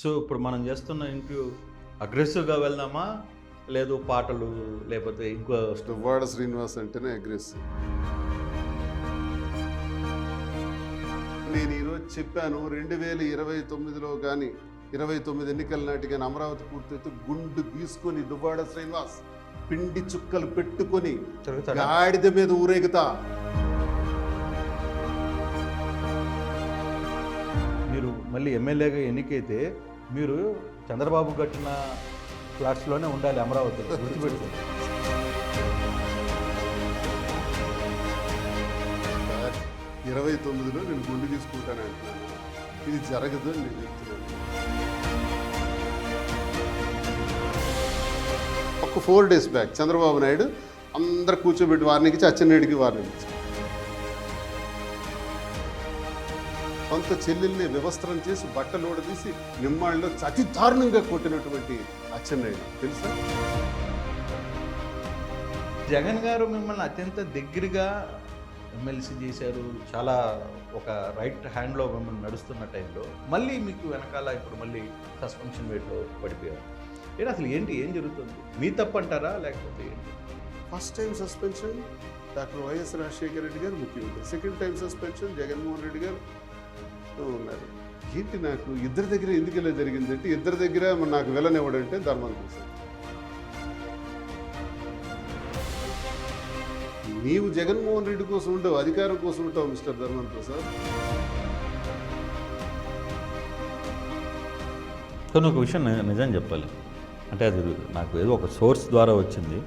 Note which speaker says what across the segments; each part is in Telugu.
Speaker 1: సో, ఇప్పుడు మనం చేస్తున్న ఇంటర్వ్యూ అగ్రెసివ్‌గా వెళ్దామా? లేదు పాటలు లేపోతే ఇంకో
Speaker 2: దువ్వాడ శ్రీనివాస్ అంటేనే అగ్రెసివ్. నేను ఈరోజు చెప్పాను 2029లో కానీ 29 ఎన్నికల నాటి కానీ అమరావతి పూర్తయితే గుండు గీసుకొని దువ్వాడ శ్రీనివాస్ పిండి చుక్కలు పెట్టుకొని
Speaker 1: తిరుగుతాడా?
Speaker 2: గాడిద మీద ఊరేగుతా.
Speaker 1: మీరు మళ్ళీ ఎమ్మెల్యేగా ఎన్నికైతే మీరు చంద్రబాబు కట్టిన ఫ్లాట్స్‌లోనే ఉండాలి అమరావతిలో. గుర్తుపెట్టుకోండి.
Speaker 2: 29లో నేను గుండు గీసుకుంటాను అంటున్నాను. ఇది జరగదు అని నేను చెప్తున్నాను. ఒక 4 days బ్యాక్ చంద్రబాబు నాయుడు అందరు కూర్చోబెట్టి వార్నింగ్ ఇచ్చి అచ్చెన్నాయుడికి వార్నింగ్ ఇచ్చి సొంత చెల్లెల్ని వ్యవస్థరం చేసి బట్టలు ఓడదీసి నిమ్మాళ్ళలో అతి దారుణంగా కొట్టినటువంటి అచ్చెన్నాయుడు తెలుసా?
Speaker 1: జగన్ గారు మిమ్మల్ని అత్యంత దగ్గరగా ఎమ్మెల్సీ చేశారు. చాలా ఒక రైట్ హ్యాండ్‌లో మిమ్మల్ని నడుస్తున్న టైంలో మళ్ళీ మీకు వెనకాల ఇప్పుడు మళ్ళీ సస్పెన్షన్ వేట్‌లో పడిపోయారు. అసలు ఏం జరుగుతుంది? మీ తప్పంటారా? లేకపోతే ఏంటి?
Speaker 2: First time suspension doctor YS Rajasekhara Reddy గారు ముఖ్యమంత్రి, second time suspension Jaganmohan Reddy గారు ఉన్నారు. ఏంటి నాకు ఇద్దరి దగ్గర ఎందుకు ఇలా జరిగిందంటే ఇద్దరి దగ్గర నాకు వెళ్ళనివ్వడంటే ధర్మం కోసం. నీవు జగన్మోహన్ రెడ్డి కోసం ఉంటావు, అధికారం కోసం ఉంటావు మిస్టర్ ధర్మన్ ప్రసాద్.
Speaker 1: కానీ ఒక విషయం నిజం చెప్పాలి. అంటే అది నాకు ఏదో ఒక సోర్స్ ద్వారా వచ్చింది.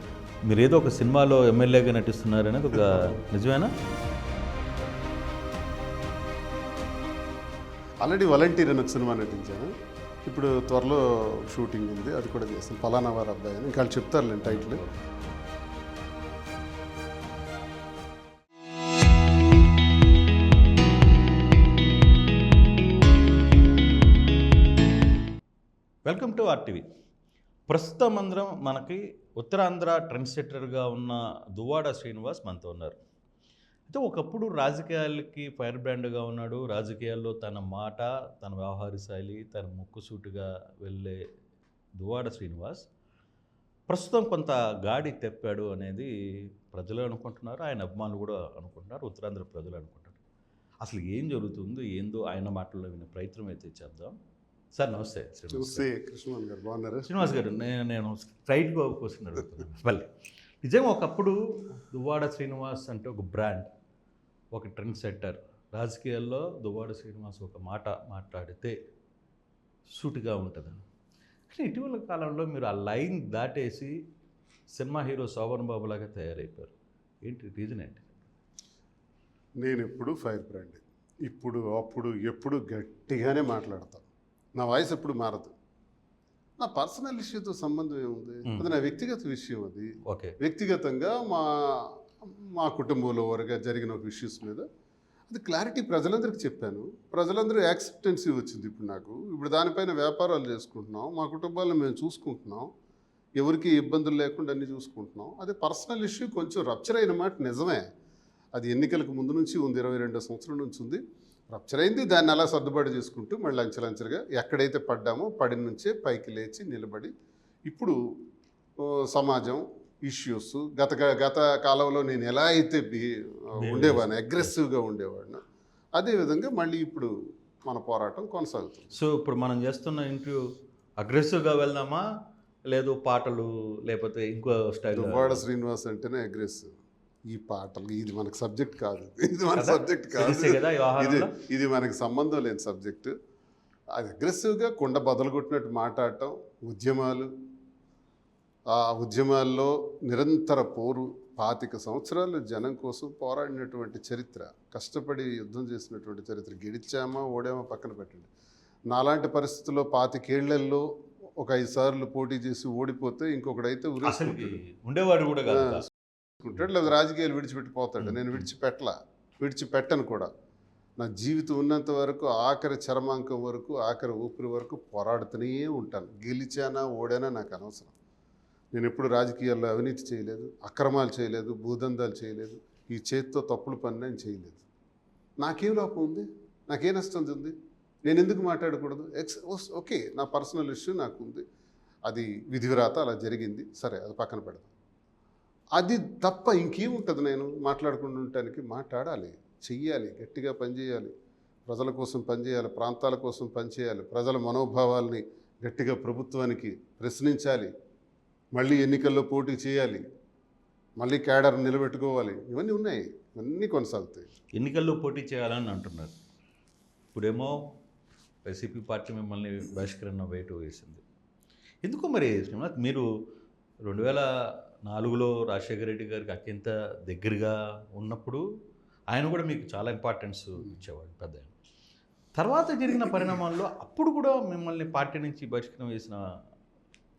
Speaker 1: మీరు ఏదో ఒక సినిమాలో ఎమ్మెల్యేగా నటిస్తున్నారనేది ఒక నిజమేనా?
Speaker 2: ఆల్రెడీ వాలంటీర్ అని ఒక సినిమా నటించాను. ఇప్పుడు త్వరలో షూటింగ్ ఉంది, అది కూడా చేస్తాను. ఫలానా వారి అబ్బాయి అని ఇంకా వాళ్ళు చెప్తారులేండి టైటిల్.
Speaker 1: Welcome to RTV. ప్రస్తుతం అందరం మనకి ఉత్తరాంధ్ర ట్రెండ్ సెట్టర్గా ఉన్న దువ్వాడ శ్రీనివాస్ మనతో ఉన్నారు. అయితే ఒకప్పుడు రాజకీయాలకి ఫైర్ బ్రాండ్గా ఉన్నాడు. రాజకీయాల్లో తన మాట, తన వ్యవహార శైలి, తన ముక్కుసూటిగా వెళ్ళే దువ్వాడ శ్రీనివాస్ ప్రస్తుతం కొంత గాడి తెప్పాడు అనేది ప్రజలు అనుకుంటున్నారు. ఆయన అభిమానులు కూడా అనుకుంటున్నారు. ఉత్తరాంధ్ర ప్రజలు అనుకుంటున్నారు. అసలు ఏం జరుగుతుందో ఏందో ఆయన మాటల్లో వినే ప్రయత్నం అయితే చేద్దాం. సార్ నమస్తే.
Speaker 2: చూస్తే కృష్ణమోహన్ గారు బాగున్నారు.
Speaker 1: శ్రీనివాస్ గారు, నేను స్ట్రైట్గా క్వశ్చన్ అడుగుతున్నాను. మళ్ళీ నిజంగా ఒకప్పుడు దువ్వాడ శ్రీనివాస్ అంటే ఒక బ్రాండ్, ఒక ట్రెండ్ సెట్టర్. రాజకీయాల్లో దువ్వాడ శ్రీనివాస్ ఒక మాట మాట్లాడితే సూటిగా ఉంటుంది. కానీ ఇటీవల కాలంలో మీరు ఆ లైన్ దాటేసి సినిమా హీరో శోభన్ బాబు లాగా తయారైపోయారు. ఏంటి రీజన్ ఏంటి?
Speaker 2: నేను ఎప్పుడు ఫైర్ బ్రాండ్, ఇప్పుడు అప్పుడు ఎప్పుడు గట్టిగానే మాట్లాడతాను. నా వాయిస్ ఎప్పుడు మారదు. నా పర్సనల్ ఇష్యూతో సంబంధం ఏముంది? అది నా వ్యక్తిగత విషయం. అది
Speaker 1: ఓకే.
Speaker 2: వ్యక్తిగతంగా మా కుటుంబంలో వరకు జరిగిన ఒక ఇష్యూస్ మీద అది క్లారిటీ ప్రజలందరికీ చెప్పాను. ప్రజలందరూ యాక్సెప్టెన్సీ వచ్చింది. ఇప్పుడు దానిపైన వ్యాపారాలు చేసుకుంటున్నాం, మా కుటుంబాలను మేము చూసుకుంటున్నాం, ఎవరికి ఇబ్బందులు లేకుండా అన్నీ చూసుకుంటున్నాం. అది పర్సనల్ ఇష్యూ కొంచెం రప్చర్ అయిన మాట నిజమే. అది ఎన్నికలకు ముందు నుంచి ఉంది, 22వ సంవత్సరం నుంచి ఉంది. రప్చర్ అయింది, దాన్ని అలా సర్దుబాటు చేసుకుంటూ మళ్ళీ అంచెలంచెలుగా ఎక్కడైతే పడ్డామో పడిన నుంచే పైకి లేచి నిలబడి ఇప్పుడు సమాజం ఇష్యూస్ గత కాలంలో నేను ఎలా అయితే ఉండేవాడిని, అగ్రెసివ్గా ఉండేవాడిని, అదేవిధంగా మళ్ళీ ఇప్పుడు మన పోరాటం కొనసాగుతుంది.
Speaker 1: సో ఇప్పుడు మనం చేస్తున్న ఇంటర్వ్యూ అగ్రెసివ్గా వెళ్దామా? లేదు పాటలు లేకపోతే ఇంకో స్టైల్?
Speaker 2: దువ్వాడ శ్రీనివాస్ అంటేనే అగ్రెసివ్. ఈ పాటలు ఇది మనకు సబ్జెక్ట్ కాదు, ఇది మన సబ్జెక్ట్ కాదు, ఇది మనకి సంబంధం లేని సబ్జెక్టు. అది అగ్రెసివ్గా కుండ బదలు కొట్టినట్టు మాట్లాడటం, ఉద్యమాలు, ఆ ఉద్యమాల్లో నిరంతర పోరు, 25 సంవత్సరాలు జనం కోసం పోరాడినటువంటి చరిత్ర, కష్టపడి యుద్ధం చేసినటువంటి చరిత్ర. గెలిచామా ఓడామా పక్కన పెట్టండి. నాలాంటి పరిస్థితుల్లో 25 ఏళ్లలో ఒక 5 సార్లు పోటీ చేసి ఓడిపోతే ఇంకొకడైతే
Speaker 1: ఉండేవాడు కూడా కాదు,
Speaker 2: లేదా రాజకీయాలు విడిచిపెట్టిపోతాడు. నేను విడిచిపెట్టను కూడా. నా జీవితం ఉన్నంత వరకు ఆఖరి చరమాంకం వరకు, ఆఖరి ఊపిరి వరకు పోరాడుతూనే ఉంటాను. గెలిచానా ఓడానా నాకు అనవసరం. నేను ఎప్పుడు రాజకీయాల్లో అవినీతి చేయలేదు, అక్రమాలు చేయలేదు, భూదందాలు చేయలేదు, ఈ చేతితో తప్పులు పని నేను చేయలేదు. నాకేం లోపం ఉంది? నాకే నష్టం ఉంది? నేను ఎందుకు మాట్లాడకూడదు? ఓకే, నా పర్సనల్ ఇష్యూ నాకు ఉంది, అది విధివిరాత అలా జరిగింది, సరే అది పక్కన పెడదాం. అది తప్ప ఇంకేముంటుంది నేను మాట్లాడకుండా ఉండటానికి? మాట్లాడాలి, చెయ్యాలి, గట్టిగా పనిచేయాలి, ప్రజల కోసం పనిచేయాలి, ప్రాంతాల కోసం పనిచేయాలి, ప్రజల మనోభావాల్ని గట్టిగా ప్రభుత్వానికి ప్రశ్నించాలి, మళ్ళీ ఎన్నికల్లో పోటీ చేయాలి, మళ్ళీ క్యాడర్ నిలబెట్టుకోవాలి. ఇవన్నీ ఉన్నాయి, ఇవన్నీ కొనసాగుతాయి.
Speaker 1: ఎన్నికల్లో పోటీ చేయాలని అంటున్నారు. ఇప్పుడేమో వైసీపీ పార్టీ మిమ్మల్ని బహిష్కరణ వేటు వేసింది. ఎందుకో మరి శ్రీనివాస్, మీరు 2004లో రాజశేఖర రెడ్డి గారికి అత్యంత దగ్గరగా ఉన్నప్పుడు ఆయన కూడా మీకు చాలా ఇంపార్టెన్స్ ఇచ్చేవాడు పెద్ద ఆయన. తర్వాత జరిగిన పరిణామాల్లో అప్పుడు కూడా మిమ్మల్ని పార్టీ నుంచి బహిష్కరణ వేసిన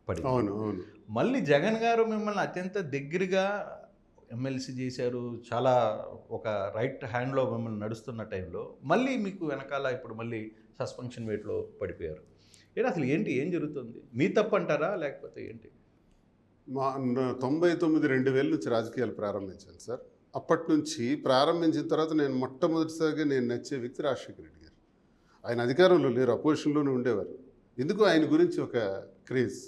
Speaker 1: పడి,
Speaker 2: అవును అవును
Speaker 1: మళ్ళీ జగన్ గారు మిమ్మల్ని అత్యంత దగ్గరగా ఎమ్మెల్సీ చేశారు, చాలా ఒక రైట్ హ్యాండ్లో మిమ్మల్ని నడుస్తున్న టైంలో మళ్ళీ మీకు వెనకాల ఇప్పుడు మళ్ళీ సస్పెన్షన్ వేట్లో పడిపోయారు. ఏం జరుగుతుంది? మీ తప్పు అంటారా లేకపోతే ఏంటి?
Speaker 2: మా 99-2000 నుంచి రాజకీయాలు ప్రారంభించాను సార్. అప్పటి నుంచి ప్రారంభించిన తర్వాత నేను మొట్టమొదటిసారిగా నేను నచ్చే వ్యక్తి రాజశేఖర రెడ్డి గారు. ఆయన అధికారంలో లేరు, అపోజిషన్లోనే ఉండేవారు. ఎందుకు ఆయన గురించి ఒక క్రేజ్.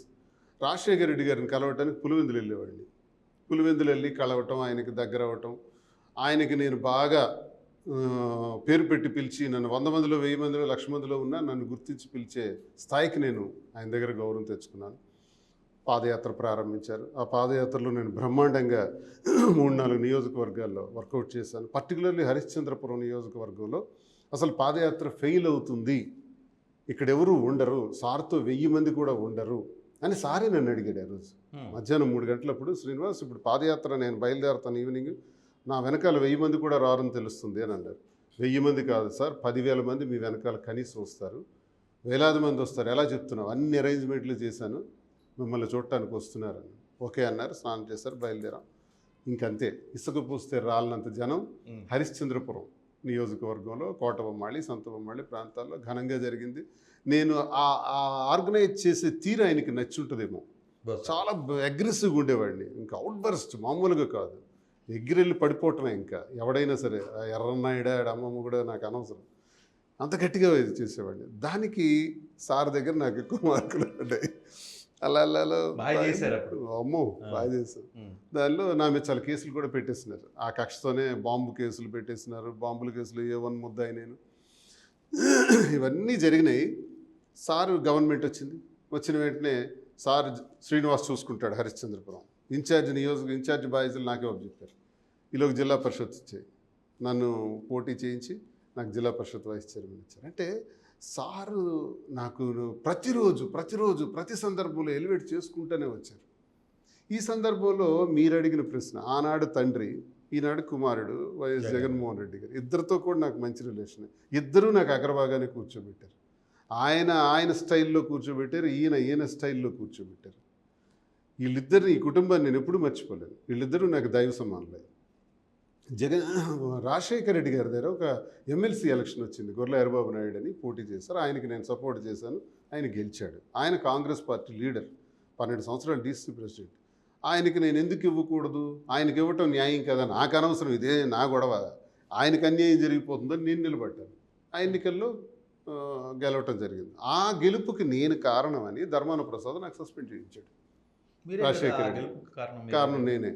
Speaker 2: రాజశేఖర రెడ్డి గారిని కలవటానికి పులివెందులు వెళ్ళేవాడిని. పులివెందులు వెళ్ళి కలవటం, ఆయనకి దగ్గర అవ్వటం, ఆయనకి నేను బాగా పేరు పెట్టి పిలిచి, నన్ను 100 మందిలో 1000 మందిలో 1,00,000 మందిలో ఉన్నా నన్ను గుర్తించి పిలిచే స్థాయికి నేను ఆయన దగ్గర గౌరవం తెచ్చుకున్నాను. పాదయాత్ర ప్రారంభించారు. ఆ పాదయాత్రలో నేను బ్రహ్మాండంగా 3-4 నియోజకవర్గాల్లో వర్కౌట్ చేశాను. పర్టికులర్లీ హరిశ్చంద్రపురం నియోజకవర్గంలో అసలు పాదయాత్ర ఫెయిల్ అవుతుంది, ఇక్కడెవరూ ఉండరు, సార్తో 1000 మంది కూడా ఉండరు అని సారే నన్ను అడిగాడు. ఆ రోజు మధ్యాహ్నం 3 గంటలప్పుడు, శ్రీనివాస్ ఇప్పుడు పాదయాత్ర నేను బయలుదేరుతాను ఈవినింగ్, నా వెనకాల 1000 మంది కూడా రారని తెలుస్తుంది అని అన్నారు. 1000 మంది కాదు సార్, 10,000 మంది మీ వెనకాల కనీసం వస్తారు, వేలాది మంది వస్తారు, ఎలా చెప్తున్నావు? అన్ని అరేంజ్మెంట్లు చేశాను, మిమ్మల్ని చూడటానికి వస్తున్నారని. ఓకే అన్నారు, స్నానం చేశారు, బయలుదేరాం. ఇంకంతే, ఇసుక పూస్తే రాలినంత జనం హరిశ్చంద్రపురం నియోజకవర్గంలో కోటబొమ్మాళి, సంతబొమ్మాళి ప్రాంతాల్లో ఘనంగా జరిగింది. నేను ఆ ఆర్గనైజ్ చేసే తీరు ఆయనకి నచ్చుంటుందేమో. చాలా అగ్రెసివ్గా ఉండేవాడిని, ఇంకా అవుట్ బర్స్ట్ మామూలుగా కాదు, ఎగిరెళ్ళి పడిపోవటమే. ఇంకా ఎవడైనా సరే, ఎర్రన్నాయుడా అమ్మమ్మ కూడా నాకు అనవసరం, అంత గట్టిగా చేసేవాడిని. దానికి సార్ దగ్గర నాకు ఎక్కువ మార్కులు పడ్డాయి. అలా అమ్మో బాగా చేశాను. దానిలో నా మీద చాలా కేసులు కూడా పెట్టేస్తున్నారు. ఆ కక్షతోనే బాంబు కేసులు పెట్టేస్తున్నారు, బాంబుల కేసులు A1 ముద్దాయి నేను. ఇవన్నీ జరిగినాయి. సారు గవర్నమెంట్ వచ్చిన వెంటనే సార్ శ్రీనివాస్ చూసుకుంటాడు హరిశ్చంద్రపురం ఇన్ఛార్జ్ బాధ్యతలు నాకే చెప్పారు. ఈలోకి జిల్లా పరిషత్ ఇచ్చాయి, నన్ను పోటీ చేయించి నాకు జిల్లా పరిషత్ వైస్ చైర్మన్ ఇచ్చారు. అంటే సారు నాకు ప్రతిరోజు ప్రతి సందర్భంలో ఎలివేట్ చేసుకుంటూనే వచ్చారు. ఈ సందర్భంలో మీరు అడిగిన ప్రశ్న, ఆనాడు తండ్రి, ఈనాడు కుమారుడు వైఎస్ జగన్మోహన్ రెడ్డి గారు, ఇద్దరితో కూడా నాకు మంచి రిలేషన్. ఇద్దరూ నాకు అగ్రభాగానే కూర్చోబెట్టారు. ఆయన స్టైల్లో కూర్చోబెట్టారు, ఈయన స్టైల్లో కూర్చోబెట్టారు. వీళ్ళిద్దరిని, ఈ కుటుంబాన్ని నేను ఎప్పుడూ మర్చిపోలేను. వీళ్ళిద్దరూ నాకు దైవ సమానులే. రాజశేఖర రెడ్డి గారి దగ్గర ఒక ఎమ్మెల్సీ ఎలక్షన్ వచ్చింది, గొర్రెల హరిబాబు నాయుడు అని పోటీ చేశారు. ఆయనకి నేను సపోర్ట్ చేశాను, ఆయన గెలిచాడు. ఆయన కాంగ్రెస్ పార్టీ లీడర్, 12 సంవత్సరాలు డీసీ ప్రెసిడెంట్. ఆయనకి నేను ఎందుకు ఇవ్వకూడదు? ఆయనకి ఇవ్వటం న్యాయం కదా, నాకు అనవసరం, ఇదే నా గొడవ, ఆయనకు అన్యాయం జరిగిపోతుందని నేను నిలబడ్డాను. ఆ ఎన్నికల్లో గెలవటం జరిగింది. ఆ గెలుపుకి నేను కారణమని ధర్మాన ప్రసాద్ నాకు సస్పెండ్ చేయించాడు. రాజశేఖర రెడ్డి కారణం నేనే.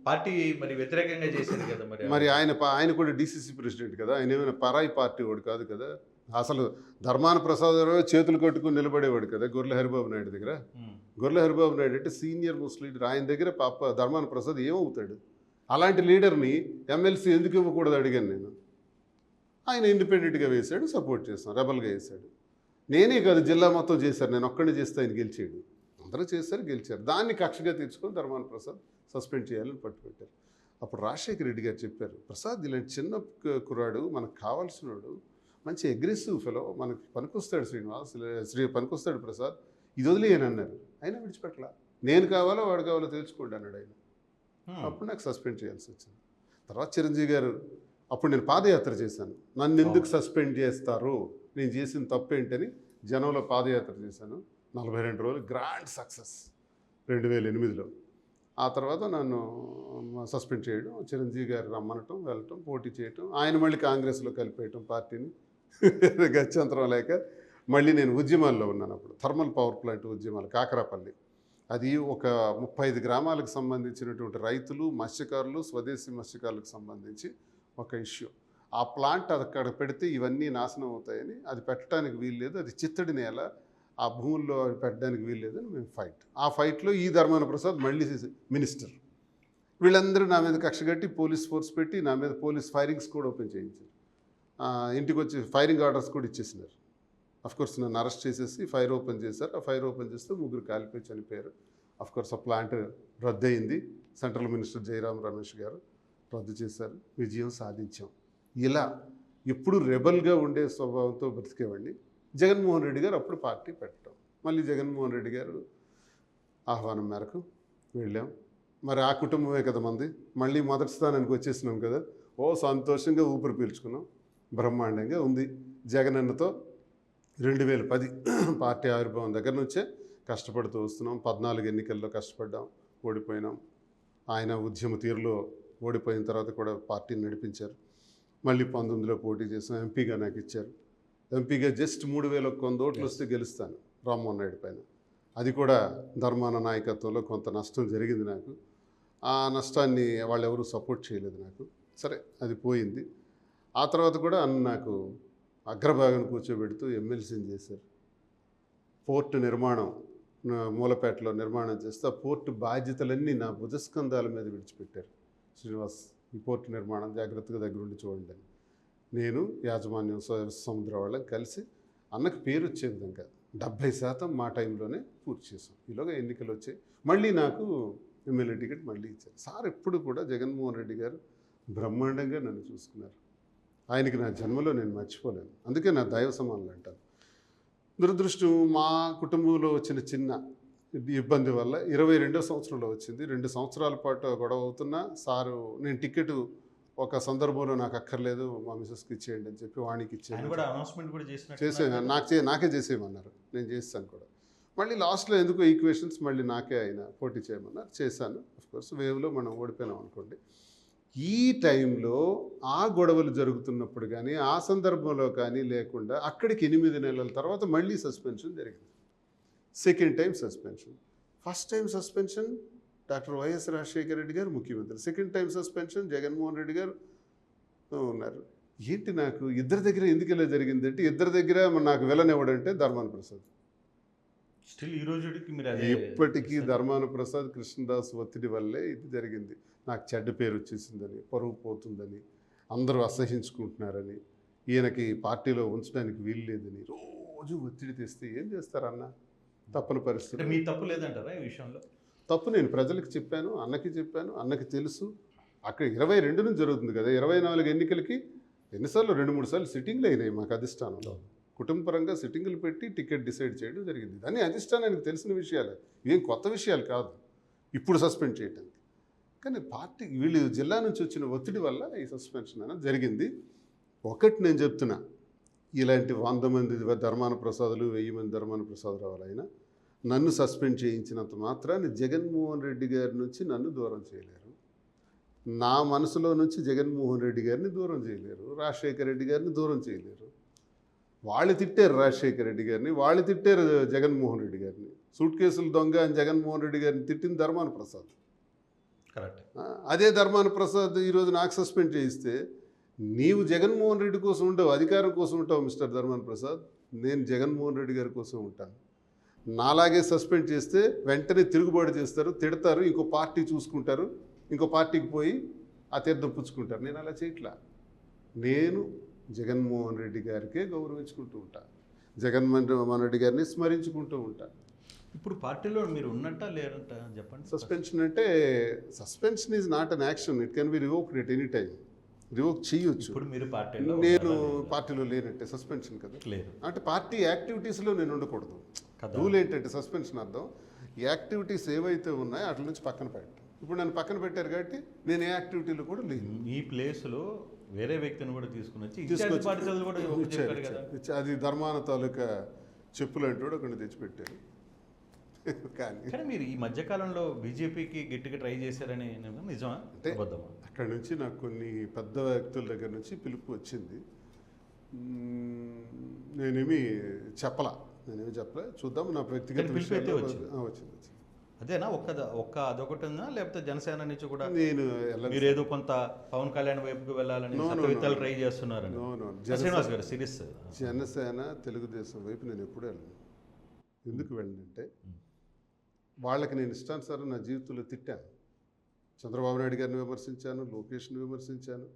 Speaker 1: పార్టీ మరి వ్యతిరేకంగా చేశారు కదా,
Speaker 2: మరి ఆయన కూడా డీసీసీ ప్రెసిడెంట్ కదా, ఆయన ఏమైనా పరాయి పార్టీ వాడు కాదు కదా. అసలు ధర్మాన ప్రసాద్ చేతులు కట్టుకుని నిలబడేవాడు కదా గొర్రెల హరిబాబు నాయుడు దగ్గర. గొర్రెల హరిబాబు నాయుడు అంటే సీనియర్ మోస్ట్ లీడర్, ఆయన దగ్గర ధర్మాన ప్రసాద్ ఏమవుతాడు? అలాంటి లీడర్ని ఎమ్మెల్సీ ఎందుకు ఇవ్వకూడదు అడిగాను నేను. ఆయన ఇండిపెండెంట్గా వేశాడు, సపోర్ట్ చేస్తాను, రెబల్గా వేశాడు. నేనే కాదు, జిల్లా మొత్తం చేశారు, నేను ఒక్కడిని చేస్తే ఆయన గెలిచాడు. అందరూ చేశారు, గెలిచారు. దాన్ని కక్షగా తెచ్చుకొని ధర్మాన ప్రసాద్ సస్పెండ్ చేయాలని పట్టుబెట్టారు. అప్పుడు రాజశేఖర రెడ్డి గారు చెప్పారు, ప్రసాద్ ఇలాంటి చిన్న కుర్రాడు మనకు కావాల్సినవాడు, మంచి అగ్రెసివ్ ఫెలో, మనకి పనికొస్తాడు శ్రీనివాస్, పనికొస్తాడు ప్రసాద్, ఇది వదిలేయని అన్నారు. అయినా విడిచిపెట్టలా. నేను కావాలో వాడు కావాలో తెలుసుకోండి అన్నాడు ఆయన. అప్పుడు నాకు సస్పెండ్ చేయాల్సి వచ్చింది. తర్వాత చిరంజీవి గారు, అప్పుడు నేను పాదయాత్ర చేశాను, నన్ను ఎందుకు సస్పెండ్ చేస్తారు, నేను చేసిన తప్పేంటని జనంలో పాదయాత్ర చేశాను. 42 రోజులు గ్రాండ్ సక్సెస్ 2008లో. ఆ తర్వాత నన్ను సస్పెండ్ చేయడం, చిరంజీవి గారు రమ్మనటం, వెళ్ళటం, పోటీ చేయటం, ఆయన మళ్ళీ కాంగ్రెస్లో కలిపేయటం పార్టీని, గత్యంతరం లేక మళ్ళీ నేను ఉద్యమాల్లో ఉన్నాను. అప్పుడు థర్మల్ పవర్ ప్లాంట్ ఉద్యమాలు కాకరాపల్లి. అది ఒక 35 గ్రామాలకు సంబంధించినటువంటి రైతులు, మత్స్యకారులు, స్వదేశీ మత్స్యకారులకు సంబంధించి ఒక ఇష్యూ. ఆ ప్లాంట్ అక్కడ పెడితే ఇవన్నీ నాశనం అవుతాయని, అది పెట్టడానికి వీల్లేదు, అది చిత్తడి నేల, ఆ భూముల్లో అవి పెట్టడానికి వీల్లేదని మేము ఫైట్. ఆ ఫైట్లో ఈ ధర్మాన ప్రసాద్ మళ్ళీ మినిస్టర్. వీళ్ళందరూ నా మీద కక్షగట్టి పోలీస్ ఫోర్స్ పెట్టి నా మీద పోలీస్ ఫైరింగ్స్ కూడా ఓపెన్ చేయించారు. ఇంటికి వచ్చి ఫైరింగ్ ఆర్డర్స్ కూడా ఇచ్చేసినారు. కోర్స్ నన్ను అరెస్ట్ చేసేసి ఫైర్ ఓపెన్ చేశారు. ఆ ఫైర్ ఓపెన్ చేస్తే 3 కాలిపోయి చనిపోయారు. కోర్స్ ఆ ప్లాంట్ రద్దు అయింది. సెంట్రల్ మినిస్టర్ జయరాం రమేష్ గారు రద్దు చేశారు. విజయం సాధించాం. ఇలా ఎప్పుడు రెబల్గా ఉండే స్వభావంతో బ్రతికేవాడిని. జగన్మోహన్ రెడ్డి గారు అప్పుడు పార్టీ పెట్టడం, మళ్ళీ జగన్మోహన్ రెడ్డి గారు ఆహ్వానం మేరకు వెళ్ళాం. మరి ఆ కుటుంబమే కదా మంది. మళ్ళీ మొదటి స్థానానికి వచ్చేసినాం కదా. సంతోషంగా ఊపిరి పీల్చుకున్నాం. బ్రహ్మాండంగా ఉంది. జగనన్నతో 2010 పార్టీ ఆవిర్భావం దగ్గర నుంచే కష్టపడుతూ వస్తున్నాం. 14 ఎన్నికల్లో కష్టపడ్డాం, ఓడిపోయినాం. ఆయన ఉద్యమ తీరులో ఓడిపోయిన తర్వాత కూడా పార్టీని నడిపించారు. మళ్ళీ 19లో పోటీ చేసాం. ఎంపీగా నాకు ఇచ్చారు. ఎంపీగా జస్ట్ 3,100 ఓట్లు వస్తే గెలుస్తాను రామ్మోహన్ నాయుడు పైన. అది కూడా ధర్మాన నాయకత్వంలో కొంత నష్టం జరిగింది నాకు. ఆ నష్టాన్ని వాళ్ళు ఎవరూ సపోర్ట్ చేయలేదు నాకు. సరే, అది పోయింది. ఆ తర్వాత కూడా నాకు అగ్రభాగం కూర్చోబెడుతూ ఎమ్మెల్సీని చేశారు. పోర్టు నిర్మాణం మూలపేటలో నిర్మాణం చేస్తే ఆ పోర్టు బాధ్యతలన్నీ నా భుజస్కంధాల మీద విడిచిపెట్టారు. శ్రీనివాస్, ఈ పోర్టు నిర్మాణం జాగ్రత్తగా దగ్గరుండి చూడండి అని. నేను యాజమాన్యం సముద్ర వాళ్ళని కలిసి అన్నకు పేరు వచ్చే విధంగా 70% మా టైంలోనే పూర్తి చేసాం. ఈలోగా ఎన్నికలు వచ్చాయి. మళ్ళీ నాకు ఎమ్మెల్యే టికెట్ మళ్ళీ ఇచ్చారు. సార్ ఎప్పుడు కూడా జగన్మోహన్ రెడ్డి గారు బ్రహ్మాండంగా నన్ను చూసుకున్నారు. ఆయనకి నా జన్మలో నేను మర్చిపోలేను. అందుకే నా దైవ సమానులు అంటాను. దురదృష్టం మా కుటుంబంలో వచ్చిన చిన్న ఇబ్బంది వల్ల 22వ సంవత్సరంలో వచ్చింది. 2 సంవత్సరాల పాటు గొడవ అవుతున్నా సారు నేను టికెట్ ఒక సందర్భంలో నాకు అక్కర్లేదు, మా మిసెస్కి ఇచ్చేయండి అని చెప్పి వాణికి చేసాను. నాకే చేసేయమన్నారు. నేను చేస్తాను కూడా. మళ్ళీ లాస్ట్లో ఎందుకో ఈక్వేషన్స్ మళ్ళీ నాకే ఆయన పోటీ చేయమన్నారు. చేశాను. కోర్స్ వేవ్లో మనం ఓడిపోయినాం అనుకోండి. ఈ టైంలో ఆ గొడవలు జరుగుతున్నప్పుడు కానీ ఆ సందర్భంలో కానీ లేకుండా అక్కడికి 8 నెలల తర్వాత మళ్ళీ సస్పెన్షన్ జరిగింది. Second time suspension. First time suspension doctor YS Rajasekhara Reddy గారు ముఖ్యమంత్రి. Second time suspension Jaganmohan Reddy గారు ఉన్నారు. ఏంటి నాకు ఇద్దరి దగ్గర ఎందుకు ఇలా జరిగిందంటే, ఇద్దరి దగ్గర నాకు విలన్ ఎవడంటే ధర్మాన ప్రసాద్.
Speaker 1: స్టిల్ ఈ రోజుకి మీరు
Speaker 2: ఇప్పటికీ ధర్మాన ప్రసాద్, కృష్ణదాస్ ఒత్తిడి వల్లే ఇది జరిగింది. నాకు చెడ్డ పేరు వచ్చేసిందని, పరువు పోతుందని, అందరూ అసహించుకుంటున్నారని, ఈయనకి పార్టీలో ఉంచడానికి వీలు లేదని రోజు ఒత్తిడి తెస్తే ఏం చేస్తారన్న? తప్పని పరిస్థితి.
Speaker 1: మీ తప్పు లేదంటారా ఈ విషయంలో?
Speaker 2: తప్పు నేను ప్రజలకు చెప్పాను, అన్నకి చెప్పాను, అన్నకి తెలుసు. అక్కడ 22 నుంచి జరుగుతుంది కదా. 24 ఎన్నికలకి ఎన్నిసార్లు 2-3 సార్లు సిట్టింగ్లు అయినాయి మాకు అధిష్టానంలో. కుటుంబపరంగా సిట్టింగులు పెట్టి టికెట్ డిసైడ్ చేయడం జరిగింది. దాన్ని అధిష్టానానికి తెలిసిన విషయాలే, ఇవేం కొత్త విషయాలు కాదు ఇప్పుడు సస్పెండ్ చేయడానికి. కానీ పార్టీ వీళ్ళు జిల్లా నుంచి వచ్చిన ఒత్తిడి వల్ల ఈ సస్పెన్షన్ అనేది జరిగింది. ఒకటి నేను చెప్తున్నా, ఇలాంటి 100 మంది ధర్మాన ప్రసాదులు, 1000 మంది ధర్మాన ప్రసాదరావులు అయినా నన్ను సస్పెండ్ చేయించినంత మాత్రాన్ని జగన్మోహన్ రెడ్డి గారి నుంచి నన్ను దూరం చేయలేరు. నా మనసులో నుంచి జగన్మోహన్ రెడ్డి గారిని దూరం చేయలేరు, రాజశేఖర రెడ్డి గారిని దూరం చేయలేరు. వాళ్ళు తిట్టారు రాజశేఖర రెడ్డి గారిని, వాళ్ళు తిట్టారు జగన్మోహన్ రెడ్డి గారిని. సూట్ కేసులు దొంగ అని జగన్మోహన్ రెడ్డి గారిని తిట్టింది ధర్మాన ప్రసాద్.
Speaker 1: కరెక్ట్.
Speaker 2: అదే ధర్మాన ప్రసాద్ ఈరోజు నాకు సస్పెండ్ చేయిస్తే, నీవు జగన్మోహన్ రెడ్డి కోసం ఉండవు, అధికారం కోసం ఉంటావు మిస్టర్ ధర్మాన ప్రసాద్. నేను జగన్మోహన్ రెడ్డి గారి కోసం ఉంటాను. నాలాగే సస్పెండ్ చేస్తే వెంటనే తిరుగుబాటు చేస్తారు, తిడతారు, ఇంకో పార్టీ చూసుకుంటారు, ఇంకో పార్టీకి పోయి ఆ తీర్థం పుచ్చుకుంటారు. నేను అలా చేయట్లా. నేను జగన్మోహన్ రెడ్డి గారికే గౌరవించుకుంటూ ఉంటాను, జగన్మోహన్ రెడ్డి గారిని స్మరించుకుంటూ ఉంటాను.
Speaker 1: ఇప్పుడు పార్టీలో మీరు ఉన్నట్ట లేరంట చెప్పండి.
Speaker 2: సస్పెన్షన్ అంటే suspension is not an action, it can be revoked at any time. Revoke చేయొచ్చు.
Speaker 1: ఇప్పుడు మీరు పార్టీలో,
Speaker 2: నేను పార్టీలో లేనంటే సస్పెన్షన్ కదా.
Speaker 1: లేదు
Speaker 2: అంటే పార్టీ యాక్టివిటీస్లో నేను ఉండకూడదు. రూల్ ఏంటంటే సస్పెన్షన్ అర్థం యాక్టివిటీస్ ఏవైతే ఉన్నాయో వాటి నుంచి పక్కన పెట్టడం. ఇప్పుడు నన్ను పక్కన పెట్టారు కాబట్టి నేను ఏ యాక్టివిటీలో కూడా లేదు.
Speaker 1: ఈ ప్లేస్లో వేరే వ్యక్తిని కూడా తీసుకొచ్చి
Speaker 2: అది ధర్మాన తాలూకా చెప్పులు అంటే కూడా కొన్ని తెచ్చిపెట్టారు.
Speaker 1: కానీ మీరు ఈ మధ్యకాలంలో బీజేపీకి గట్టిగా ట్రై చేశారని నిజమా
Speaker 2: అంటే అక్కడి నుంచి నాకు కొన్ని పెద్ద వ్యక్తుల దగ్గర నుంచి పిలుపు వచ్చింది. నేనేమి చెప్పలా నేనేమి చెప్పలే. చూద్దాం. నా వ్యక్తిగత
Speaker 1: కానీ పిలుపు అయితే
Speaker 2: విషయాల్లో
Speaker 1: వచ్చింది.
Speaker 2: వచ్చింది.
Speaker 1: అదేనా ఒక్క అదొకటి ఉందా, లేకపోతే జనసేన నుంచి కూడా
Speaker 2: నేను
Speaker 1: మీరు ఏదో కొంత పవన్ కళ్యాణ్ వైపుకి వెళ్ళాలని
Speaker 2: No, no,
Speaker 1: సత్యవిత్తాలు
Speaker 2: no.
Speaker 1: ట్రై చేస్తున్నారని?
Speaker 2: నో నో
Speaker 1: శ్రీనివాస్ గారు సిరీస్
Speaker 2: జనసేన తెలుగుదేశం వైపు నేను ఎప్పుడూ వెళ్ళను. ఎందుకు వెళ్ళనంటే వాళ్ళకి నేను ఇష్టానుసారం నా జీవితంలో తిట్టాను. చంద్రబాబు నాయుడు గారిని విమర్శించాను, లోకేష్ని విమర్శించాను,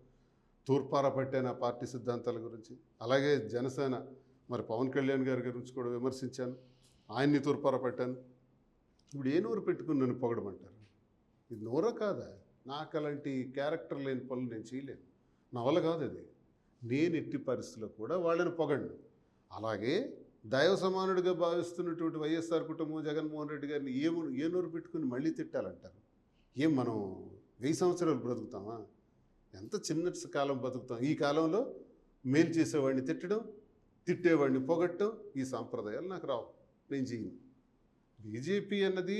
Speaker 2: తూర్పార పట్టాను ఆ పార్టీ సిద్ధాంతాల గురించి. అలాగే జనసేన మరి పవన్ కళ్యాణ్ గారి గురించి కూడా విమర్శించాను, ఆయన్ని తూర్పార పట్టాను. ఇప్పుడు ఏ నోరు పెట్టుకుని నన్ను పొగడమంటారు? ఇది నోరా కాదా? నాకు అలాంటి క్యారెక్టర్ లేని పనులు నేను చేయలేను. నా వల్ల కాదు అది. నేను ఎట్టి పరిస్థితుల్లో కూడా వాళ్ళని పొగడను. అలాగే దైవ సమానుడిగా భావిస్తున్నటువంటి వైఎస్ఆర్ కుటుంబం జగన్మోహన్ రెడ్డి గారిని ఏ నోరు పెట్టుకుని మళ్ళీ తిట్టాలంటారు? ఏం మనం 1000 సంవత్సరాలు బ్రతుకుతామా? ఎంత చిన్న కాలం బతుకుతాం. ఈ కాలంలో మేలు చేసేవాడిని తిట్టడం, తిట్టేవాడిని పొగట్టడం, ఈ సాంప్రదాయాలు నాకు రావు. నేను చేయను. బీజేపీ అన్నది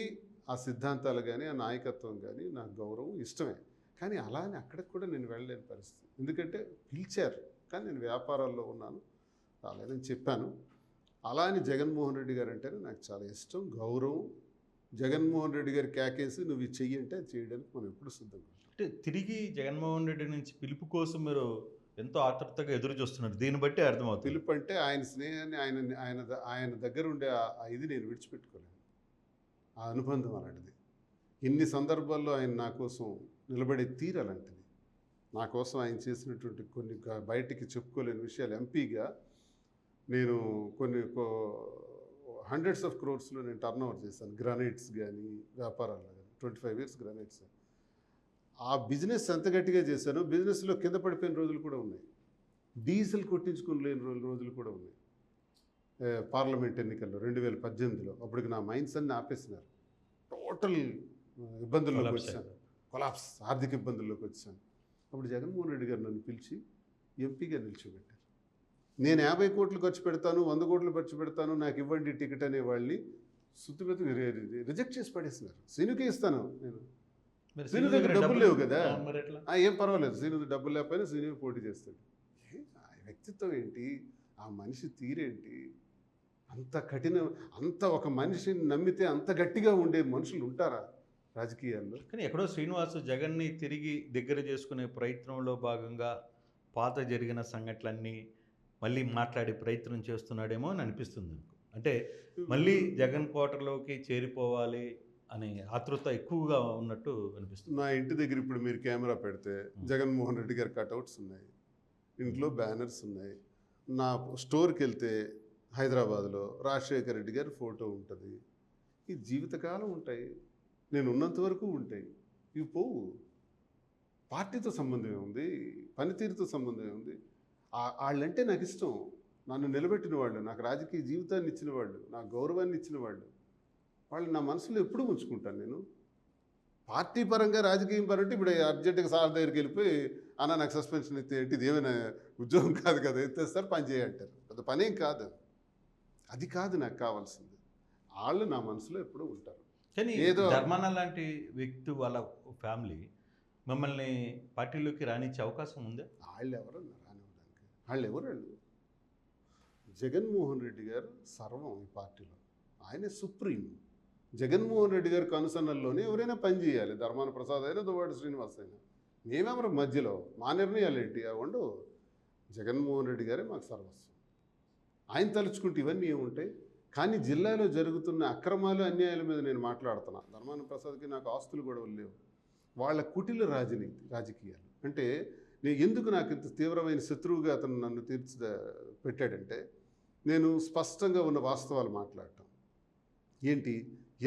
Speaker 2: ఆ సిద్ధాంతాలు కానీ ఆ నాయకత్వం కానీ నాకు గౌరవం ఇష్టమే. కానీ అలా అని అక్కడికి కూడా నేను వెళ్ళలేని పరిస్థితి. ఎందుకంటే పిలిచారు, కానీ నేను వ్యాపారాల్లో ఉన్నాను, రాలేదని చెప్పాను. అలా అని జగన్మోహన్ రెడ్డి గారు అంటేనే నాకు చాలా ఇష్టం, గౌరవం. జగన్మోహన్ రెడ్డి గారు కేకేసి నువ్వు ఇది చెయ్యి అంటే అది చేయడానికి మనం ఎప్పుడు సిద్ధంగా ఉంటాం.
Speaker 1: అంటే తిరిగి జగన్మోహన్ రెడ్డి నుంచి పిలుపు కోసం మీరు ఎంతో ఆతృతగా ఎదురు చూస్తున్నారు. దీన్ని బట్టి అర్థమవుతుంది.
Speaker 2: పిలుపు అంటే ఆయన స్నేహాన్ని ఆయన దగ్గర ఉండే ఆ ఇది నేను విడిచిపెట్టుకోలేను. ఆ అనుబంధం అలాంటిది. ఇన్ని సందర్భాల్లో ఆయన నా కోసం నిలబడే తీరు అలాంటిది. నా కోసం ఆయన చేసినటువంటి కొన్ని బయటికి చెప్పుకోలేని విషయాలు. ఎంపీగా నేను కొన్ని హండ్రెడ్స్ ఆఫ్ క్రోర్స్లో నేను టర్న్ ఓవర్ చేశాను. గ్రానైట్స్ కానీ వ్యాపారాల్లో కానీ 25 years గ్రానైట్స్. ఆ బిజినెస్ ఎంత గట్టిగా చేశానో బిజినెస్లో కింద పడిపోయిన రోజులు కూడా ఉన్నాయి. డీజిల్ కొట్టించుకుని లేని రోజులు కూడా ఉన్నాయి. పార్లమెంట్ ఎన్నికల్లో 2018లో అప్పటికి నా మైండ్స్ అన్ని ఆపేసినారు. టోటల్ ఇబ్బందుల్లోకి వచ్చాను. కొలాప్స్, ఆర్థిక ఇబ్బందుల్లోకి వచ్చాను. అప్పుడు జగన్మోహన్ రెడ్డి గారు నన్ను పిలిచి ఎంపీగా నిల్చోబెట్టారు. నేను 50 కోట్లు ఖర్చు పెడతాను, 100 కోట్లు ఖర్చు పెడతాను, నాకు ఇవ్వండి టికెట్ అనే వాళ్ళని సుత్తిమెత్తు రిజెక్ట్ చేసి పడేసినారు. సీనుకే ఇస్తాను నేను. సీను దగ్గర డబ్బులు లేవు కదా, ఏం పర్వాలేదు. సీను డబ్బులు లేకపోయినా సీను పోటీ చేస్తాడు. ఆ వ్యక్తిత్వం ఏంటి, ఆ మనిషి తీరేంటి, అంత కఠినం, అంత ఒక మనిషిని నమ్మితే అంత గట్టిగా ఉండే మనుషులు ఉంటారా రాజకీయాల్లో?
Speaker 1: కానీ ఎక్కడో శ్రీనివాస్ జగన్ని తిరిగి దగ్గర చేసుకునే ప్రయత్నంలో భాగంగా పాత జరిగిన సంఘటనలన్నీ మళ్ళీ మాట్లాడే ప్రయత్నం చేస్తున్నాడేమో అని అనిపిస్తుంది నాకు. అంటే మళ్ళీ జగన్ కోటలోకి చేరిపోవాలి అనే ఆతృత ఎక్కువగా ఉన్నట్టు అనిపిస్తుంది.
Speaker 2: నా ఇంటి దగ్గర ఇప్పుడు మీరు కెమెరా పెడితే జగన్మోహన్ రెడ్డి గారి కటౌట్స్ ఉన్నాయి, ఇంట్లో బ్యానర్స్ ఉన్నాయి. నా స్టోర్కి వెళ్తే హైదరాబాద్లో రాజశేఖర రెడ్డి గారి ఫోటో ఉంటుంది. ఈ జీవితకాలం ఉంటాయి, నేను ఉన్నంత వరకు ఉంటాయి. ఇవి పోవు. పార్టీతో సంబంధమే ఉంది, పనితీరుతో సంబంధమే ఉంది. వాళ్ళంటే నాకు ఇష్టం. నన్ను నిలబెట్టిన వాళ్ళు, నాకు రాజకీయ జీవితాన్ని ఇచ్చిన వాళ్ళు, నాకు గౌరవాన్ని ఇచ్చిన వాళ్ళు, వాళ్ళు నా మనసులో ఎప్పుడూ ఉంచుకుంటాను నేను. పార్టీ పరంగా రాజకీయం పరంగా ఇప్పుడు అర్జెంటుగా సార్ దగ్గరికి వెళ్ళిపోయి అన్న నాకు సస్పెన్షన్ ఇస్తే ఏంటి, ఇది ఏమైనా ఉద్యోగం కాదు కదా, ఎత్తేస్తారు పని చేయంటారు. పెద్ద పనేం కాదు. అది కాదు నాకు కావాల్సింది. వాళ్ళు నా మనసులో ఎప్పుడూ ఉంటారు.
Speaker 1: కానీ
Speaker 2: ఏదో
Speaker 1: ధర్మాన లాంటి వ్యక్తి వాళ్ళ ఫ్యామిలీ మిమ్మల్ని పార్టీలోకి రానిచ్చే అవకాశం ఉందా?
Speaker 2: వాళ్ళు ఎవరన్నా రానివ్వడానికి? వాళ్ళు ఎవరండి? జగన్మోహన్ రెడ్డి గారు సర్వం ఈ పార్టీలో. ఆయనే సుప్రీం. జగన్మోహన్ రెడ్డి గారి కనుసన్నల్లోనే ఎవరైనా పని చేయాలి. ధర్మాన ప్రసాద్ అయినా దువ్వాడ శ్రీనివాస్ అయినా. మేమెవరం మధ్యలో? మా నిర్ణయాలు ఏంటి? అవి ఉండవు. జగన్మోహన్ రెడ్డి గారే మాకు సర్వస్వం. ఆయన తలుచుకుంటే ఇవన్నీ ఏముంటాయి? కానీ జిల్లాలో జరుగుతున్న అక్రమాలు అన్యాయాల మీద నేను మాట్లాడుతున్నా. ధర్మాన ప్రసాద్కి నాకు ఆస్తులు గొడవలు లేవు. వాళ్ళ కుటిల రాజకీయాలు అంటే నేను ఎందుకు నాకు ఇంత తీవ్రమైన శత్రువుగా అతను నన్ను పెట్టాడంటే నేను స్పష్టంగా ఉన్న వాస్తవాలు మాట్లాడటం. ఏంటి?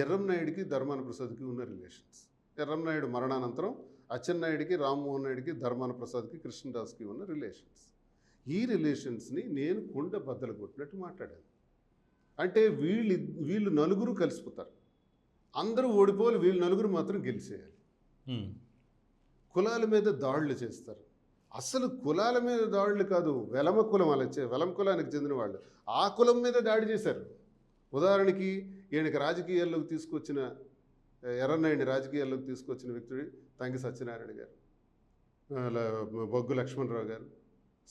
Speaker 2: ఎర్రంనాయుడికి ధర్మాన ప్రసాద్కి ఉన్న రిలేషన్స్. ఎర్రంనాయుడు మరణానంతరం అచ్చెన్నాయుడికి, రామ్మోహన్ నాయుడికి, ధర్మాన ప్రసాద్కి, కృష్ణదాస్కి ఉన్న రిలేషన్స్. ఈ రిలేషన్స్ని నేను కుండ బద్దలు కొట్టినట్టు మాట్లాడాను. అంటే వీళ్ళు నలుగురు కలిసిపోతారు, అందరూ ఓడిపోవాలి, వీళ్ళు నలుగురు మాత్రం గెలిచేయాలి. కులాల మీద దాడులు చేస్తారు. అసలు కులాల మీద దాడులు కాదు, వెలమ కులం, వెలమ కులానికి చెందిన వాళ్ళు ఆ కులం మీద దాడి చేశారు. ఉదాహరణకి ఈయనకి రాజకీయాల్లోకి తీసుకొచ్చిన, ఎర్రన్నాయుడిని రాజకీయాల్లోకి తీసుకొచ్చిన వ్యక్తుడు తంగి సత్యనారాయణ గారు, బొగ్గు లక్ష్మణరావు గారు,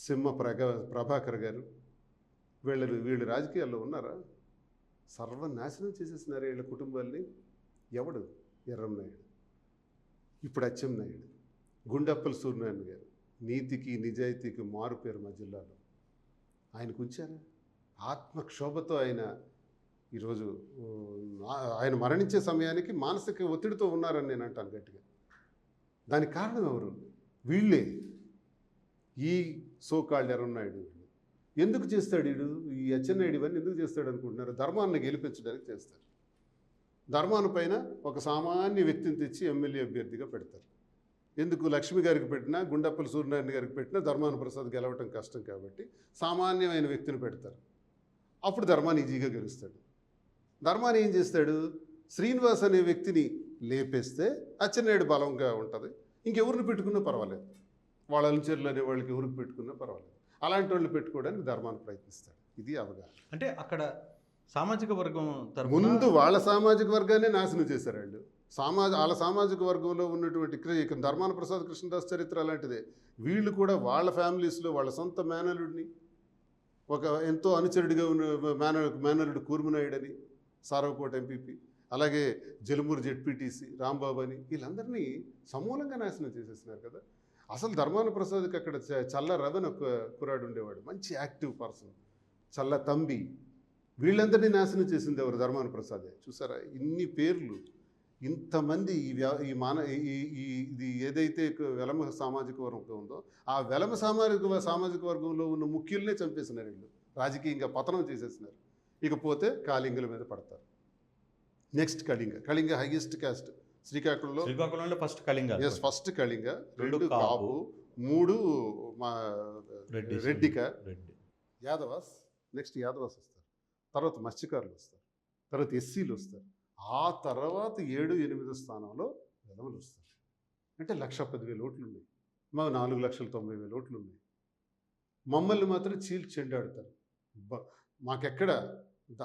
Speaker 2: సింహ ప్రభాకర్ గారు వీళ్ళు రాజకీయాల్లో ఉన్నారా? సర్వనాశనం చేసేసినారు వీళ్ళ కుటుంబాల్ని. ఎవడు? ఎర్రంనాయుడు, ఇప్పుడు అచ్చెన్నాయుడు, గుండప్పల సూర్యనారాయణ గారు నీతికి నిజాయితీకి మారు పేరు మా జిల్లాలో. ఆయనకు ఉంచారా? ఆత్మక్షోభతో ఆయన ఈరోజు ఆయన మరణించే సమయానికి మానసిక ఒత్తిడితో ఉన్నారని నేను అంటాను గట్టిగా. దానికి కారణం ఎవరు? వీళ్ళే. ఈ సోకాళ్ళు ఎర్రన్నాయుడు ఎందుకు చేస్తాడు వీడు? ఈ అచ్చెన్నాయుడు ఇవన్నీ ఎందుకు చేస్తాడు అనుకుంటున్నారు? ధర్మాన్ని గెలిపించడానికి చేస్తారు. ధర్మాన్ని పైన ఒక సామాన్య వ్యక్తిని తెచ్చి ఎమ్మెల్యే అభ్యర్థిగా పెడతారు. ఎందుకు? లక్ష్మి గారికి పెట్టినా, గుండప్పల సూర్యనారాయణ గారికి పెట్టినా ధర్మాన ప్రసాద్ గెలవటం కష్టం కాబట్టి సామాన్యమైన వ్యక్తిని పెడతారు. అప్పుడు ధర్మాన్ని ఈజీగా గెలుస్తాడు. ధర్మాన్ని ఏం చేస్తాడు? శ్రీనివాస్ అనే వ్యక్తిని లేపేస్తే అచ్చెన్నాయుడు బలంగా ఉంటుంది. ఇంకెవరిని పెట్టుకున్నా పర్వాలేదు. వాళ్ళ అనుచరులు అనే వాళ్ళకి ఎవరికి పెట్టుకున్నా పర్వాలేదు. అలాంటి వాళ్ళు పెట్టుకోవడానికి ధర్మాన్ని ప్రయత్నిస్తాడు. ఇది అవగాహన.
Speaker 1: అంటే అక్కడ సామాజిక వర్గం
Speaker 2: ముందు వాళ్ళ సామాజిక వర్గాన్ని నాశనం చేశారు వాళ్ళు. వాళ్ళ సామాజిక వర్గంలో ఉన్నటువంటి ధర్మాన ప్రసాద్ కృష్ణదాస్ చరిత్ర అలాంటిదే. వీళ్ళు కూడా వాళ్ళ ఫ్యామిలీస్లో వాళ్ళ సొంత మేనలుడిని, ఒక ఎంతో అనుచరుడిగా ఉన్న మేనలుడు కూర్మనాయుడు అని, సారవకోట ఎంపీపీ, అలాగే జలుమూరు జెడ్పీటీసీ రాంబాబు అని, వీళ్ళందరినీ సమూలంగా నాశనం చేసేసినారు కదా. అసలు ధర్మాన ప్రసాద్కి అక్కడ చల్ల రవన్ ఒక కుర్రాడు ఉండేవాడు, మంచి యాక్టివ్ పర్సన్, చల్ల తంబి. వీళ్ళందరినీ నాశనం చేసింది ఎవరు? ధర్మాన ప్రసాదే. చూసారా ఇన్ని పేర్లు, ఇంతమంది ఇది ఏదైతే వెలమ సామాజిక వర్గం ఉందో ఆ వెలమ సామాజిక వర్గంలో ఉన్న ముఖ్యుల్నే చంపేసినారు వీళ్ళు. రాజకీయంగా పతనం చేసేసినారు. ఇకపోతే కాళింగుల మీద పడతారు. నెక్స్ట్ కళింగ హైయెస్ట్ క్యాస్ట్ శ్రీకాకుళంలో
Speaker 1: first Kalinga.
Speaker 2: Yes, first Kalinga, 2 Kapu, 3 మా రెడ్డిక, యాదవాస్. నెక్స్ట్ యాదవాస్ వస్తారు, తర్వాత మత్స్యకారులు వస్తారు, తర్వాత ఎస్సీలు వస్తారు, ఆ తర్వాత 7-8 స్థానంలో వెలమలు వస్తారు. అంటే 1,10,000 ఓట్లు ఉన్నాయి. మా 4,90,000 ఓట్లు ఉన్నాయి. మమ్మల్ని మాత్రం చీల్చి చెండాడుతారు. మాకెక్కడ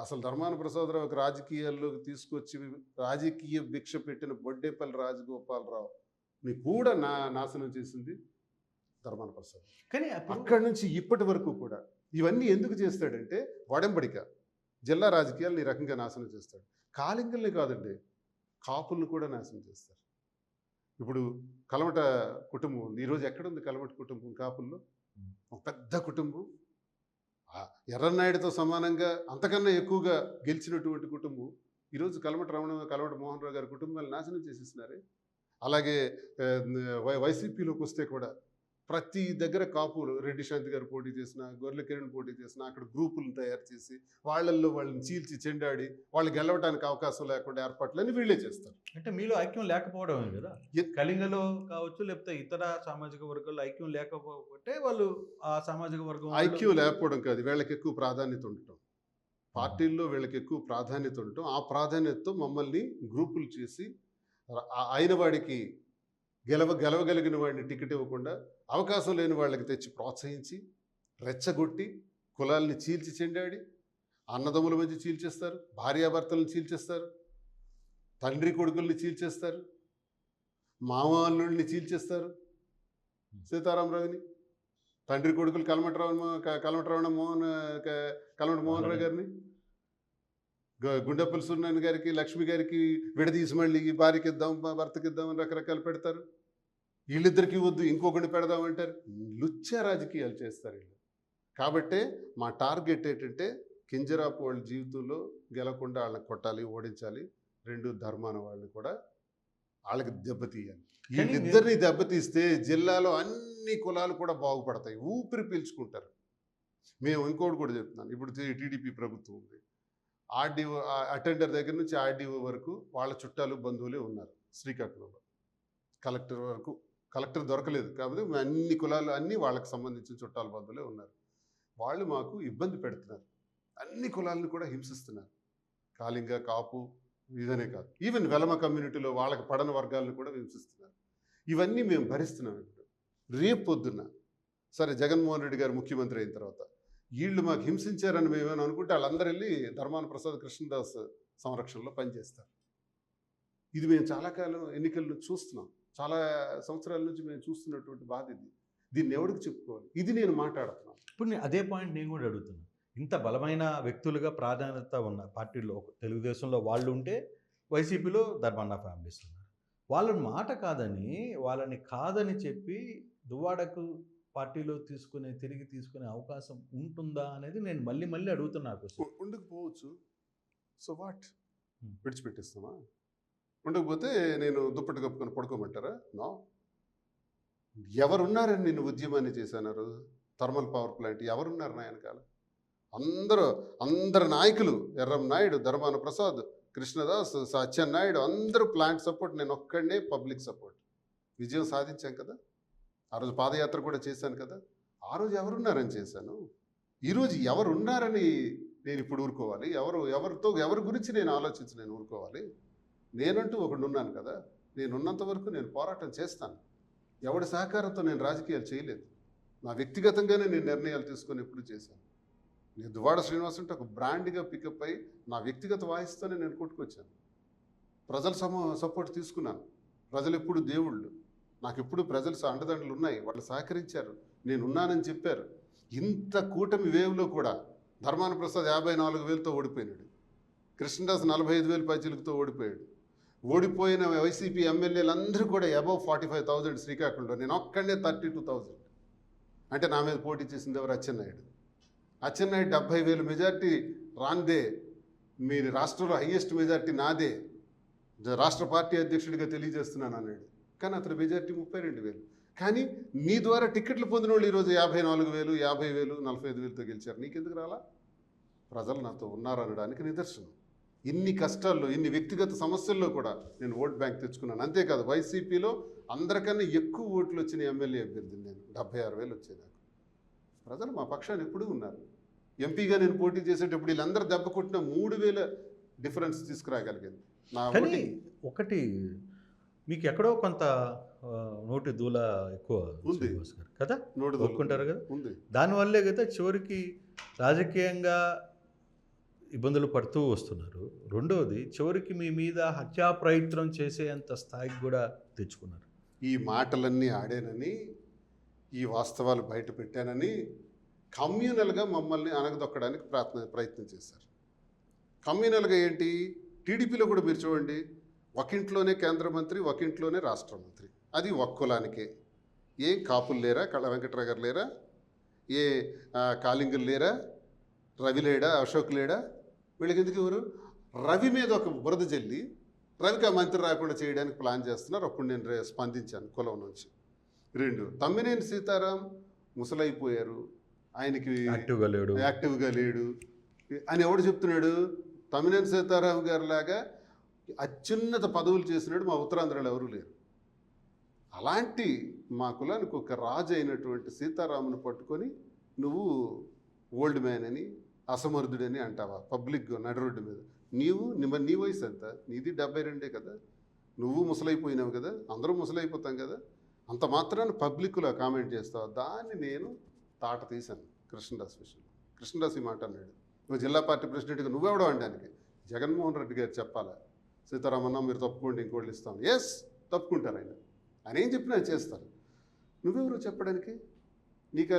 Speaker 2: అసలు ధర్మాన ప్రసాదరావుకి రాజకీయాల్లోకి తీసుకొచ్చి రాజకీయ భిక్ష పెట్టిన బొడ్డేపల్లి రాజగోపాలరావుని కూడా నాశనం చేసింది ధర్మాన ప్రసాద్.
Speaker 1: కానీ
Speaker 2: అక్కడి నుంచి ఇప్పటి వరకు కూడా ఇవన్నీ ఎందుకు చేస్తాడంటే వడంబడిక. జిల్లా రాజకీయాలను ఈ రకంగా నాశనం చేస్తాడు. కాళింగుల్ని కాదండి, కాపుల్ని కూడా నాశనం చేస్తారు. ఇప్పుడు కలమట కుటుంబం ఉంది. ఈరోజు ఎక్కడుంది కలమట కుటుంబం? కాపుల్లో ఒక పెద్ద కుటుంబం, ఎర్రన్నాయుడితో సమానంగా అంతకన్నా ఎక్కువగా గెలిచినటువంటి కుటుంబం. ఈరోజు కలమట మోహన్ రావు గారి కుటుంబాన్ని నాశనం చేసేసినారే. అలాగే వైసీపీలోకి వస్తే కూడా ప్రతి దగ్గర కాపులు, రెడ్డి శాంతి గారు పోటీ చేసిన, గొర్రెల కిరణ్ పోటీ చేసిన, అక్కడ గ్రూపులను తయారు చేసి వాళ్ళల్లో వాళ్ళని చీల్చి చెండాడి వాళ్ళు గెలవడానికి అవకాశం లేకుండా ఏర్పాట్లని వీళ్ళే చేస్తారు.
Speaker 1: అంటే మీలో ఐక్యం లేకపోవడమే కదా. కళింగలో కావచ్చు, లేకపోతే ఇతర సామాజిక వర్గాల్లో ఐక్యం లేకపోతే వాళ్ళు ఆ సామాజిక వర్గం
Speaker 2: ఐక్యం లేకపోవడం కాదు, వీళ్ళకి ఎక్కువ ప్రాధాన్యత ఉండటం. పార్టీల్లో వీళ్ళకి ఎక్కువ ప్రాధాన్యత ఉండటం. ఆ ప్రాధాన్యతతో మమ్మల్ని గ్రూపులు చేసి అయిన వాడికి గెలవగలిగిన వాడిని టికెట్ ఇవ్వకుండా అవకాశం లేని వాళ్ళకి తెచ్చి ప్రోత్సహించి రెచ్చగొట్టి కులాల్ని చీల్చి చెండాడి అన్నదమ్ముల మధ్య చీల్చేస్తారు, భార్యాభర్తలను చీల్చేస్తారు, తండ్రి కొడుకుల్ని చీల్చేస్తారు, మామల్లుల్ని చీల్చేస్తారు. సీతారామరావుని తండ్రి కొడుకులు కలమట మోహన్ రావు గారిని, గుండప్పల సూర్యనారాయణ గారికి, లక్ష్మి గారికి విడదీసి మళ్ళీ భార్యకి ఇద్దాం, భర్తకి ఇద్దామని రకరకాలు పెడతారు. వీళ్ళిద్దరికి వద్దు ఇంకొకటి పెడదామంటారు. లుచ్చ రాజకీయాలు చేస్తారు వీళ్ళు. కాబట్టే మా టార్గెట్ ఏంటంటే కింజరాపు వాళ్ళ జీవితంలో గెలకుండా వాళ్ళని కొట్టాలి, ఓడించాలి. 2 ధర్మాన వాళ్ళని కూడా వాళ్ళకి దెబ్బతీయాలి. వీళ్ళిద్దరిని దెబ్బతీస్తే జిల్లాలో అన్ని కులాలు కూడా బాగుపడతాయి, ఊపిరి పీల్చుకుంటారు. మేము ఇంకోటి కూడా చెప్తున్నాను. ఇప్పుడు టీడీపీ ప్రభుత్వం ఉంది. ఆర్డీఓ అటెండర్ దగ్గర నుంచి ఆర్డీఓ వరకు వాళ్ళ చుట్టాలు బంధువులే ఉన్నారు శ్రీకాకుళంలో. కలెక్టర్ దొరకలేదు కాబట్టి అన్ని కులాలు అన్నీ వాళ్ళకి సంబంధించిన చుట్టాల బంధువులే ఉన్నారు. వాళ్ళు మాకు ఇబ్బంది పెడుతున్నారు, అన్ని కులాలను కూడా హింసిస్తున్నారు. కాళింగ, కాపు ఇదనే కాదు, ఈవెన్ వెలమ కమ్యూనిటీలో వాళ్ళకి పడని వర్గాలను కూడా హింసిస్తున్నారు. ఇవన్నీ మేము భరిస్తున్నాం. ఇప్పుడు రేపు పొద్దున్న సరే జగన్మోహన్ రెడ్డి గారు ముఖ్యమంత్రి అయిన తర్వాత వీళ్ళు మాకు హింసించారని మేమేమో అనుకుంటే వాళ్ళందరూ వెళ్ళి ధర్మాన ప్రసాద్ కృష్ణదాస్ సంరక్షణలో పనిచేస్తారు. ఇది మేము చాలా కాలం ఎన్నికల నుంచి చూస్తున్నాం, చాలా సంవత్సరాల నుంచి మేము చూస్తున్నటువంటి బాధ ఇది. దీన్ని ఎవరికి చెప్పుకోవాలి? ఇది నేను మాట్లాడుతున్నాను.
Speaker 1: ఇప్పుడు అదే పాయింట్ నేను కూడా అడుగుతున్నాను. ఇంత బలమైన వ్యక్తులుగా ప్రాధాన్యత ఉన్న పార్టీలో తెలుగుదేశంలో వాళ్ళు ఉంటే వైసీపీలో ధర్మన్న ఫ్యామిలీస్ ఉన్నారు. వాళ్ళని మాట వాళ్ళని కాదని చెప్పి దువ్వాడకు పార్టీలో తిరిగి తీసుకునే అవకాశం ఉంటుందా అనేది నేను మళ్ళీ మళ్ళీ అడుగుతున్నా క్వశ్చన్.
Speaker 2: ఉండకపోవచ్చు. So what? విడిచిపెట్టేస్తామా? ఉండకపోతే నేను దుప్పటి కప్పుకొని పడుకోమంటారా? నో. ఎవరున్నారని నేను ఉద్యమాన్ని చేశాను? థర్మల్ పవర్ ప్లాంట్ ఎవరున్నారు నా వెనకాల? అందరు నాయకులు, ఎర్రం నాయుడు, ధర్మాన ప్రసాద్, కృష్ణదాస్, సత్యనాయుడు, అందరూ ప్లాంట్ సపోర్ట్, నేను ఒక్కడనే పబ్లిక్ సపోర్ట్. విజయం సాధించాం కదా. ఆ రోజు పాదయాత్ర కూడా చేశాను కదా. ఆ రోజు ఎవరున్నారని చేశాను. ఈరోజు ఎవరున్నారని నేను ఇప్పుడు ఊరుకోవాలి? ఎవరి గురించి నేను ఆలోచించి నేను ఊరుకోవాలి? నేనంటూ ఒకడు ఉన్నాను కదా. నేనున్నంత వరకు నేను పోరాటం చేస్తాను. ఎవడి సహకారంతో నేను రాజకీయాలు చేయలేదు. నా వ్యక్తిగతంగానే నేను నిర్ణయాలు తీసుకొని ఎప్పుడు చేశాను. నేను దువ్వాడ శ్రీనివాస్ అంటే ఒక బ్రాండ్గా పికప్ అయ్యి నా వ్యక్తిగత వాయిస్తోనే నేను కొట్టుకొచ్చాను. ప్రజల సపోర్ట్ తీసుకున్నాను. ప్రజలు ఎప్పుడు దేవుళ్ళు. నాకు ఎప్పుడు ప్రజలు అండదండలు ఉన్నాయి. వాళ్ళు సహకరించారు. నేను ఉన్నానని చెప్పారు. ఇంత కూటమి వేవ్లో కూడా ధర్మాన ప్రసాద్ 54,000తో ఓడిపోయినాడు. కృష్ణదాస్ 45,000 పైచీలతో ఓడిపోయాడు. ఓడిపోయిన వైసీపీ ఎమ్మెల్యేలందరూ కూడా అబవ్ 45,000 శ్రీకాకుళంలో. నేను ఒక్కడే 32,000. అంటే నా మీద పోటీ చేసింది ఎవరు? అచ్చెన్నాయుడు. 70,000 మెజార్టీ రాందే. మీరు రాష్ట్రంలో హయ్యెస్ట్ మెజార్టీ నాదే, రాష్ట్ర పార్టీ అధ్యక్షుడిగా తెలియజేస్తున్నాను అన్నాడు. కానీ అతని మెజార్టీ 32,000. కానీ నీ ద్వారా టికెట్లు పొందిన వాళ్ళు ఈరోజు 54,000, 50,000, 45,000తో గెలిచారు. నీకెందుకు రాలా? ప్రజలు నాతో ఉన్నారనడానికి నిదర్శనం. ఇన్ని కష్టాల్లో, ఇన్ని వ్యక్తిగత సమస్యల్లో కూడా నేను ఓట్ బ్యాంక్ తెచ్చుకున్నాను. అంతేకాదు వైసీపీలో అందరికన్నా ఎక్కువ ఓట్లు వచ్చిన ఎమ్మెల్యే అభ్యర్థిని నేను. 76,000 వచ్చాయి నాకు. ప్రజలు మా పక్షాన్ని ఎప్పుడూ ఉన్నారు. ఎంపీగా నేను పోటీ చేసేటప్పుడు వీళ్ళందరూ దెబ్బ కొట్టిన 3,000 డిఫరెన్స్ తీసుకురాగలిగాను.
Speaker 1: కానీ ఒకటి మీకు ఎక్కడో కొంత నోటి దూల ఎక్కువ
Speaker 2: ఉంది
Speaker 1: కదా, ఒప్పుకుంటారు కదా.
Speaker 2: ఉంది.
Speaker 1: దానివల్లే కదా చివరికి రాజకీయంగా ఇబ్బందులు పడుతూ వస్తున్నారు. రెండవది చివరికి మీ మీద హత్యా ప్రయత్నం చేసేంత స్థాయికి కూడా తెచ్చుకున్నారు.
Speaker 2: ఈ మాటలన్నీ ఆడానని, ఈ వాస్తవాలు బయట పెట్టానని కమ్యూనల్గా మమ్మల్ని అనగదొక్కడానికి ప్రయత్నం చేశారు. కమ్యూనల్గా ఏంటి? టీడీపీలో కూడా మీరు చూడండి, ఒకింట్లోనే కేంద్ర మంత్రి, ఒకింట్లోనే రాష్ట్ర మంత్రి. అది ఒక్క కులానికే. ఏం కాపులు లేరా? కళ వెంకట్రావు గారు లేరా? ఏ కాళింగులు లేరా? రవి లేడా? అశోక్ లేడా? వీళ్ళకి ఎందుకు ఎవరు? రవి మీద ఒక బురద జల్లి రవికి ఆ మంత్రి రాకుండా చేయడానికి ప్లాన్ చేస్తున్నారు. అప్పుడు నేను స్పందించాను కులం నుంచి. 2, తమ్మినేని సీతారాం ముసలైపోయారు, ఆయనకి యాక్టివ్గా లేడు అని ఎవడు చెప్తున్నాడు? తమ్మినేని సీతారాం గారి లాగా అత్యున్నత పదవులు చేసినాడు మా ఉత్తరాంధ్రలో ఎవరూ లేరు. అలాంటి మా కులానికి ఒక రాజు అయినటువంటి సీతారామును పట్టుకొని నువ్వు ఓల్డ్ మ్యాన్ అని, అసమర్థుడని అంటావా పబ్లిక్గా నడి రోడ్డు మీద? నీ వయసు ఎంత? నీది 72 కదా. నువ్వు ముసలైపోయినావు కదా, అందరూ ముసలైపోతాం కదా. అంత మాత్రాన్ని పబ్లిక్లో కామెంట్ చేస్తావు. దాన్ని నేను తాట తీశాను కృష్ణదాస్ విషయంలో. కృష్ణదాస్ ఈ మాట అన్నాడు, నువ్వు జిల్లా పార్టీ ప్రెసిడెంట్గా నువ్వెవడో అనడానికి. జగన్మోహన్ రెడ్డి గారు చెప్పాలా, సీతారామన్న మీరు తప్పుకోండి ఇంకోళ్ళు ఇస్తాను. ఎస్, తప్పుకుంటారు ఆయన ఏం చెప్పినా చేస్తారు. నువ్వెవరు చెప్పడానికి? నీకు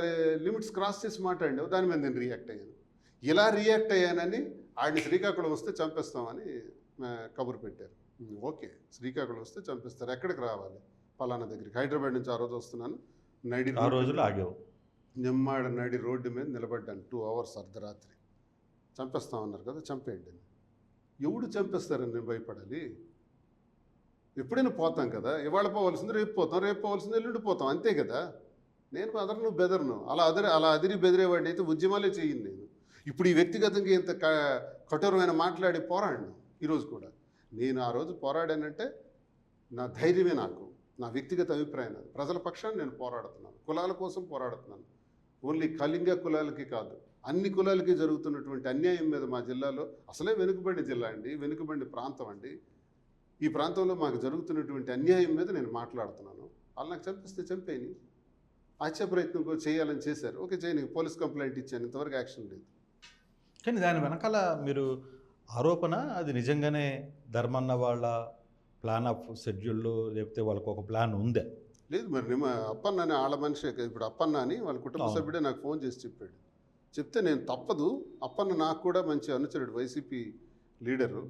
Speaker 2: లిమిట్స్ క్రాస్ చేసి మాట్లాడినావు, దాని మీద నేను రియాక్ట్ అయ్యాను. ఇలా రియాక్ట్ అయ్యానని ఆయన్ని శ్రీకాకుళం వస్తే చంపేస్తామని కబురు పెట్టారు. ఓకే, శ్రీకాకుళం వస్తే చంపేస్తారు. ఎక్కడికి రావాలి? పలానా దగ్గరికి. హైదరాబాద్ నుంచి ఆ రోజు వస్తున్నాను.
Speaker 1: రోజులు ఆగావు.
Speaker 2: నిమ్మాడ నడి రోడ్డు మీద నిలబడ్డాను 2 hours అర్ధరాత్రి. చంపేస్తామన్నారు కదా, చంపేయండి. ఎవడు చంపేస్తారని నేను భయపడాలి? ఎప్పుడైనా పోతాం కదా. ఇవాళ పోవాల్సింది రేపు పోతాం, రేపు పోవాల్సింది ఎల్లుండి పోతాం, అంతే కదా. నేను అదరను బెదరను. అలా అదిరి బెదిరేవాడిని అయితే ఉద్యమాలే చేయను నేను. ఇప్పుడు ఈ వ్యక్తిగతంగా ఇంత కఠోరమైన మాట్లాడి పోరాడిను. ఈరోజు కూడా నేను ఆ రోజు పోరాడానంటే నా ధైర్యమే, నాకు నా వ్యక్తిగత అభిప్రాయం. ప్రజల పక్షాన్ని నేను పోరాడుతున్నాను, కులాల కోసం పోరాడుతున్నాను. ఓన్లీ కళింగ కులాలకి కాదు, అన్ని కులాలకి జరుగుతున్నటువంటి అన్యాయం మీద మా జిల్లాలో, అసలే వెనుకబడిన జిల్లా అండి, వెనుకబడిన ప్రాంతం అండి, ఈ ప్రాంతంలో మాకు జరుగుతున్నటువంటి అన్యాయం మీద నేను మాట్లాడుతున్నాను. వాళ్ళు నాకు చంపిస్తే చంపేని, హత్య ప్రయత్నం కూడా చేయాలని చేశారు. ఓకే, చేయని పోలీస్ కంప్లైంట్ ఇచ్చాను, ఇంతవరకు యాక్షన్ లేదు.
Speaker 1: కానీ దాని వెనకాల మీరు ఆరోపణ అది నిజంగానే ధర్మన్న వాళ్ళ ప్లాన్ ఆఫ్ షెడ్యూల్లో, లేకపోతే వాళ్ళకు ఒక ప్లాన్ ఉందే?
Speaker 2: లేదు మరి అప్పన్న అని వాళ్ళ మనిషి ఇప్పుడు అప్పన్న అని వాళ్ళ కుటుంబ
Speaker 1: అవును.
Speaker 2: సభ్యుడే నాకు ఫోన్ చేసి చెప్పాడు. చెప్తే నేను తప్పదు, అప్పన్న నాకు కూడా మంచి అనుచరుడు, వైసీపీ లీడరు,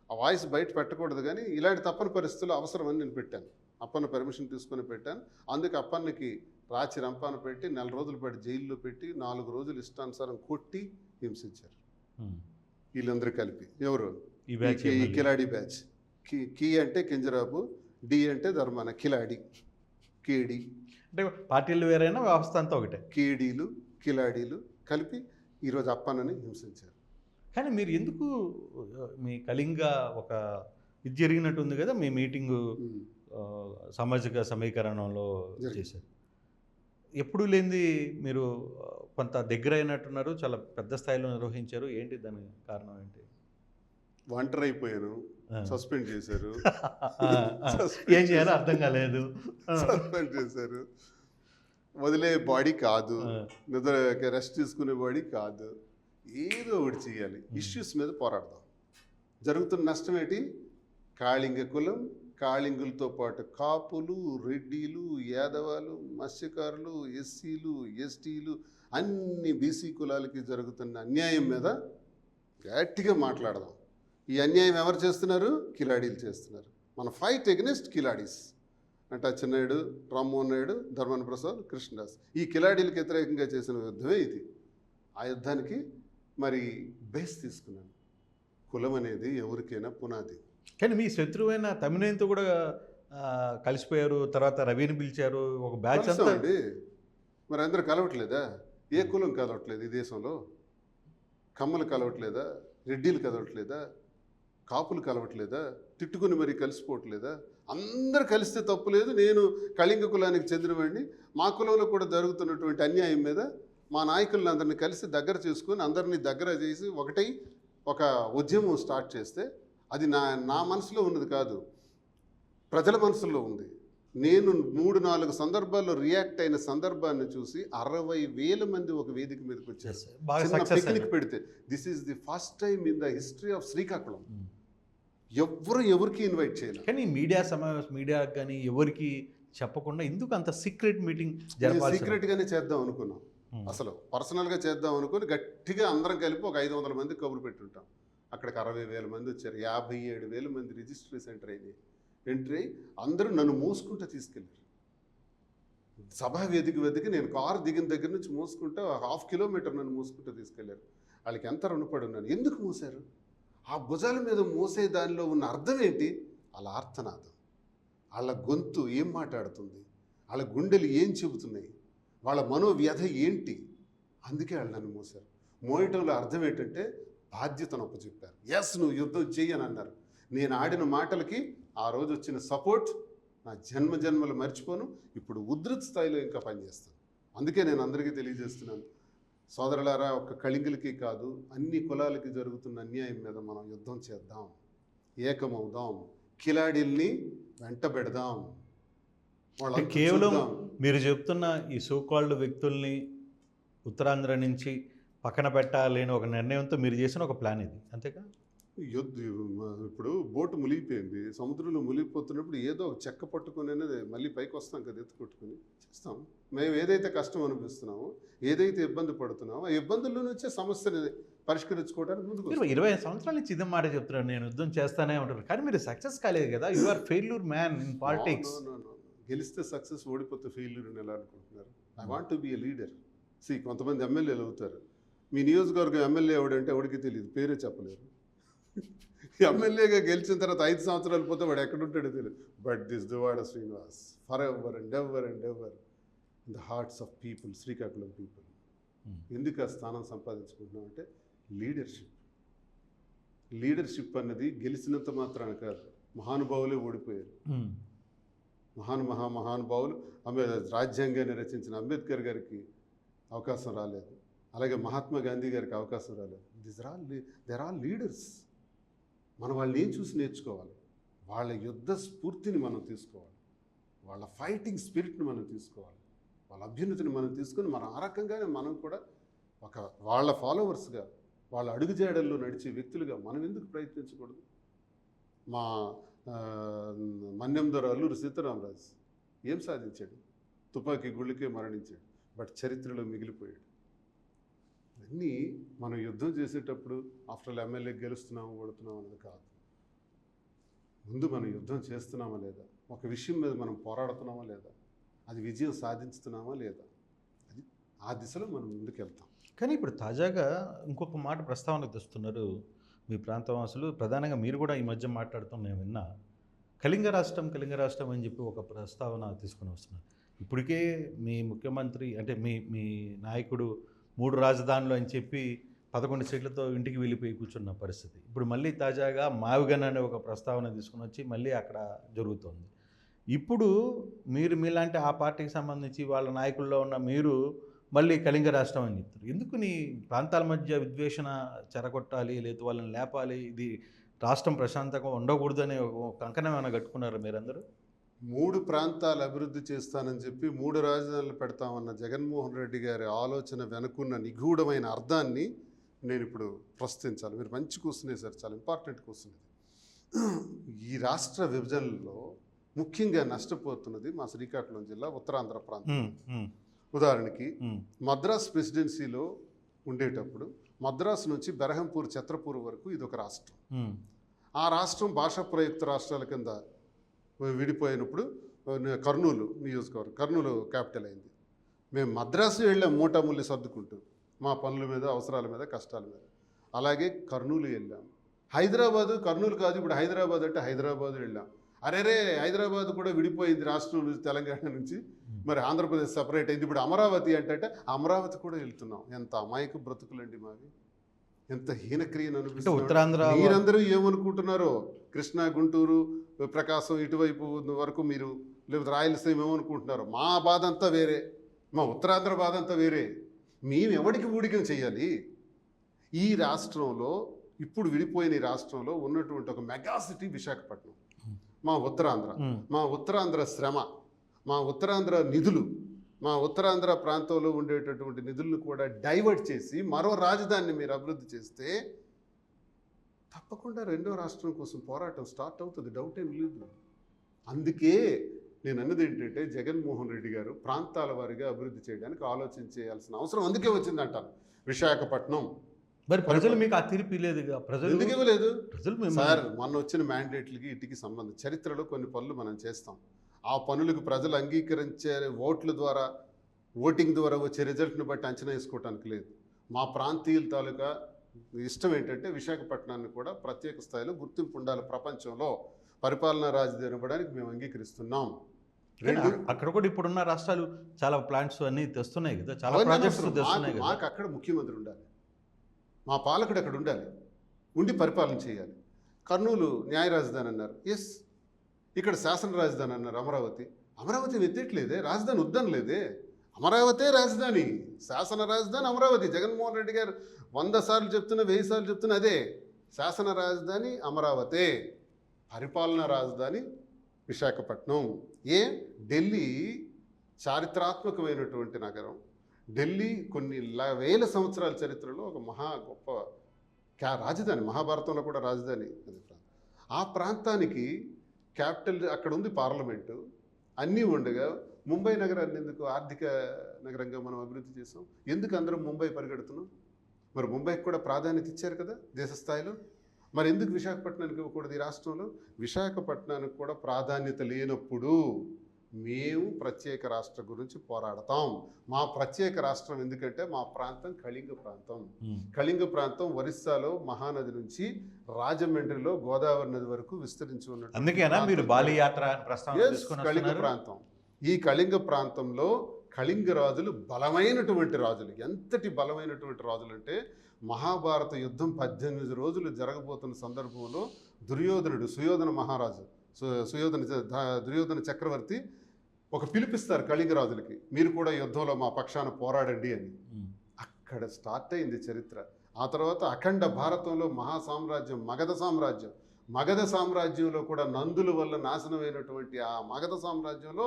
Speaker 2: ఆ వాయిస్ బయట పెట్టకూడదు కానీ ఇలాంటి తప్పని పరిస్థితుల్లో అవసరమని నేను పెట్టాను. అప్పన్న పర్మిషన్ తీసుకొని పెట్టాను. అందుకే అప్పన్నకి రాచి రంపాన పెట్టి 4 రోజుల పాటు జైల్లో పెట్టి 4 రోజులు ఇష్టానుసారం కొట్టి హింసించారు
Speaker 1: ఉమ్.
Speaker 2: వీళ్ళందరూ కలిపి. ఎవరు?
Speaker 1: ఈ బ్యాచ్
Speaker 2: ఈ కిలాడి బ్యాచ్. కి అంటే కింజరాపు, డి అంటే ధర్మాన, కిలాడి, కేడి,
Speaker 1: అంటే పార్టీలు వేరైనా వ్యవస్థ అంతా ఒకటే.
Speaker 2: కేడీలు, కిలాడీలు కలిపి ఈరోజు అప్పన్నని హింసించారు.
Speaker 1: కానీ మీరు ఎందుకు మీ కళింగ ఒక ఇది జరిగినట్టు ఉంది కదా, మీ మీటింగు
Speaker 2: ఉమ్.
Speaker 1: సామాజిక సమీకరణంలో
Speaker 2: జరిగింది.
Speaker 1: చేశారు. ఎప్పుడు లేనిది మీరు కొంత దగ్గర అయినట్టున్నారు, చాలా పెద్ద స్థాయిలో నిర్వహించారు. ఏంటి దాని కారణం ఏంటి?
Speaker 2: ఒంటరి అయిపోయాను, సస్పెండ్ చేశారు.
Speaker 1: ఏం చేయాలో అర్థం కాలేదు.
Speaker 2: సస్పెండ్ చేశారు. వదిలే బాడీ కాదు, నిద్ర రెస్ట్ తీసుకునే బాడీ కాదు, ఏదో ఒకటి చేయాలి, ఇష్యూస్ మీద పోరాడదాం. జరుగుతున్న నష్టం ఏంటి? కాళింగ కులం, కాళింగులతో పాటు కాపులు, రెడ్డిలు, యాదవాలు, మత్స్యకారులు, ఎస్సీలు, ఎస్టీలు, అన్ని బీసీ కులాలకి జరుగుతున్న అన్యాయం మీద గట్టిగా మాట్లాడదాం. ఈ అన్యాయం ఎవరు చేస్తున్నారు? కిలాడీలు చేస్తున్నారు. మన ఫైట్ ఎగనెస్ట్ కిలాడీస్ అంటే అచ్చెన్నాయుడు, రామ్మోహన్ నాయుడు, ధర్మాన ప్రసాద్, కృష్ణదాస్, ఈ కిలాడీలకు వ్యతిరేకంగా చేసిన యుద్ధమే ఇది. ఆ యుద్ధానికి మరి బేస్ తీసుకున్నాను. కులం అనేది ఎవరికైనా పునాది.
Speaker 1: కానీ మీ శత్రువైన తమిళతో కూడా కలిసిపోయారు, తర్వాత రవిని పిలిచారు, ఒక బ్యాచ్ అంతా.
Speaker 2: అండి మరి అందరూ కలవట్లేదా? ఏ కులం కలవట్లేదు ఈ దేశంలో? కమ్మలు కలవట్లేదా? రెడ్డిలు కలవట్లేదా? కాపులు కలవట్లేదా? తిట్టుకుని మరీ కలిసిపోవట్లేదా? అందరు కలిస్తే తప్పు లేదు. నేను కళింగ కులానికి చెందినవాడిని. మా కులంలో కూడా జరుగుతున్నటువంటి అన్యాయం మీద మా నాయకులను అందరినీ కలిసి దగ్గర చేసుకొని అందరినీ దగ్గర చేసి ఒకటై ఒక ఉద్యమం స్టార్ట్ చేస్తే అది నా మనసులో ఉన్నది కాదు, ప్రజల మనసులో ఉంది. నేను 3-4 సందర్భాల్లో రియాక్ట్ అయిన సందర్భాన్ని చూసి 60,000 మంది ఒక వేదిక మీదకి వచ్చారు.
Speaker 1: బాగా
Speaker 2: చిన్న
Speaker 1: సక్సెస్
Speaker 2: పిక్నిక్ పెడితే this is the first time in the history of Srikakulam. ఎవరికి ఇన్వైట్ చేయాలి.
Speaker 1: కానీ మీడియా సమావేశం, మీడియాకి కానీ ఎవరికి చెప్పకుండా ఎందుకు అంత సీక్రెట్ మీటింగ్ జరపాలి?
Speaker 2: సీక్రెట్గానే చేద్దాం అనుకున్నాం. అసలు పర్సనల్గా చేద్దాం అనుకుని గట్టిగా అందరం కలిపి ఒక 500 మంది కబురు పెట్టుంటాం. అక్కడికి 60,000 మంది వచ్చారు. 57,000 మంది రిజిస్ట్రీ సెంటర్ అయింది. ఎంట్రీ అయ్యి అందరూ నన్ను మోసుకుంటూ తీసుకెళ్ళారు. సభా వేదిక నేను కారు దిగిన దగ్గర నుంచి మోసుకుంటూ 1/2 కిలోమీటర్ నన్ను మోసుకుంటూ తీసుకెళ్లారు. వాళ్ళకి ఎంత రుణపడి ఉన్నాను. ఎందుకు మోసారు? ఆ భుజాల మీద మోసే దానిలో ఉన్న అర్థం ఏంటి? వాళ్ళ ఆర్తనాదం, వాళ్ళ గొంతు ఏం మాట్లాడుతుంది, వాళ్ళ గుండెలు ఏం చెబుతున్నాయి, వాళ్ళ మనోవ్యధ ఏంటి. అందుకే వాళ్ళు నన్ను మోసారు. మోయటంలో అర్థం ఏంటంటే బాధ్యతను ఒప్పచెప్పారు. ఎస్ నువ్వు యుద్ధం చెయ్యని అన్నారు. నేను ఆడిన మాటలకి ఆ రోజు వచ్చిన సపోర్ట్ నా జన్మలు మర్చిపోను. ఇప్పుడు ఉధృత స్థాయిలో ఇంకా పనిచేస్తాను. అందుకే నేను అందరికీ తెలియజేస్తున్నాను, సోదరులారా, ఒక్క కళింగులకి కాదు అన్ని కులాలకి జరుగుతున్న అన్యాయం మీద మనం యుద్ధం చేద్దాం, ఏకమవుదాం, కిలాడీల్ని వెంట పెడదాం.
Speaker 1: కేవలం మీరు చెప్తున్న ఈ సోకాల్డ్ వ్యక్తుల్ని ఉత్తరాంధ్ర నుంచి పక్కన పెట్టాలని ఒక నిర్ణయంతో మీరు చేసిన ఒక ప్లాన్ ఇది, అంతేకా?
Speaker 2: ఇప్పుడు బోటు మునిగిపోయింది, సముద్రంలో మునిగిపోతున్నప్పుడు ఏదో ఒక చెక్క పట్టుకుని మళ్ళీ పైకి వస్తాం కదా, ఎత్తుకొట్టుకుని చేస్తాం. మేము ఏదైతే కష్టం అనిపిస్తున్నామో, ఏదైతే ఇబ్బంది పడుతున్నామో, ఆ ఇబ్బందుల్లో నుంచే సమస్యని పరిష్కరించుకోవడానికి ముందుకు.
Speaker 1: మీరు 20 సంవత్సరాల నుంచి ఇదే మాట చెప్తున్నారు, నేను యుద్ధం చేస్తానే ఉంటారు, కానీ మీరు సక్సెస్ కాలేదు కదా. You are failure man in politics.
Speaker 2: గెలిస్తే సక్సెస్, ఓడిపోతే ఫెయిల్యూర్ అని ఎలా అనుకుంటున్నారు? I want to be a leader. కొంతమంది ఎమ్మెల్యేలు అవుతారు. మీ నియోజకవర్గం ఎమ్మెల్యే ఎవడంటే ఎవడికి తెలియదు, పేరే చెప్పలేరు. ఎమ్మెల్యేగా గెలిచిన తర్వాత 5 సంవత్సరాలు పోతే వాడు ఎక్కడుంటాడో తెలియదు. But this Duvvada Srinivas for ever and ever and ever in the hearts of people, Srikakulam people. ఎందుకు ఆ స్థానం సంపాదించుకుంటున్నాం అంటే లీడర్షిప్ అన్నది గెలిచినంత మాత్రాన కాదు. మహానుభావులే ఓడిపోయారు. మహానుభావులు రాజ్యాంగాన్ని రచించిన అంబేద్కర్ గారికి అవకాశం రాలేదు, అలాగే మహాత్మా గాంధీ గారికి అవకాశం రాలేదు. They're all leaders. మనం వాళ్ళని ఏం చూసి నేర్చుకోవాలి? వాళ్ళ యుద్ధ స్ఫూర్తిని మనం తీసుకోవాలి, వాళ్ళ ఫైటింగ్ స్పిరిట్ని మనం తీసుకోవాలి, వాళ్ళ అభ్యున్నతిని మనం తీసుకొని మనం ఆ రకంగానే మనం కూడా ఒక వాళ్ళ ఫాలోవర్స్గా, వాళ్ళ అడుగుజాడల్లో నడిచే వ్యక్తులుగా మనం ఎందుకు ప్రయత్నించకూడదు? మా మన్యం దొర అల్లూరి సీతారామరాజు ఏం సాధించాడు? తుపాకీ గుళ్ళకే మరణించాడు, బట్ చరిత్రలో మిగిలిపోయాడు. అన్నీ మనం యుద్ధం చేసేటప్పుడు ఆఫ్టర్ ఎమ్మెల్యే గెలుస్తున్నాము ఓడుతున్నాం అనేది కాదు. ముందు మనం యుద్ధం చేస్తున్నామా లేదా, ఒక విషయం మీద మనం పోరాడుతున్నామా లేదా, అది విజయం సాధించుతున్నామా లేదా, అది ఆ దిశలో మనం ముందుకెళ్తాం.
Speaker 1: కానీ ఇప్పుడు తాజాగా ఇంకొక మాట ప్రస్తావనకు తెస్తున్నారు మీ ప్రాంతవాసులు, ప్రధానంగా మీరు కూడా ఈ మధ్య మాట్లాడుతూ నేను విన్నా. కళింగ రాష్ట్రం అని చెప్పి ఒక ప్రస్తావన తీసుకుని వస్తున్నారు. ఇప్పటికే మీ ముఖ్యమంత్రి అంటే మీ నాయకుడు 3 రాజధానులు అని చెప్పి 11 సీట్లతో ఇంటికి వెళ్ళిపోయి కూర్చున్న పరిస్థితి. ఇప్పుడు మళ్ళీ తాజాగా మావిగన్ అనే ఒక ప్రస్తావన తీసుకుని వచ్చి మళ్ళీ అక్కడ జరుగుతుంది. ఇప్పుడు మీరు మీలాంటి ఆ పార్టీకి సంబంధించి వాళ్ళ నాయకుల్లో ఉన్న మీరు మళ్ళీ కళింగ రాష్ట్రం అని చెప్తారు. ఎందుకు నీ ప్రాంతాల మధ్య విద్వేషణ చెరగొట్టాలి, లేదా వాళ్ళని లేపాలి, ఇది రాష్ట్రం ప్రశాంతంగా ఉండకూడదని ఒక కంకణం ఏమైనా కట్టుకున్నారా మీరందరూ?
Speaker 2: 3 ప్రాంతాలు అభివృద్ధి చేస్తానని చెప్పి 3 రాజధానులు పెడతామన్న జగన్మోహన్ రెడ్డి గారి ఆలోచన వెనుకున్న నిగూఢమైన అర్థాన్ని నేను ఇప్పుడు ప్రశ్నించాలి. మీరు మంచి క్వశ్చన్ వేశారు, చాలా ఇంపార్టెంట్ క్వశ్చన్ ఇది. ఈ రాష్ట్ర విభజనలో ముఖ్యంగా నష్టపోతున్నది మా శ్రీకాకుళం జిల్లా ఉత్తరాంధ్ర ప్రాంతం. ఉదాహరణకి మద్రాస్ ప్రెసిడెన్సీలో ఉండేటప్పుడు మద్రాసు నుంచి బెరహంపూర్ ఛత్రపూర్ వరకు ఇది ఒక రాష్ట్రం. ఆ రాష్ట్రం భాషా ప్రయుక్త రాష్ట్రాల కింద విడిపోయినప్పుడు కర్నూలు నియోజకవర్గం, కర్నూలు క్యాపిటల్ అయింది. మేము మద్రాసు వెళ్ళాం మూటాముల్లి సర్దుకుంటూ, మా పనుల మీద, అవసరాల మీద, కష్టాల మీద. అలాగే కర్నూలు వెళ్ళాం. హైదరాబాదు కర్నూలు కాదు, ఇప్పుడు హైదరాబాద్ అంటే హైదరాబాదు వెళ్ళాం. అరేరే హైదరాబాద్ కూడా విడిపోయింది రాష్ట్రం నుంచి, తెలంగాణ నుంచి, మరి ఆంధ్రప్రదేశ్ సపరేట్ అయింది. ఇప్పుడు అమరావతి అంటే అమరావతి కూడా వెళ్తున్నాం. ఎంత అమాయక బ్రతుకులండి మావి, ఎంత హీనక్రియను అనిపిస్తుంది. మీరందరూ ఏమనుకుంటున్నారో, కృష్ణా, గుంటూరు, ప్రకాశం ఇటువైపు వరకు మీరు, లేకపోతే రాయలసీమ ఏమనుకుంటున్నారో, మా బాధ అంతా వేరే, మా ఉత్తరాంధ్ర బాధ అంతా వేరే. మేము ఎవరికి ఊడికం చేయాలి? ఈ రాష్ట్రంలో, ఇప్పుడు విడిపోయిన ఈ రాష్ట్రంలో ఉన్నటువంటి ఒక మెగాసిటీ విశాఖపట్నం. మా ఉత్తరాంధ్ర శ్రమ, మా ఉత్తరాంధ్ర నిధులు, మా ఉత్తరాంధ్ర ప్రాంతంలో ఉండేటటువంటి నిధులను కూడా డైవర్ట్ చేసి మరో రాజధానిని మీరు అభివృద్ధి చేస్తే తప్పకుండా రెండో రాష్ట్రం కోసం పోరాటం స్టార్ట్ అవుతుంది, డౌట్ ఏం లేదు. అందుకే నేను అన్నది ఏంటంటే, జగన్మోహన్ రెడ్డి గారు ప్రాంతాల వారీగా అభివృద్ధి చేయడానికి ఆలోచన చేయాల్సిన అవసరం అందుకే వచ్చిందంటాను. విశాఖపట్నం
Speaker 1: మరి ప్రజలు మీకు ఆ తీర్పు ఇవ్వలేదుగా? ప్రజలు
Speaker 2: ఎందుకు ఇవ్వలేదు సార్? మొన్న వచ్చిన మ్యాండేట్లకి ఇటుకి సంబంధం, చరిత్రలో కొన్ని పనులు మనం చేస్తాం, ఆ పనులకు ప్రజలు అంగీకరించే ఓట్ల ద్వారా, ఓటింగ్ ద్వారా వచ్చే రిజల్ట్ని బట్టి అంచనా వేసుకోవటానికి లేదు. మా ప్రాంతీయుల తాలూకా ఇష్టం ఏంటంటే విశాఖపట్నాన్ని కూడా ప్రత్యేక స్థాయిలో గుర్తింపు ఉండాలి ప్రపంచంలో, పరిపాలనా రాజధాని ఇవ్వడానికి మేము అంగీకరిస్తున్నాం.
Speaker 1: అక్కడ కూడా ఇప్పుడున్న రాష్ట్రాలు చాలా ప్లాంట్స్ అన్ని తెస్తున్నాయి కదా, చాలా ప్రాజెక్ట్స్ తెస్తున్నాయి కదా.
Speaker 2: మాకు అక్కడ ముఖ్యమంత్రి ఉండాలి, మా పాలకుడు అక్కడ ఉండాలి, ఉండి పరిపాలన చేయాలి. కర్నూలు న్యాయ రాజధాని అన్నారు, ఎస్. ఇక్కడ శాసన రాజధాని అన్నారు, అమరావతి ఎత్తట్లేదే, రాజధాని వద్దనలేదే, అమరావతే రాజధాని, శాసన రాజధాని అమరావతి. జగన్మోహన్ రెడ్డి గారు 100 సార్లు చెప్తున్నా, 1000 సార్లు చెప్తున్నా అదే. శాసన రాజధాని అమరావతే, పరిపాలనా రాజధాని విశాఖపట్నం. ఢిల్లీ చారిత్రాత్మకమైనటువంటి నగరం. ఢిల్లీ కొన్ని వేల సంవత్సరాల చరిత్రలో ఒక మహా గొప్ప రాజధాని, మహాభారతంలో కూడా రాజధాని అది. ఆ ప్రాంతానికి క్యాపిటల్ అక్కడ ఉంది, పార్లమెంటు అన్నీ ఉండగా ముంబై నగరాన్ని ఎందుకు ఆర్థిక నగరంగా మనం అభివృద్ధి చేసాం? ఎందుకు అందరం ముంబై పరిగెడుతున్నాం? మరి ముంబైకి కూడా ప్రాధాన్యత ఇచ్చారు కదా దేశ స్థాయిలో, మరి ఎందుకు విశాఖపట్నానికి ఇవ్వకూడదు? ఈ రాష్ట్రంలో విశాఖపట్నానికి కూడా ప్రాధాన్యత లేనప్పుడు మేము ప్రత్యేక రాష్ట్రం గురించి పోరాడతాం. మా ప్రత్యేక రాష్ట్రం ఎందుకంటే మా ప్రాంతం కళింగ ప్రాంతం ఒరిస్సాలో మహానది నుంచి రాజమండ్రిలో గోదావరి నది వరకు విస్తరించి ఉన్నట్టు కళింగ ప్రాంతం. ఈ కళింగ ప్రాంతంలో కళింగ రాజులు బలమైనటువంటి రాజులు. ఎంతటి బలమైనటువంటి రాజులు అంటే, మహాభారత యుద్ధం 18 రోజులు జరగబోతున్న సందర్భంలో దుర్యోధన చక్రవర్తి ఒక పిలిపిస్తారు కళింగ రాజులకి, మీరు కూడా యుద్ధంలో మా పక్షాన పోరాడండి అని. అక్కడ స్టార్ట్ అయింది చరిత్ర. ఆ తర్వాత అఖండ భారతంలో మహాసామ్రాజ్యం మగధ సామ్రాజ్యంలో కూడా నందుల వల్ల నాశనమైనటువంటి ఆ మగధ సామ్రాజ్యంలో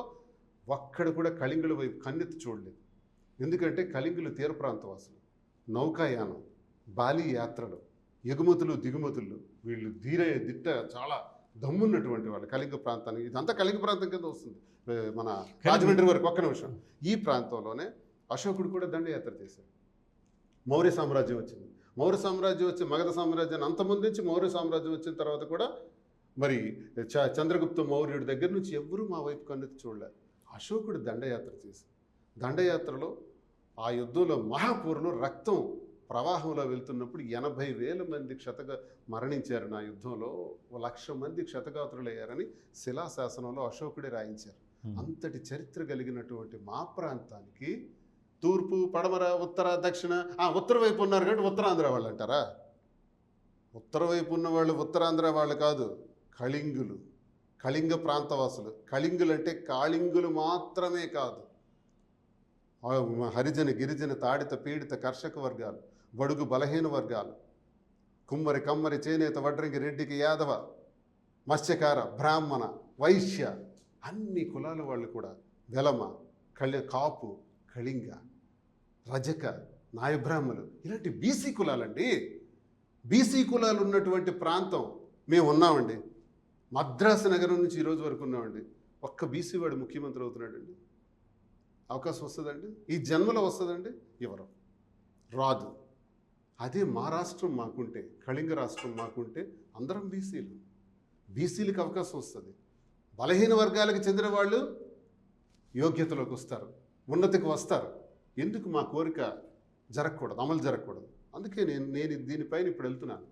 Speaker 2: ఒక్కడ కూడా కళింగుల వైపు కన్నెత్తి చూడలేదు. ఎందుకంటే కళింగులు తీర ప్రాంతవాసులు, నౌకాయానం, బాలి యాత్రలు, ఎగుమతులు దిగుమతులు, వీళ్ళు దిట్ట, చాలా దమ్మున్నటువంటి వాళ్ళు కళింగ ప్రాంతానికి, ఇదంతా కళింగ ప్రాంతం కింద వస్తుంది, మన రాజమండ్రి వరకు. ఒక్క నిమిషం, ఈ ప్రాంతంలోనే అశోకుడు కూడా దండయాత్ర చేశాడు. మౌర్య సామ్రాజ్యం వచ్చింది, మౌర్య సామ్రాజ్యం వచ్చి మగధ సామ్రాజ్యాన్ని అంతమందించి మౌర్య సామ్రాజ్యం వచ్చిన తర్వాత కూడా మరి చంద్రగుప్త మౌర్యుడి దగ్గర నుంచి ఎవ్వరూ మా వైపు కన్నెత్తి చూడలేదు. అశోకుడు దండయాత్ర చేసి, దండయాత్రలో ఆ యుద్ధంలో మహాపూర్లో రక్తం ప్రవాహంలో వెళ్తున్నప్పుడు 80,000 మంది మరణించారు. నా యుద్ధంలో 1,00,000 మంది క్షతగాత్రులయ్యారని శిలాశాసనంలో అశోకుడే రాయించారు. అంతటి చరిత్ర కలిగినటువంటి మా ప్రాంతానికి తూర్పు, పడమర, ఉత్తర, దక్షిణ, ఉత్తర వైపు ఉన్నారు కాబట్టి ఉత్తరాంధ్ర వాళ్ళు అంటారా? ఉత్తర వైపు ఉన్న వాళ్ళు ఉత్తరాంధ్ర వాళ్ళు కాదు, కళింగులు, కళింగ ప్రాంతవాసులు. కళింగులు అంటే కాళింగులు మాత్రమే కాదు, హరిజన, గిరిజన, తాడిత, పీడిత, కర్షక వర్గాలు, బడుగు బలహీన వర్గాలు, కుమ్మరి, కమ్మరి, చేనేత, వడ్రంగి, రెడ్డికి, యాదవ, మత్స్యకార, బ్రాహ్మణ, వైశ్య, అన్ని కులాల వాళ్ళు కూడా, వెలమ, కాపు, కళింగ, రజక, నాయబ్రాహ్మలు, ఇలాంటి బీసీ కులాలండి. బీసీ కులాలు ఉన్నటువంటి ప్రాంతం మేము ఉన్నామండి. మద్రాసు నగరం నుంచి ఈరోజు వరకు ఉన్నామండి. ఒక్క బీసీ వాడు ముఖ్యమంత్రి అవుతున్నాడండి. అవకాశం వస్తుందండి? ఈ జన్మలో వస్తుందండి? ఎవరు రాదు. అదే మా రాష్ట్రం మాకుంటే, కళింగ రాష్ట్రం మాకుంటే అందరం బీసీలు, బీసీలకు అవకాశం వస్తుంది. బలహీన వర్గాలకు చెందిన వాళ్ళు యోగ్యతలోకి వస్తారు, ఉన్నతికి వస్తారు. ఎందుకు మా కోరిక జరగకూడదు, అమలు జరగకూడదు? అందుకే నేను దీనిపైన ఇప్పుడు వెళ్తున్నాను.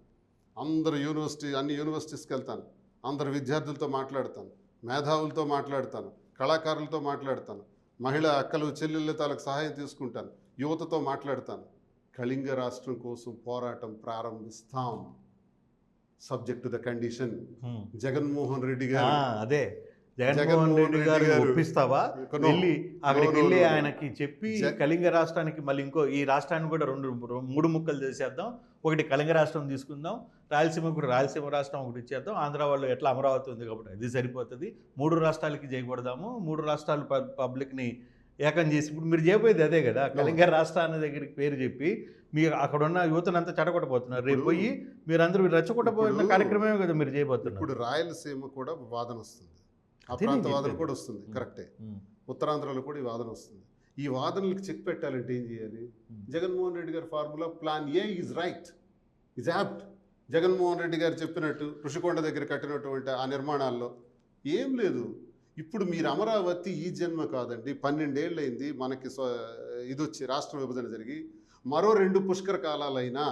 Speaker 2: అన్ని యూనివర్సిటీస్కి వెళ్తాను, అందరు విద్యార్థులతో మాట్లాడతాను, మేధావులతో మాట్లాడతాను, కళాకారులతో మాట్లాడతాను, మహిళా అక్కలు చెల్లెళ్ళ తాలకు సహాయం తీసుకుంటాను, యువతతో మాట్లాడతాను. కళింగ రాష్ట్రం కోసం పోరాటం ప్రారంభిస్తాం. Subject to the condition. Jaganmohan Reddy garu,
Speaker 1: అదే జగన్మోహన్ రెడ్డి గారు ఒప్పిస్తావా? వెళ్ళి అక్కడికి వెళ్ళి ఆయనకి చెప్పి కళింగ రాష్ట్రానికి మళ్ళీ ఈ రాష్ట్రాన్ని కూడా 3 ముక్కలు చేసేద్దాం. ఒకటి కళింగ రాష్ట్రం తీసుకుందాం, రాయలసీమకు రాయలసీమ రాష్ట్రం ఒకటి ఇచ్చేద్దాం, ఆంధ్ర వాళ్ళు ఎట్లా అమరావతి ఉంది కాబట్టి అది సరిపోతుంది, 3 రాష్ట్రాలకి చేయకూడదాము, 3 రాష్ట్రాలు పబ్లిక్ని ఏకం చేసి. ఇప్పుడు మీరు చేయబోయేది అదే కదా, కళింగ రాష్ట్రాన్ని దగ్గరికి పేరు చెప్పి మీరు అక్కడ ఉన్న యువతనంతా చెడగొట్టబోతున్నారు. రేపు పోయి మీరందరూ రెచ్చగొట్టబోతున్న కార్యక్రమమే కదా మీరు చేయబోతున్నారు.
Speaker 2: ఇప్పుడు రాయలసీమ కూడా వాదన వస్తుంది, ఆ ప్రాంత వాదన కూడా వస్తుంది, కరెక్టే. ఉత్తరాంధ్రలో కూడా ఈ వాదన వస్తుంది. ఈ వాదనలకు చెక్ పెట్టాలంటే ఏం చేయాలి? జగన్మోహన్ రెడ్డి గారి formula plan A is right, is apt. Jaganmohan Reddy గారు చెప్పినట్టు ఋషికొండ దగ్గర కట్టినటువంటి ఆ నిర్మాణాల్లో ఏం లేదు. ఇప్పుడు మీరు అమరావతి ఈ జన్మ కాదండి, 12 ఏళ్ళు అయింది మనకి ఇది వచ్చి రాష్ట్ర విభజన జరిగి. మరో 2 పుష్కర కాలాలైనా,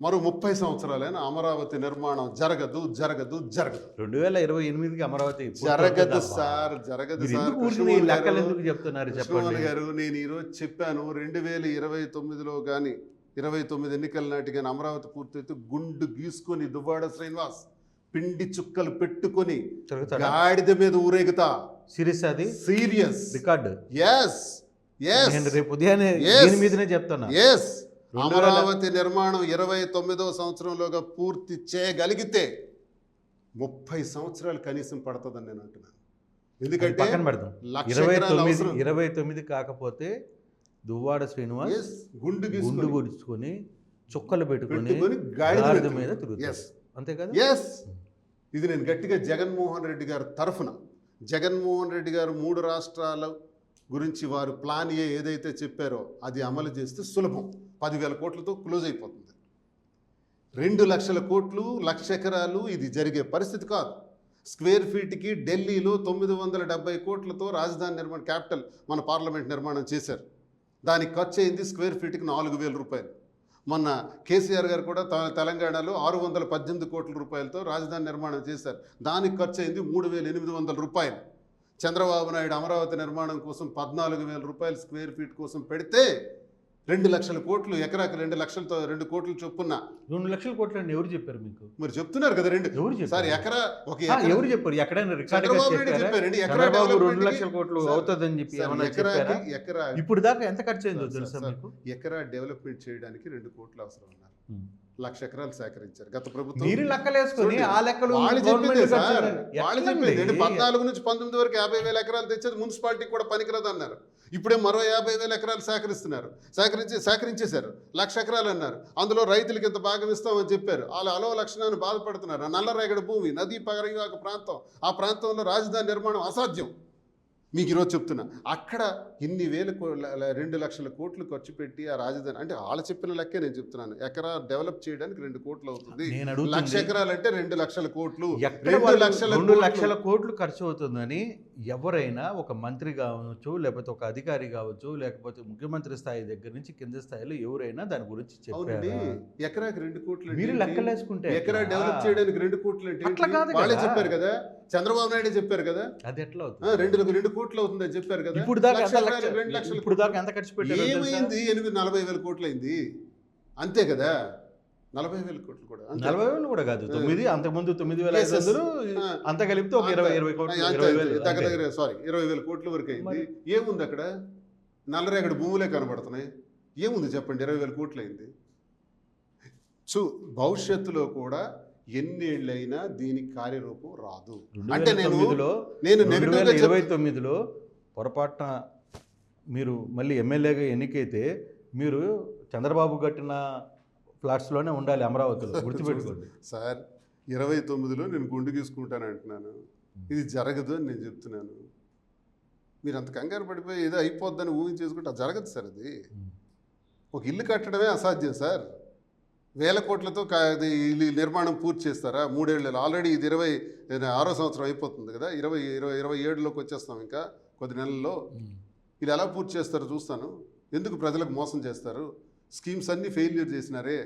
Speaker 2: మరో 30 సంవత్సరాలైనా అమరావతి నిర్మాణం జరగదు జరగదు జరగదు.
Speaker 1: 2028కి అమరావతి
Speaker 2: జరగదు సార్, జరగదు సార్.
Speaker 1: చెప్పండి
Speaker 2: గారు, నేను ఈరోజు చెప్పాను 2029లో కానీ 29 ఎన్నికల నాటి కానీ అమరావతి పూర్తయితే గుండు గీసుకొని దువ్వాడ శ్రీనివాస్ పిండి చుక్కలు పెట్టుకొని గాడిద మీద ఊరేగుతా.
Speaker 1: సీరియస్, అది
Speaker 2: సీరియస్
Speaker 1: రికార్డు. రేపు ఉదయాన్నే దీని మీదనే చెప్తాను.
Speaker 2: అమరావతి నిర్మాణం 29వ సంవత్సరంలోగా పూర్తి చేయగలిగితే 30 సంవత్సరాలు కనీసం పడుతుందని నేను అంటున్నాను. ఎందుకంటే
Speaker 1: 29 కాకపోతే దువ్వాడ శ్రీనివాస్ గుండు గుడుచుకొని చుక్కలు పెట్టుకొని గాడిద మీద తిరుగుతారు, అంతే కదా?
Speaker 2: ఇది నేను గట్టిగా జగన్మోహన్ రెడ్డి గారి తరఫున, జగన్మోహన్ రెడ్డి గారు 3 రాష్ట్రాల గురించి వారు ప్లాన్ ఏదైతే చెప్పారో అది అమలు చేస్తే సులభం. 10,000 కోట్లతో క్లోజ్ అయిపోతుంది. 2 లక్షల కోట్లు, 1,00,000 ఎకరాలు, ఇది జరిగే పరిస్థితి కాదు. స్క్వేర్ ఫీట్కి ఢిల్లీలో 970 కోట్లతో రాజధాని నిర్మాణం, క్యాపిటల్ మన పార్లమెంట్ నిర్మాణం చేశారు. దానికి ఖర్చు అయింది స్క్వేర్ ఫీట్కి 4,000 రూపాయలు. మొన్న కేసీఆర్ గారు కూడా తెలంగాణలో 618 కోట్ల రూపాయలతో రాజధాని నిర్మాణం చేశారు. దానికి ఖర్చు అయింది 3,800 రూపాయలు. చంద్రబాబు నాయుడు అమరావతి నిర్మాణం కోసం 14,000 రూపాయలు స్క్వేర్ ఫీట్ కోసం పెడితే 2 లక్షల కోట్లు, ఎకరాకి 2 లక్షలతో 2 కోట్లు చొప్పున.
Speaker 1: 2 లక్షల కోట్లు అని ఎవరు చెప్పారు మీకు?
Speaker 2: మరి చెప్తున్నారు కదా, 2 సార్ ఎకరా
Speaker 1: ఎవరు చెప్పారు? ఎక్కడైనా
Speaker 2: చంద్రబాబు నాయుడు చెప్పారండి, ఎకరా
Speaker 1: 2 లక్షల కోట్లు అవుతుందని చెప్పి ఎకరా. ఇప్పుడు దాకా ఎంత ఖర్చు అయిందో తెలుసా మీకు?
Speaker 2: ఎకరా డెవలప్మెంట్ చేయడానికి 2 కోట్లు అవసరం అన్నారు. 1,00,000 ఎకరాలు సేకరించారు గత ప్రభుత్వం.
Speaker 1: మీరు లెక్కలేసుకొని
Speaker 2: చూడండి,
Speaker 1: ఆ లెక్కలు
Speaker 2: వాళ్ళు
Speaker 1: గవర్నమెంట్
Speaker 2: చెప్పిందే సార్,
Speaker 1: ఖర్చులని.
Speaker 2: వాళ్ళు
Speaker 1: ఎట్లండి?
Speaker 2: చెప్పింది 14 నుంచి 19 వరకు 50,000 ఎకరాలు తెచ్చేది మున్సిపాలిటీకి కూడా పనికిరాదు అన్నారు. ఇప్పుడే మరో 50,000 ఎకరాలు సేకరించేశారు. 1,00,000 ఎకరాలు అన్నారు. అందులో రైతులకి ఇంత భాగం ఇస్తామని చెప్పారు. వాళ్ళు అలో లక్షణాన్ని బాధపడుతున్నారు. ఆ నల్లరేగడి భూమి, నదీ పరివాహక ప్రాంతం, ఆ ప్రాంతంలో రాజధాని నిర్మాణం అసాధ్యం. మీకు ఈరోజు చెప్తున్నా, అక్కడ ఇన్ని 2,00,000 కోట్లు ఖర్చు పెట్టి ఆ రాజధాని, అంటే వాళ్ళు చెప్పిన లెక్కే నేను చెప్తున్నాను. ఎకరా డెవలప్ చేయడానికి 2 కోట్లు అవుతుంది.
Speaker 1: నేను అడుగుతుంది,
Speaker 2: 1,00,000 ఎకరాలు అంటే 2,00,000 కోట్లు.
Speaker 1: ఎక్కడ వాళ్ళు 2,00,000 కోట్లు ఖర్చు అవుతుందని ఎవరైనా, ఒక మంత్రి కావచ్చు, లేకపోతే ఒక అధికారి కావచ్చు, లేకపోతే ముఖ్యమంత్రి స్థాయి దగ్గర నుంచి కింద స్థాయిలో ఎవరైనా దాని గురించి
Speaker 2: అవునండి.
Speaker 1: చెప్పారు.
Speaker 2: ఎకరాకి 2 కోట్లు
Speaker 1: మీరు లెక్కలేసుకుంటే
Speaker 2: ఎకరా డెవలప్ చేయడానికి 2 కోట్లు అంటే
Speaker 1: అట్లా కాదు
Speaker 2: వాళ్ళే
Speaker 1: కదా.
Speaker 2: చెప్పారు కదా, చంద్రబాబు నాయుడు చెప్పారు కదా,
Speaker 1: అది ఎట్లా అవుతుంది?
Speaker 2: 2 కోట్లు అవుతుందని చెప్పారు కదా.
Speaker 1: ఇప్పుడు దాకా
Speaker 2: 2,00,000
Speaker 1: ఇప్పుడు దాకా ఎంత ఖర్చు పెట్టారు?
Speaker 2: ఏమైంది? 40,000 కోట్లు అయింది అంతే కదా. 40,000 కోట్లు కూడా అంతే.
Speaker 1: 40,000 కూడా కాదు, 9, అంతకుముందు 9,500 అంత కలిపితే ఒక 20 కోట్లు, 20,000
Speaker 2: దగ్గర 20,000 కోట్ల వరకు అయింది. ఏముంది అక్కడ? నల్లరేగడి భూములే కనబడుతున్నాయి. ఏముంది చెప్పండి? 20,000 కోట్లు అయింది. సో భవిష్యత్తులో కూడా ఎన్నేళ్ళైనా దీనికి కార్యరూపం రాదు. అంటే నేను
Speaker 1: 2029లో పొరపాటున మీరు మళ్ళీ ఎమ్మెల్యేగా ఎన్నికైతే మీరు చంద్రబాబు కట్టిన ఫ్లాట్స్లోనే ఉండాలి అమరావతిలో, గుర్తుపెట్టుకోండి
Speaker 2: సార్. 29లో నేను గుండు గీసుకుంటాను అంటున్నాను, ఇది జరగదు అని నేను చెప్తున్నాను. మీరు అంత కంగారు పడిపోయి ఏదో అయిపోద్దని ఊహించేసుకుంటే అది జరగదు సార్. అది ఒక ఇల్లు కట్టడమే అసాధ్యం సార్. 1,000 కోట్లతో ఇల్లు నిర్మాణం పూర్తి చేస్తారా? 3 ఏళ్ళు ఆల్రెడీ ఇది 26వ సంవత్సరం అయిపోతుంది కదా. 27లోకి వచ్చేస్తాం ఇంకా కొద్ది నెలల్లో. ఇది ఎలా పూర్తి చేస్తారో చూస్తాను. ఎందుకు ప్రజలకు మోసం చేస్తారు? స్కీమ్స్ అన్నీ ఫెయిల్యూర్ చేసినారే.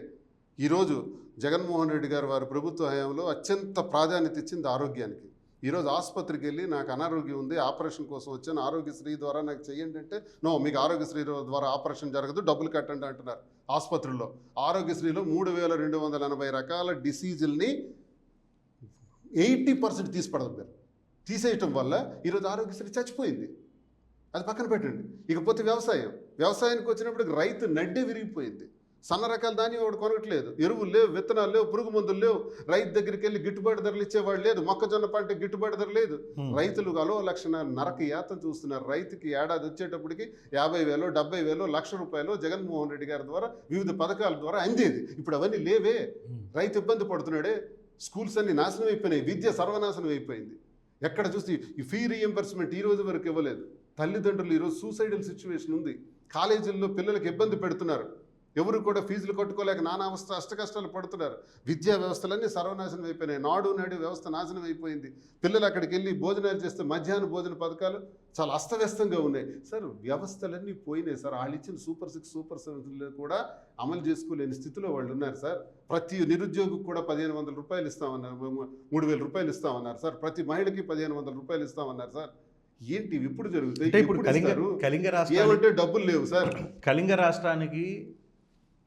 Speaker 2: ఈరోజు జగన్మోహన్ రెడ్డి గారు వారి ప్రభుత్వ హయాంలో అత్యంత ప్రాధాన్యత ఇచ్చింది ఆరోగ్యానికి. ఈరోజు ఆసుపత్రికి వెళ్ళి నాకు అనారోగ్యం ఉంది, ఆపరేషన్ కోసం వచ్చాను, ఆరోగ్యశ్రీ ద్వారా నాకు చెయ్యండి అంటే, నో, మీకు ఆరోగ్యశ్రీ ద్వారా ఆపరేషన్ జరగదు, డబ్బులు కట్టండి అంటున్నారు ఆసుపత్రుల్లో. ఆరోగ్యశ్రీలో 3,280 రకాల డిసీజుల్ని 80% తీసిపడదు. తీసేయటం వల్ల ఈరోజు ఆరోగ్యశ్రీ చచ్చిపోయింది. అది పక్కన పెట్టండి. ఇకపోతే వ్యవసాయానికి వచ్చినప్పుడు రైతు నడ్డే విరిగిపోయింది. సన్న రకాల ధాన్యం వాడు కొనట్లేదు, ఎరువులు లేవు, విత్తనాలు లేవు, పురుగు మందులు లేవు, రైతు దగ్గరికి వెళ్ళి గిట్టుబాటు ధరలు ఇచ్చేవాడు లేదు, మొక్కజొన్న పంట గిట్టుబాటు ధర లేదు. రైతులు అలో లక్షణ నరక యాతన చూస్తున్నారు. రైతుకి ఏడాది వచ్చేటప్పటికి 50,000, 70,000, ₹1,00,000 జగన్మోహన్ రెడ్డి గారి ద్వారా వివిధ పథకాల ద్వారా అందేది. ఇప్పుడు అవన్నీ లేవే. రైతు ఇబ్బంది పడుతున్నాడే. స్కూల్స్ అన్ని నాశనం అయిపోయినాయి, విద్య సర్వనాశనం అయిపోయింది. ఎక్కడ చూసి ఈ ఫీ రీఎంబర్స్మెంట్ ఈ రోజు వరకు ఇవ్వలేదు. తల్లిదండ్రులు ఈరోజు సూసైడల్ సిచ్యువేషన్ ఉంది. కాలేజీల్లో పిల్లలకు ఇబ్బంది పెడుతున్నారు. ఎవరు కూడా ఫీజులు కట్టుకోలేక నానా అష్టకష్టాలు పడుతున్నారు. విద్యా వ్యవస్థలన్నీ సర్వనాశనం అయిపోయినాయి. నాడు వ్యవస్థ నాశనం అయిపోయింది. పిల్లలు అక్కడికి వెళ్ళి భోజనాలు చేస్తే మధ్యాహ్న భోజన పథకాలు చాలా అస్తవ్యస్తంగా ఉన్నాయి. సార్, వ్యవస్థలన్నీ పోయినాయి సార్. వాళ్ళు ఇచ్చిన సూపర్ 6, సూపర్ 7 కూడా అమలు చేసుకోలేని స్థితిలో వాళ్ళు ఉన్నారు సార్. ప్రతి నిరుద్యోగికి కూడా ₹1,500 ఇస్తామన్నారు, ₹3,000 ఇస్తామన్నారు సార్. ప్రతి మహిళకి ₹1,500 ఇస్తామన్నారు సార్. ఏంటి ఇప్పుడు జరుగుతాయి?
Speaker 1: ఇప్పుడు కళింగ రాష్ట్రం
Speaker 2: ఏమంటే డబ్బులు లేవు సార్.
Speaker 1: కళింగ రాష్ట్రానికి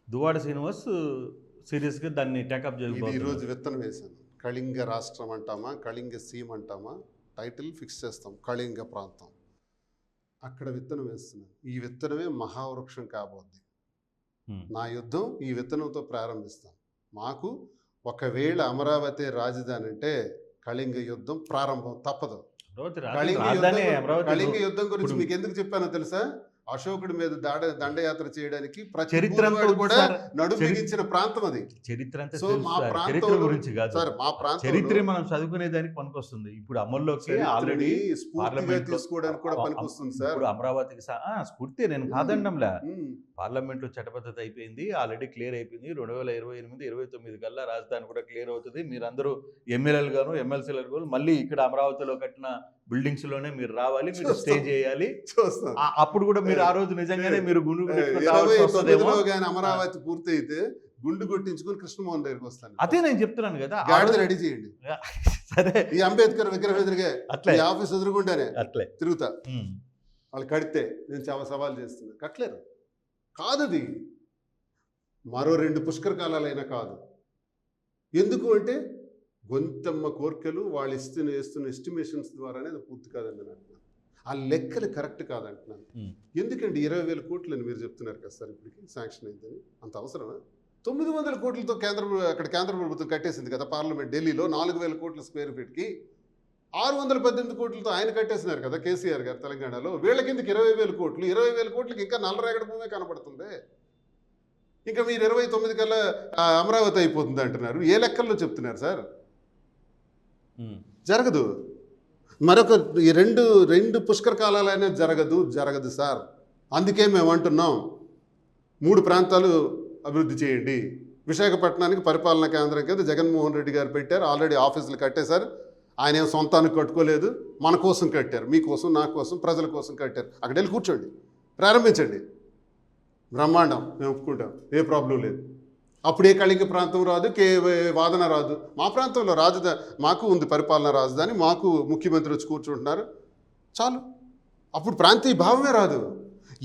Speaker 1: దువ్వాడ శ్రీనివాస్ సీరియస్గా దాన్ని టేకప్
Speaker 2: ఇది ఈరోజు విత్తనం వేశాను. కళింగ రాష్ట్రం అంటామా, కళింగ సీమ అంటామా, టైటిల్ ఫిక్స్ చేస్తాం. కళింగ ప్రాంతం, అక్కడ విత్తనం వేస్తున్నాను. ఈ విత్తనమే మహావృక్షం కాబోద్ది. నా యుద్ధం ఈ విత్తనంతో ప్రారంభిస్తాం. మాకు ఒకవేళ అమరావతి రాజధాని అంటే కళింగ యుద్ధం ప్రారంభం తప్పదు. కళింగ యుద్ధం గురించి మీకు ఎందుకు చెప్పానో తెలుసా? అశోకుడి మీద దండయాత్ర చేయడానికి
Speaker 1: చరిత్ర
Speaker 2: కూడా నడుము బిగించిన ప్రాంతం అది.
Speaker 1: చరిత్ర
Speaker 2: సో మా ప్రాంతం
Speaker 1: గురించి కాదు సార్, మా ప్రాంతం చరిత్ర మనం చదువుకునే దానికి పనికొస్తుంది. ఇప్పుడు అమల్లోకి ఆల్రెడీ
Speaker 2: పార్లమెంట్ తీసుకోవడానికి కూడా పనికొస్తుంది సార్.
Speaker 1: ఇప్పుడు అమరావతికి స్ఫూర్తి నేను కాదండంలా. పార్లమెంట్ లో చట్టబద్ధత అయిపోయింది, ఆల్రెడీ క్లియర్ అయిపోయింది. 2028-29 కల్లా రాజధాని కూడా క్లియర్ అవుతుంది. మీరందరూ ఎమ్మెల్యేలు గాను ఎమ్మెల్సీలు గాను మళ్ళీ ఇక్కడ అమరావతిలో కట్టిన బిల్డింగ్స్ లోనే మీరు రావాలి, మీరు స్టే చేయాలి. అప్పుడు కూడా మీరు ఆ రోజు నిజంగానే మీరు
Speaker 2: అమరావతి పూర్తి అయితే గుండు కొట్టించుకుని కృష్ణమోహన్ దగ్గరికి వస్తాను.
Speaker 1: అదే నేను చెప్తున్నాను కదా,
Speaker 2: రెడీ చేయండి.
Speaker 1: సరే,
Speaker 2: ఈ అంబేద్కర్ విగ్రహం ఎదురుగా అట్లే ఆఫీస్ ఎదురుకుంటానే అట్లే తిరుగుతా. వాళ్ళు కడితే నేను చాలా సవాల్ చేస్తున్నా. కట్టలేరు కాదు, అది మరో 2 పుష్కర కాలాలైనా కాదు. ఎందుకు అంటే గొంతమ్మ కోర్కెలు వాళ్ళు వేస్తున్న ఎస్టిమేషన్స్ ద్వారానే అది పూర్తి కాదండి అని అంటున్నాను. ఆ లెక్కలు కరెక్ట్ కాదంటున్నాను. ఎందుకండి 20,000 కోట్లు అని మీరు చెప్తున్నారు కదా సార్, ఇప్పటికి శాంక్షన్ అయిందని? అంత అవసరమా? 900 కోట్లతో కేంద్ర ప్రభుత్వం కట్టేసింది కదా పార్లమెంట్ ఢిల్లీలో 4000 కోట్ల స్క్వేర్ ఫీట్కి. 618 కోట్లతో ఆయన కట్టేసినారు కదా కేసీఆర్ గారు తెలంగాణలో. వీళ్ళ కిందకి 20,000 కోట్లు, 20,000 కోట్లకి ఇంకా నల్లరేగడి భూమే కనబడుతుంది. ఇంకా మీరు 29 కల్లా అమరావతి అయిపోతుంది అంటున్నారు. ఏ లెక్కల్లో చెప్తున్నారు సార్? జరగదు. మరొక ఈ రెండు పుష్కర కాలాలైనా జరగదు సార్. అందుకే మేము అంటున్నాం 3 ప్రాంతాలు అభివృద్ధి చేయండి. విశాఖపట్నానికి పరిపాలనా కేంద్రం కింద జగన్మోహన్ రెడ్డి గారు పెట్టారు. ఆల్రెడీ ఆఫీసులు కట్టేశారు. ఆయన ఏం సొంతానికి కట్టుకోలేదు, మన కోసం కట్టారు. మీకోసం, నా కోసం, ప్రజల కోసం కట్టారు. అక్కడ వెళ్ళి కూర్చోండి, ప్రారంభించండి. బ్రహ్మాండం, మేము ఒప్పుకుంటాం, ఏ ప్రాబ్లం లేదు. అప్పుడు ఏ కళింగ ప్రాంతం రాదు, వాదన రాదు. మా ప్రాంతంలో మాకు ఉంది పరిపాలనా రాజధాని, మాకు ముఖ్యమంత్రి వచ్చి కూర్చుంటున్నారు, చాలు. అప్పుడు ప్రాంతీయ భావమే రాదు.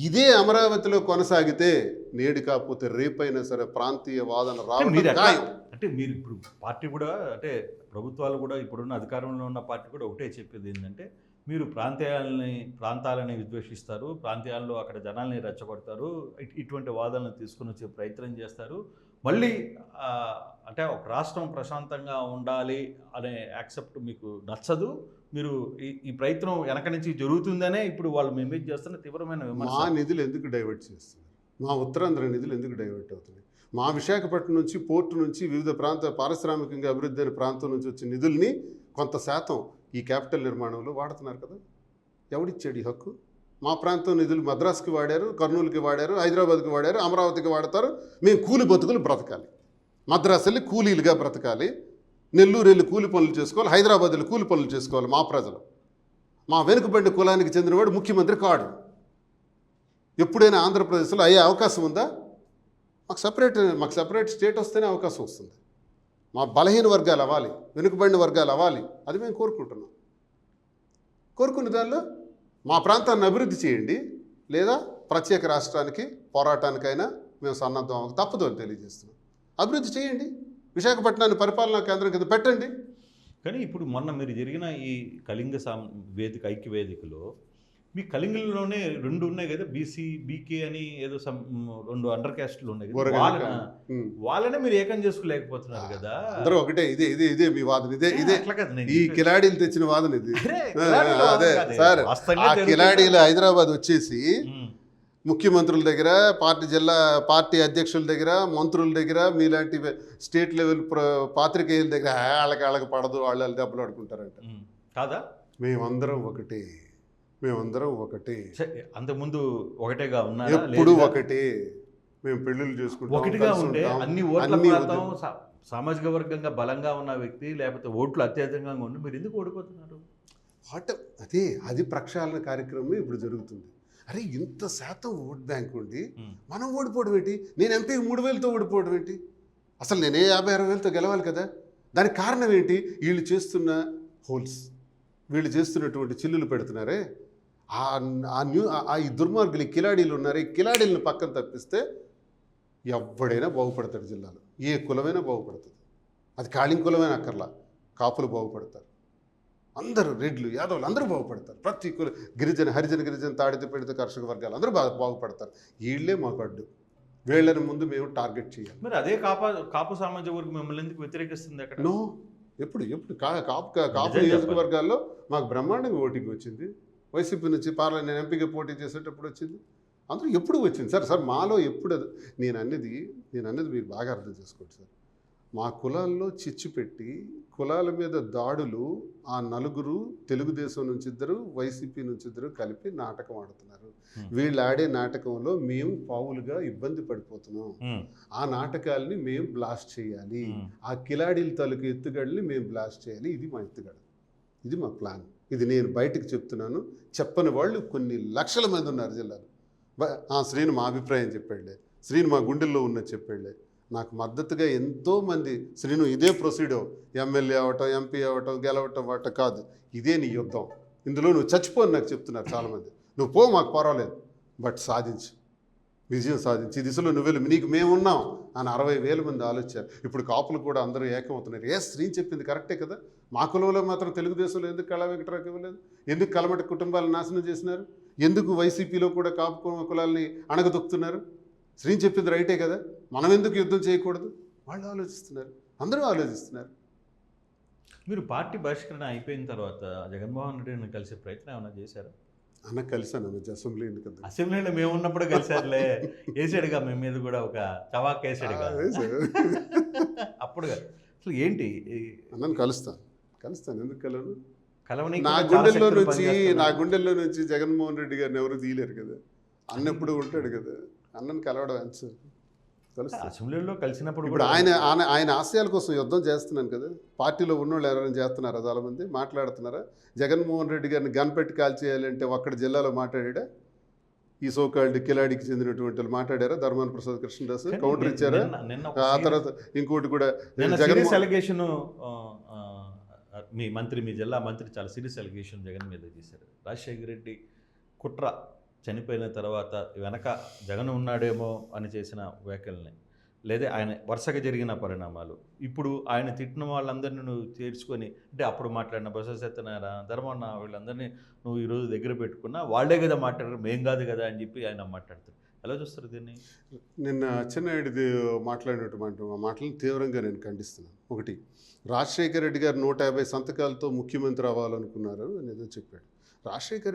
Speaker 2: ఇదే అమరావతిలో కొనసాగితే నేడు కాకపోతే రేపైనా సరే ప్రాంతీయ వాదన రావడం ఖాయం.
Speaker 1: అంటే మీరు ఇప్పుడు పార్టీ కూడా, అంటే ప్రభుత్వాలు కూడా, ఇప్పుడున్న అధికారంలో ఉన్న పార్టీ కూడా ఒకటే చెప్పేది ఏంటంటే, మీరు ప్రాంతాలని విద్వేషిస్తారు, ప్రాంతాల్లో అక్కడ జనాల్ని రెచ్చగొడతారు, ఇటువంటి వాదనలు తీసుకుని వచ్చే ప్రయత్నం చేస్తారు. మళ్ళీ అంటే ఒక రాష్ట్రం ప్రశాంతంగా ఉండాలి అనే యాక్సెప్ట్ మీకు నచ్చదు. మీరు ఈ ప్రయత్నం వెనక నుంచి జరుగుతుందనే ఇప్పుడు వాళ్ళు మేమేజ్ చేస్తున్న తీవ్రమైన విమర్శ.
Speaker 2: మా నిధులు ఎందుకు డైవర్ట్ చేస్తున్నారు? మా ఉత్తరాంధ్ర నిధులు ఎందుకు డైవర్ట్ అవుతున్నాయి? మా విశాఖపట్నం నుంచి, పోర్టు నుంచి, వివిధ పారిశ్రామికంగా అభివృద్ధి అయిన ప్రాంతం నుంచి వచ్చిన నిధుల్ని కొంత శాతం ఈ క్యాపిటల్ నిర్మాణంలో వాడుతున్నారు కదా. ఎవడిచ్చాడు ఈ హక్కు? మా ప్రాంతం నిధులు మద్రాసుకి వాడారు, కర్నూలుకి వాడారు, హైదరాబాద్కి వాడారు, అమరావతికి వాడతారు. మేము కూలి బతుకులు బ్రతకాలి. మద్రాసు వెళ్ళి కూలీలుగా బ్రతకాలి, నెల్లూరు వెళ్ళి కూలి పనులు చేసుకోవాలి, హైదరాబాద్ వెళ్ళి కూలి పనులు చేసుకోవాలి మా ప్రజలు. మా వెనుకబడిన కులానికి చెందినవాడు ముఖ్యమంత్రి కాడు. ఎప్పుడైనా ఆంధ్రప్రదేశ్లో అయ్యే అవకాశం ఉందా? మాకు సపరేట్ స్టేట్ వస్తేనే అవకాశం వస్తుంది. మా బలహీన వర్గాలు అవ్వాలి, వెనుకబడిన వర్గాలు అవ్వాలి, అది మేము కోరుకుంటున్నాం. కోరుకున్న దానిలో మా ప్రాంతాన్ని అభివృద్ధి చేయండి, లేదా ప్రత్యేక రాష్ట్రానికి పోరాటానికైనా మేము సన్నద్ధం తప్పదు అని తెలియజేస్తున్నాం. అభివృద్ధి చేయండి, విశాఖపట్నాన్ని పరిపాలనా కేంద్రం కింద పెట్టండి.
Speaker 1: కానీ ఇప్పుడు మొన్న మీరు జరిగిన ఈ కళింగ వేదిక, ఐక్య వేదికలో మీ కళింగంలోనే 2 ఉన్నాయి కదా, బీసీ, బీకే అని ఏదో 2 అండర్ క్యాస్ట్లు ఉన్నాయి కదా, వాళ్ళనే మీరు ఏకం చేసుకోలేకపోతున్నారు కదా.
Speaker 2: అందరూ ఒకటే. ఇదే మీ వాదన, ఇదే ఈ కిలాడీలు తెచ్చిన వాదన ఇది. అదే సార్, ఆ కిలాడీలు హైదరాబాద్ వచ్చేసి ముఖ్యమంత్రుల దగ్గర, పార్టీ అధ్యక్షుల దగ్గర, మంత్రుల దగ్గర, మీలాంటి స్టేట్ లెవెల్ పాత్రికేయుల దగ్గర వాళ్ళకి పడదు, వాళ్ళు దెబ్బలు ఆడుకుంటారంట
Speaker 1: కాదా.
Speaker 2: మేమందరం ఒకటే.
Speaker 1: అంతకుముందు ఒకటేగా ఉన్నా,
Speaker 2: ఎప్పుడు ఒకటే. మేము పెళ్ళిళ్ళు చేసుకుంటాం,
Speaker 1: ఒకటిగా ఉంటే అన్ని ఓట్ల సామాజిక వర్గంగా బలంగా ఉన్న వ్యక్తి, లేకపోతే ఓట్లు అత్యధికంగా ఉండి మీరు ఎందుకు ఓడిపోతున్నారు?
Speaker 2: అది ప్రక్షాళన కార్యక్రమం ఇప్పుడు జరుగుతుంది. అరే, ఇంత శాతం ఓట్ బ్యాంక్ ఉండి మనం ఓడిపోవడం ఏంటి? నేను ఎంపీకి 3,000తో ఓడిపోవడం ఏంటి? అసలు నేనే 50-60,000తో గెలవాలి కదా. దానికి కారణం ఏంటి? వీళ్ళు చేస్తున్న హోల్స్, వీళ్ళు చేస్తున్నటువంటి చిల్లులు పెడుతున్నారే, ఈ దుర్మార్గులు, ఈ కిలాడీలు ఉన్నారే, ఈ కిలాడీలను పక్కన తప్పిస్తే ఎవడైనా బాగుపడతాడు. జిల్లాలో ఏ కులమైనా బాగుపడుతుంది. అది కాళింగ్ కులమైన అక్కర్లా, కాపులు బాగుపడతారు, అందరూ రెడ్లు, యాదవులు అందరూ బాగుపడతారు. ప్రతి కుల హరిజన, తాడిత పీడిత కర్షక వర్గాలు అందరూ బాగుపడతారు. వీళ్ళే మాకు అడ్డు. వీళ్ళని ముందు మేము టార్గెట్ చేయాలి.
Speaker 1: మరి అదే కాపు సామాజిక వర్గం మిమ్మల్ని ఎందుకు వ్యతిరేకిస్తుంది అక్కడ?
Speaker 2: నో, ఎప్పుడు కాపు నియోజకవర్గాల్లో మాకు బ్రహ్మాండంగా ఓటింగ్ వచ్చింది. వైసీపీ నుంచి నేను ఎంపీగా పోటీ చేసేటప్పుడు వచ్చింది. అందరూ ఎప్పుడు వచ్చింది సార్ మాలో ఎప్పుడు. నేను అన్నది మీరు బాగా అర్థం చేసుకోండి సార్. మా కులాల్లో చిచ్చు పెట్టి కులాల మీద దాడులు, ఆ 4 తెలుగుదేశం నుంచి 2, వైసీపీ నుంచి 2 కలిపి నాటకం ఆడుతున్నారు. వీళ్ళు ఆడే నాటకంలో మేము పావులుగా ఇబ్బంది పడిపోతున్నాం. ఆ నాటకాలని మేము బ్లాస్ట్ చేయాలి. ఆ కిలాడీల తాలూకు ఎత్తుగడని మేము బ్లాస్ట్ చేయాలి. ఇది మా ఎత్తుగడ, ఇది మా ప్లాన్. ఇది నేను బయటకు చెప్తున్నాను. చెప్పని వాళ్ళు కొన్ని లక్షల మంది ఉన్నారు జిల్లాలో. శ్రీను మా అభిప్రాయం చెప్పాడులే, శ్రీను మా గుండెల్లో ఉన్నది చెప్పాడులే. నాకు మద్దతుగా ఎంతోమంది, శ్రీను ఇదే ప్రొసీడర్, ఎమ్మెల్యే అవ్వటం, ఎంపీ అవ్వటం, గెలవటం అవ్వటం కాదు, ఇదే నీ యుద్ధం, ఇందులో నువ్వు చచ్చిపోని నాకు చెప్తున్నారు చాలామంది. నువ్వు పో, మాకు పర్వాలేదు, బట్ సాధించు, విజయం సాధించి ఈ దిశలో నువ్వు వెళ్ళి, నీకు మేమున్నాం అని 60,000 మంది ఆలోచించారు. ఇప్పుడు కాపులు కూడా అందరూ ఏకమవుతున్నారు. శ్రీని చెప్పింది కరెక్టే కదా. మా కులంలో మాత్రం తెలుగుదేశంలో ఎందుకు కళా వెంకటరావుకి ఇవ్వలేదు? ఎందుకు కలమటి కుటుంబాలను నాశనం చేసినారు? ఎందుకు వైసీపీలో కూడా కాపు కులాలని అణగదొక్కుతున్నారు? శ్రీని చెప్పింది రైటే కదా, మనం ఎందుకు యుద్ధం చేయకూడదు? వాళ్ళు ఆలోచిస్తున్నారు, అందరూ ఆలోచిస్తున్నారు.
Speaker 1: మీరు పార్టీ బహిష్కరణ అయిపోయిన తర్వాత జగన్మోహన్ రెడ్డిని కలిసే ప్రయత్నం ఏమైనా చేశారా?
Speaker 2: అన్న కలిసాను అన్న అసెంబ్లీ ఎన్నికలు.
Speaker 1: అసెంబ్లీలో మేము ఉన్నప్పుడు కలిసారులే, వేసాడుగా మేము మీద కూడా ఒక చవాక్ వేసాడుగా అప్పుడుగా. అసలు ఏంటి
Speaker 2: అన్నను కలుస్తాను ఎందుకు కలను?
Speaker 1: కలవని
Speaker 2: నా గుండెల్లో నుంచి జగన్మోహన్ రెడ్డి గారిని ఎవరు తీయలేరు కదా, అన్నప్పుడు ఉంటాడు కదా, అన్నను కలవడం ఆన్సర్.
Speaker 1: అసెంబ్లీలో కలిసినప్పుడు
Speaker 2: ఇప్పుడు ఆయన ఆశయాల కోసం యుద్ధం చేస్తున్నాను కదా, పార్టీలో ఉన్నోళ్ళు ఎవరైనా చేస్తున్నారా? చాలామంది మాట్లాడుతున్నారా? జగన్మోహన్ రెడ్డి గారిని గన్ పెట్టి కాల్చేయాలంటే ఒక్కడ జిల్లాలో మాట్లాడా? ఈ సోకాల్డ్ కిలాడికి చెందినటువంటి వాళ్ళు మాట్లాడారా? ధర్మాన ప్రసాద్ కృష్ణదాస్ కౌంటర్ ఇచ్చారా? ఆ తర్వాత ఇంకోటి కూడా
Speaker 1: అలిగేషన్, మీ జిల్లా మంత్రి చాలా సీరియస్ అలిగేషన్ జగన్ మీద చేశారు. రాజశేఖర రెడ్డి కుట్ర చనిపోయిన తర్వాత వెనక జగన్ ఉన్నాడేమో అని చేసిన వ్యాఖ్యల్ని, లేదా ఆయన వరుసగా జరిగిన పరిణామాలు, ఇప్పుడు ఆయన తిట్టిన వాళ్ళందరినీ నువ్వు చేర్చుకొని, అంటే అప్పుడు మాట్లాడిన బొత్స సత్యనారాయణ, ధర్మన్న, వీళ్ళందరినీ నువ్వు ఈరోజు దగ్గర పెట్టుకున్నా వాళ్ళే కదా మాట్లాడారు, మేం కాదు కదా అని చెప్పి ఆయన మాట్లాడతారు. ఎలా చూస్తారు దీన్ని?
Speaker 2: నిన్న అచ్చెన్నాయుడిది మాట్లాడినటువంటి మాటలను తీవ్రంగా నేను ఖండిస్తున్నాను. ఒకటి, రాజశేఖర రెడ్డి గారు 150 సంతకాలతో ముఖ్యమంత్రి అవ్వాలనుకున్నారు అనేదో చెప్పాడు. రాజశేఖర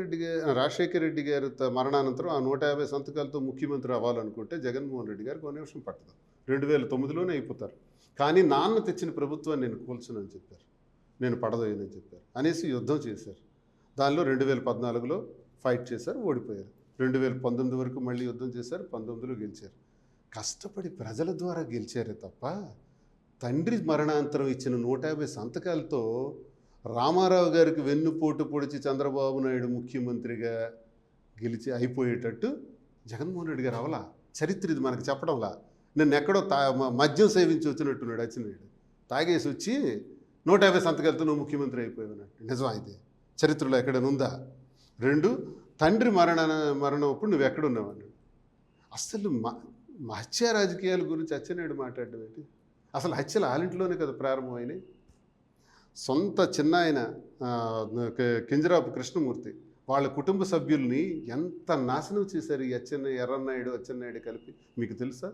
Speaker 2: రెడ్డి గారి మరణానంతరం ఆ 150 సంతకాలతో ముఖ్యమంత్రి అవ్వాలనుకుంటే జగన్మోహన్ రెడ్డి గారికి 1 నిమిషం పట్టదు, 2009లోనే అయిపోతారు. కానీ నాన్న తెచ్చిన ప్రభుత్వాన్ని నేను కూల్చునని చెప్పారు, నేను పడదోయనని చెప్పారు అనేసి యుద్ధం చేశారు. దానిలో 2014లో ఫైట్ చేశారు, ఓడిపోయారు. 2019 వరకు మళ్ళీ యుద్ధం చేశారు, 19లో గెలిచారు. కష్టపడి ప్రజల ద్వారా గెలిచారే తప్ప తండ్రి మరణాంతరం ఇచ్చిన 150 సంతకాలతో రామారావు గారికి వెన్నుపోటు పొడిచి చంద్రబాబు నాయుడు ముఖ్యమంత్రిగా గెలిచి అయిపోయేటట్టు జగన్మోహన్ రెడ్డి గారు అవలా. చరిత్ర ఇది మనకు చెప్పడంలా. నిన్న ఎక్కడో మద్యం సేవించి వచ్చినట్టున్నాడు అచ్చెన్నాయుడు, తాగేసి వచ్చి 150 సంతకాలతో నువ్వు ముఖ్యమంత్రి అయిపోయావన్నట్టు. నిజం అయితే చరిత్రలో ఎక్కడైనా ఉందా? 2, తండ్రి మరణం అప్పుడు నువ్వు ఎక్కడున్నావు అన్నాడు. అసలు హత్య రాజకీయాల గురించి అచ్చెన్నాయుడు మాట్లాడడం ఏంటి? అసలు హత్యలు ఆలింట్లోనే కదా ప్రారంభమైనాయి. సొంత చిన్న ఆయన కింజరాపు కృష్ణమూర్తి వాళ్ళ కుటుంబ సభ్యుల్ని ఎంత నాశనం చేశారు ఈ అచ్చెన్నాయుడు కలిపి. మీకు తెలుసా?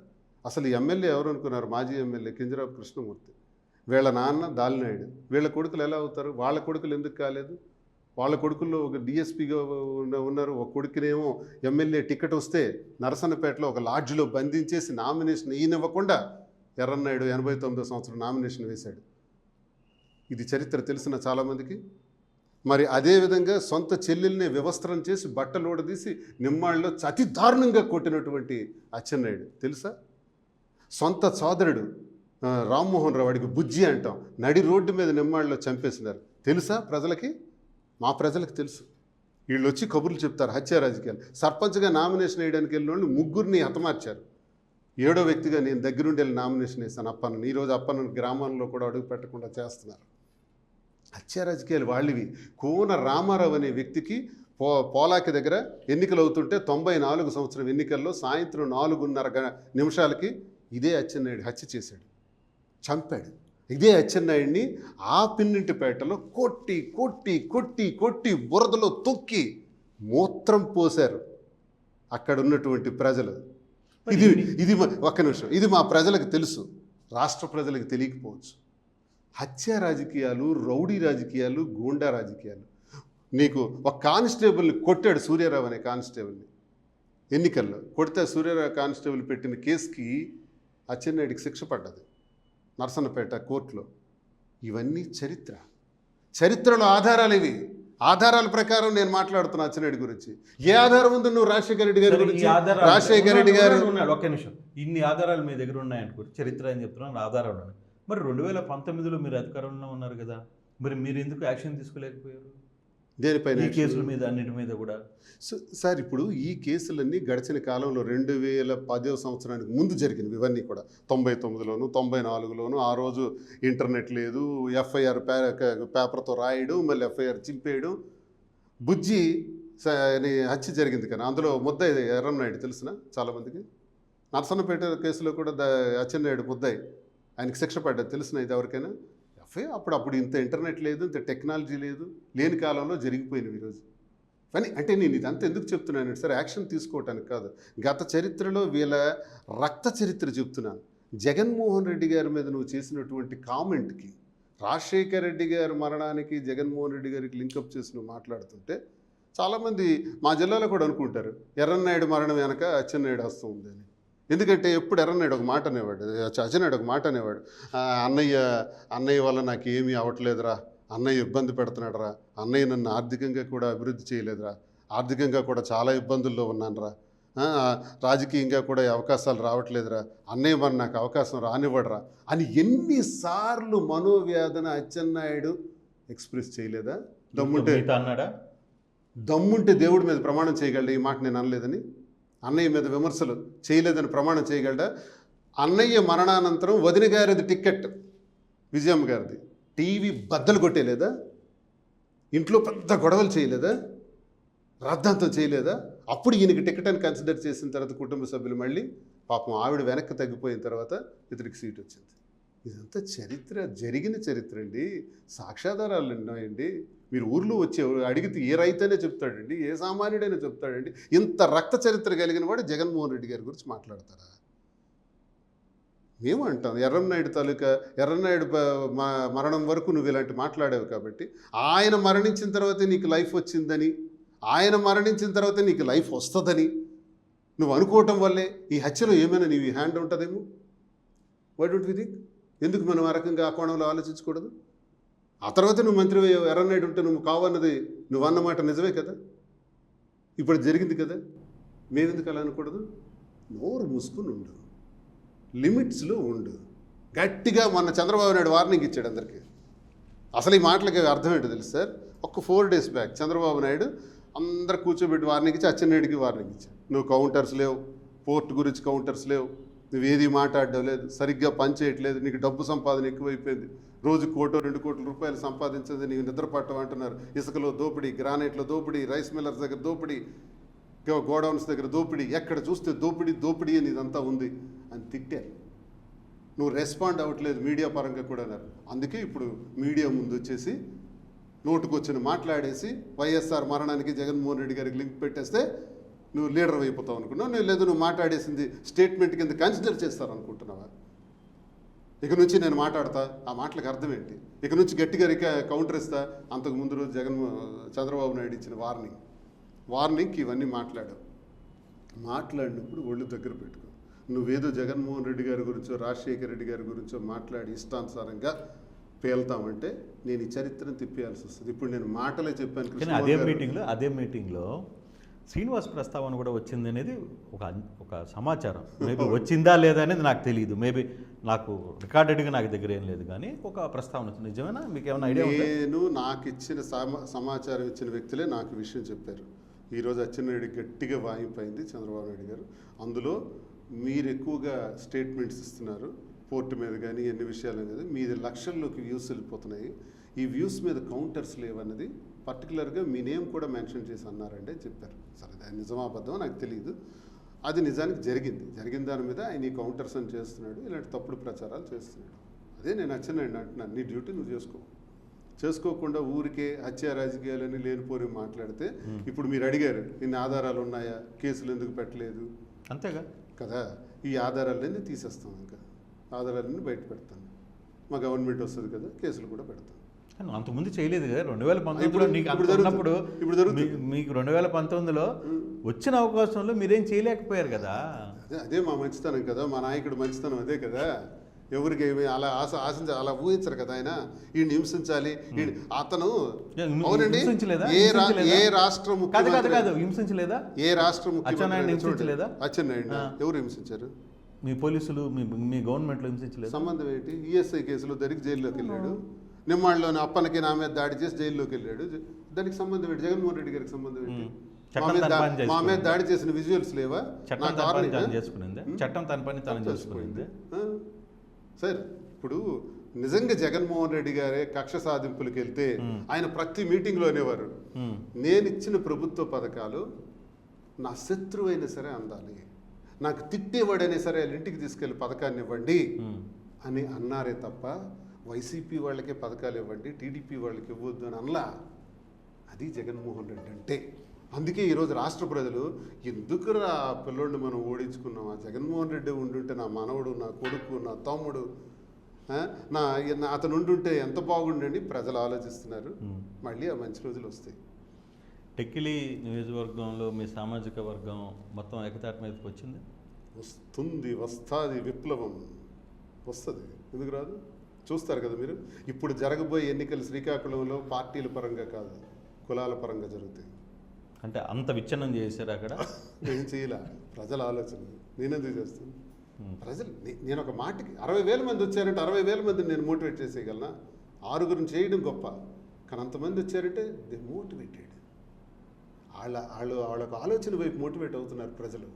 Speaker 2: అసలు ఎమ్మెల్యే ఎవరు అనుకున్నారు? మాజీ ఎమ్మెల్యే కింజరాపు కృష్ణమూర్తి, వీళ్ళ నాన్న దాలినాయుడు. వీళ్ళ కొడుకులు ఎలా అవుతారు? వాళ్ళ కొడుకులు ఎందుకు కాలేదు? వాళ్ళ కొడుకుల్లో ఒక డిఎస్పీగా ఉన్నారు, ఒక కొడుకునేమో ఎమ్మెల్యే టికెట్ వస్తే నరసన్నపేటలో ఒక లాడ్జ్లో బంధించేసి నామినేషన్ ఈయనివ్వకుండా ఎర్రన్నాయుడు 89వ సంవత్సరం నామినేషన్ వేశాడు. ఇది చరిత్ర తెలిసిన చాలామందికి. మరి అదేవిధంగా సొంత చెల్లెల్ని వ్యవస్థరం చేసి బట్టలు ఓడదీసి నిమ్మాళ్ళలో అతి దారుణంగా కొట్టినటువంటి అచ్చెన్నాయుడు తెలుసా? సొంత సోదరుడు రామ్మోహన్ రావు, వాడికి బుజ్జి అంటాం, నడి రోడ్డు మీద నిమ్మాళ్ళలో చంపేసినారు తెలుసా ప్రజలకి? మా ప్రజలకు తెలుసు. వీళ్ళు వచ్చి కబుర్లు చెప్తారు హత్య రాజకీయాలు. సర్పంచ్గా నామినేషన్ వేయడానికి వెళ్ళిన వాళ్ళు 3గురిని హతమార్చారు. 7వ వ్యక్తిగా నేను దగ్గరుండి వెళ్ళి నామినేషన్ వేశాను అప్పన్నను. ఈరోజు అప్పన్నను గ్రామాల్లో కూడా అడుగు పెట్టకుండా చేస్తున్నారు. హత్య రాజకీయాలు వాళ్ళవి. కోన రామారావు అనే వ్యక్తికి పోలాకి దగ్గర ఎన్నికలు అవుతుంటే 94 సంవత్సరం ఎన్నికల్లో సాయంత్రం 4:30 నిమిషాలకి ఇదే అచ్చెన్నాయుడు హత్య చేశాడు, చంపాడు. ఇదే అచ్చెన్నాయుడిని ఆ పిన్నింటిపేటలో కొట్టి కొట్టి కొట్టి కొట్టి బురదలో తొక్కి మూత్రం పోశారు అక్కడ ఉన్నటువంటి ప్రజలు. ఇది ఒక్క నిమిషం, ఇది మా ప్రజలకు తెలుసు, రాష్ట్ర ప్రజలకు తెలియకపోవచ్చు. హత్య రాజకీయాలు, రౌడీ రాజకీయాలు, గూండా రాజకీయాలు. నీకు ఒక కానిస్టేబుల్ని కొట్టాడు, సూర్యారావు అనే కానిస్టేబుల్ని ఎన్నికల్లో కొడితే సూర్యారావు కానిస్టేబుల్ పెట్టిన కేసుకి అచ్చెన్నాయుడికి శిక్ష పడ్డది నరసన్నపేట కోర్టులో. ఇవన్నీ చరిత్రలో ఆధారాలు ఇవి. ఆధారాల ప్రకారం నేను మాట్లాడుతున్నా అచ్చెన్నాయుడు గురించి. ఏ ఆధారం ఉంది నువ్వు రాజశేఖర రెడ్డి గారి గురించి? రాజశేఖర రెడ్డి గారు
Speaker 1: ఒక్క నిమిషం, ఇన్ని ఆధారాలు మీ దగ్గర ఉన్నాయనుకో, చరిత్ర అని చెప్తున్నాను, ఆధారాలు ఉన్నాయి. మరి 2019లో మీరు అధికారంలో ఉన్నారు కదా, మరి మీరు ఎందుకు యాక్షన్ తీసుకోలేకపోయారు
Speaker 2: దేనిపైన?
Speaker 1: ఈ కేసుల మీద, అన్నిటి మీద కూడా.
Speaker 2: సార్ ఇప్పుడు ఈ కేసులన్నీ గడిచిన కాలంలో 2010వ సంవత్సరానికి ముందు జరిగినవి. ఇవన్నీ కూడా 99లోను 94లోను. ఆ రోజు ఇంటర్నెట్ లేదు, ఎఫ్ఐఆర్ పేపర్తో రాయడం, మళ్ళీ ఎఫ్ఐఆర్ చింపేయడం. బుజ్జి హత్య జరిగింది కానీ అందులో ముద్దాయి ఎర్రన్నాయుడు తెలిసిన చాలామందికి. నరసన్నపేట కేసులో కూడా అచ్చెన్నాయుడు ముద్దాయి, ఆయనకి శిక్ష పడ్డది తెలిసిన ఇది ఎవరికైనా? అప్పుడు ఇంత ఇంటర్నెట్ లేదు, ఇంత టెక్నాలజీ లేదు, లేని కాలంలో జరిగిపోయినవి ఈరోజు. కానీ అంటే నేను ఇదంతా ఎందుకు చెప్తున్నాను సార్, యాక్షన్ తీసుకోవటానికి కాదు, గత చరిత్రలో వీళ్ళ రక్త చరిత్ర చెప్తున్నాను. జగన్మోహన్ రెడ్డి గారి మీద నువ్వు చేసినటువంటి కామెంట్కి, రాజశేఖర రెడ్డి గారి మరణానికి జగన్మోహన్ రెడ్డి గారికి లింకప్ చేసి నువ్వు మాట్లాడుతుంటే చాలామంది మా జిల్లాలో కూడా అనుకుంటారు ఎర్రన్నాయుడు మరణం వెనక అచ్చెన్నాయుడు హస్తం ఉందని. ఎందుకంటే ఎప్పుడు ఎర్రన్నాయుడు ఒక మాట అనేవాడు, అచ్చెన్నాయుడు ఒక మాట అనేవాడు, అన్నయ్య వల్ల నాకు ఏమీ అవ్వట్లేదురా, అన్నయ్య ఇబ్బంది పెడుతున్నాడురా, అన్నయ్య నన్ను ఆర్థికంగా కూడా అభివృద్ధి చేయలేదురా, ఆర్థికంగా కూడా చాలా ఇబ్బందుల్లో ఉన్నానురా, రాజకీయంగా కూడా అవకాశాలు రావట్లేదురా, అన్నయ్య మరి నాకు అవకాశం రానివ్వడరా అని ఎన్నిసార్లు మనోవేదన అచ్చెన్నాయుడు ఎక్స్ప్రెస్ చేయలేదా? దమ్ముంటే దేవుడి మీద ప్రమాణం చేయగలడా ఈ మాట నేను అనలేదని, అన్నయ్య మీద విమర్శలు చేయలేదని ప్రమాణం చేయగలడా? అన్నయ్య మరణానంతరం వదిన గారిది టిక్కెట్, విజయమ్మ గారిది, టీవీ బద్దలు కొట్టేలేదా? ఇంట్లో పెద్ద గొడవలు చేయలేదా? రద్దంతం చేయలేదా? అప్పుడు ఈయనకి టికెట్ అని కన్సిడర్ చేసిన తర్వాత కుటుంబ సభ్యులు మళ్ళీ పాపం ఆవిడ వెనక్కి తగ్గిపోయిన తర్వాత ఇతనికి సీట్ వచ్చింది. ఇదంతా చరిత్ర, జరిగిన చరిత్ర అండి, సాక్ష్యాధారాలు ఉన్నాయండి. మీరు ఊర్లో వచ్చే అడిగితే ఏ రైతైనా చెప్తాడండి, ఏ సామాన్యుడైనా చెప్తాడండి. ఇంత రక్త చరిత్ర కలిగిన వాడు జగన్మోహన్ రెడ్డి గారి గురించి మాట్లాడతారా? మేము అంటాం ఎర్రన్నాయుడు మరణం వరకు నువ్వు ఇలాంటి మాట్లాడావు కాబట్టి, ఆయన మరణించిన తర్వాతే నీకు లైఫ్ వచ్చిందని, ఆయన మరణించిన తర్వాత నీకు లైఫ్ వస్తుందని నువ్వు అనుకోవటం వల్లే ఈ హత్యలో ఏమైనా నీవి హ్యాండ్ ఉంటుందేమో. Why don't we think? ఎందుకు మనం ఆ రకంగా ఆ కోణంలో ఆలోచించకూడదు? ఆ తర్వాత నువ్వు మంత్రి ఎర్రన్నాయుడు ఉంటే నువ్వు కావన్నది నువ్వు అన్నమాట నిజమే కదా, ఇప్పుడు జరిగింది కదా, మేమెందుకు అలా అనకూడదు? నోరు మూసుకుని ఉండు, లిమిట్స్లో ఉండు. గట్టిగా మొన్న చంద్రబాబు నాయుడు వార్నింగ్ ఇచ్చాడు అందరికీ. అసలు ఈ మాటలకి అర్థం ఏంటో తెలుసు సార్, ఒక 4 days బ్యాక్ చంద్రబాబు నాయుడు అందరు కూర్చోబెట్టి వార్నింగ్ ఇచ్చి అచ్చెన్నాయుడికి వార్నింగ్ ఇచ్చాడు. నువ్వు కౌంటర్స్ లేవు, పోర్ట్ గురించి కౌంటర్స్ లేవు, నువ్వేది మాట్లాడడం లేదు, సరిగ్గా పని చేయట్లేదు, నీకు డబ్బు సంపాదన ఎక్కువైపోయింది, రోజు 1-2 కోట్ల రూపాయలు సంపాదించేది నీకు నిద్రపట్టం అంటున్నారు. ఇసుకలో దోపిడీ, గ్రానైట్లో దోపిడీ, రైస్ మిల్లర్స్ దగ్గర దోపిడీ, గోడౌన్స్ దగ్గర దోపిడీ, ఎక్కడ చూస్తే దోపిడీ అని ఇదంతా ఉంది అని తిట్టారు. నువ్వు రెస్పాండ్ అవ్వట్లేదు మీడియా పరంగా కూడా అన్నారు. అందుకే ఇప్పుడు మీడియా ముందు వచ్చేసి నోటుకొచ్చిన మాట్లాడేసి వైఎస్ఆర్ మరణానికి జగన్మోహన్ రెడ్డి గారికి లింక్ పెట్టేస్తే నువ్వు లీడర్ అయిపోతావు అనుకున్నావు. లేదు, నువ్వు మాట్లాడేసింది స్టేట్మెంట్ కింద కన్సిడర్ చేస్తారనుకుంటున్నావా? ఇక నుంచి నేను మాట్లాడతా, ఆ మాటలకు అర్థం ఏంటి? ఇక నుంచి గట్టిగా కౌంటర్ ఇస్తా. అంతకు ముందు రోజు చంద్రబాబు నాయుడు ఇచ్చిన వార్నింగ్కి ఇవన్నీ మాట్లాడినప్పుడు ఒళ్ళు దగ్గర పెట్టుకో. నువ్వేదో జగన్మోహన్ రెడ్డి గారి గురించో రాజశేఖర రెడ్డి గారి గురించో మాట్లాడి ఇష్టానుసారంగా పేల్తామంటే నేను ఈ చరిత్రను తిప్పేయాల్సి వస్తుంది. ఇప్పుడు నేను మాటలే చెప్పాను.
Speaker 1: అదే మీటింగ్లో శ్రీనివాస్ ప్రస్తావన కూడా వచ్చింది అనేది ఒక సమాచారం. మేబీ వచ్చిందా లేదా అనేది నాకు తెలియదు, మేబీ నాకు రికార్డెడ్గా నాకు దగ్గర ఏం లేదు, కానీ ఒక ప్రస్తావన వచ్చింది. నిజమేనా? మీకు ఏమైనా ఐడియా?
Speaker 2: నేను నాకు ఇచ్చిన సమాచారం ఇచ్చిన వ్యక్తులే నాకు విషయం చెప్పారు. ఈరోజు అచ్చెన్నాయుడు గట్టిగా వాయింపైంది చంద్రబాబు నాయుడు గారు. అందులో మీరు ఎక్కువగా స్టేట్మెంట్స్ ఇస్తున్నారు పోర్టు మీద కానీ ఎన్ని విషయాలు కదా, మీది లక్షల్లోకి వ్యూస్ వెళ్ళిపోతున్నాయి, ఈ వ్యూస్ మీద కౌంటర్స్ లేవన్నది పర్టికులర్గా మీ నేమ్ కూడా మెన్షన్ చేసి అన్నారండి అని చెప్పారు. సరే, దాని నిజమాబద్ధం నాకు తెలియదు. అది నిజానికి జరిగిన దాని మీద ఆయన ఈ కౌంటర్స్ అని చేస్తున్నాడు, ఇలాంటి తప్పుడు ప్రచారాలు చేస్తున్నాడు. అదే నేను అచ్చెన్నాయుడు అంటున్నాను, నీ డ్యూటీ నువ్వు చేసుకోకుండా ఊరికే హత్య రాజకీయాలని లేనిపోరి మాట్లాడితే, ఇప్పుడు మీరు అడిగారు ఇన్ని ఆధారాలు ఉన్నాయా, కేసులు ఎందుకు పెట్టలేదు,
Speaker 1: అంతేగా కదా,
Speaker 2: ఈ ఆధారాలన్నీ తీసేస్తాం, ఇంకా ఆధారాలన్నీ బయట పెడతాను, మా గవర్నమెంట్ వస్తుంది కదా, కేసులు కూడా పెడతాం.
Speaker 1: అంతకుముందు చేయలేదు కదా 2019లో. మీకు 2019లో వచ్చిన అవకాశంలో మీరేం చేయలేకపోయారు కదా.
Speaker 2: అదే మా మంచితనం కదా, మా నాయకుడు మంచితనం అదే కదా. ఎవరికి అలా అలా ఊహించరు కదా ఆయన, ఈయన హింసించాలి అతను. అవునండి, ఏ రాష్ట్ర ముఖ్యమంత్రి
Speaker 1: హింసించలేదా?
Speaker 2: ఏ రాష్ట్ర ముఖ్యమంత్రి
Speaker 1: హింసించలేదా?
Speaker 2: అచ్చెన్నాయుడు ఎవరు హింసించారు?
Speaker 1: మీ పోలీసులు, మీ గవర్నమెంట్లో హింసించలేదు.
Speaker 2: సంబంధం ఏంటి? ఈఎస్ఐ కేసులో దొరికి జైల్లోకి వెళ్ళాడు, నిమ్మాళ్ళలోని అప్పనకి నా మీద దాడి చేసి జైల్లోకి వెళ్ళాడు. దానికి సంబంధం ఏంటి? జగన్మోహన్ రెడ్డి గారికి సంబంధం ఏంటి? మా మీద దాడి చేసిన విజువల్స్ లేవా?
Speaker 1: చట్టం తన పని తాను చేసుకునింది.
Speaker 2: సార్, ఇప్పుడు నిజంగా జగన్మోహన్ రెడ్డి గారే కక్ష సాధింపులకు వెళ్తే ఆయన ప్రతి మీటింగ్లో అనేవారు, నేను ఇచ్చిన ప్రభుత్వ పథకాలు నా శత్రువు అయినా సరే అందాలి, నాకు తిట్టేవాడైనా సరే వాళ్ళ ఇంటికి తీసుకెళ్లి పథకాన్ని ఇవ్వండి అని అన్నారే తప్ప వైసీపీ వాళ్ళకే పథకాలు ఇవ్వండి, టీడీపీ వాళ్ళకి ఇవ్వద్దు అని అనలా. అది జగన్మోహన్ రెడ్డి అంటే. అందుకే ఈరోజు రాష్ట్ర ప్రజలు ఎందుకురా ఆ పిల్లోడిని మనం ఓడించుకున్నాం, ఆ జగన్మోహన్ రెడ్డి ఉండుంటే నా మనవడు, నా కొడుకు, నా తమ్ముడు, ఆ, అతను ఉండుంటే ఎంత బాగుండండి ప్రజలు ఆలోచిస్తున్నారు. మళ్ళీ ఆ మంచి రోజులు వస్తాయి.
Speaker 1: టెక్కిలి నియోజకవర్గంలో మీ సామాజిక వర్గం మొత్తం ఏకతాటి మీదకి వచ్చింది.
Speaker 2: వస్తుంది విప్లవం వస్తుంది, ఎందుకు రాదు? చూస్తారు కదా మీరు. ఇప్పుడు జరగబోయే ఎన్నికలు శ్రీకాకుళంలో పార్టీల పరంగా కాదు, కులాల పరంగా జరుగుతాయి.
Speaker 1: అంటే అంత విచ్ఛిన్నం చేశారు అక్కడ.
Speaker 2: నేను చేయలే, ప్రజల ఆలోచన. నేనెందుకు చేస్తాను? ప్రజలు నేను ఒక మాటకి 60,000 మంది వచ్చారంటే 60,000 మందిని నేను మోటివేట్ చేసేయగలనా? 6గురిని చేయడం గొప్ప, కానీ అంతమంది వచ్చారంటే దే మోటివేటెడ్. వాళ్ళకు ఆలోచన వైపు మోటివేట్ అవుతున్నారు ప్రజలు.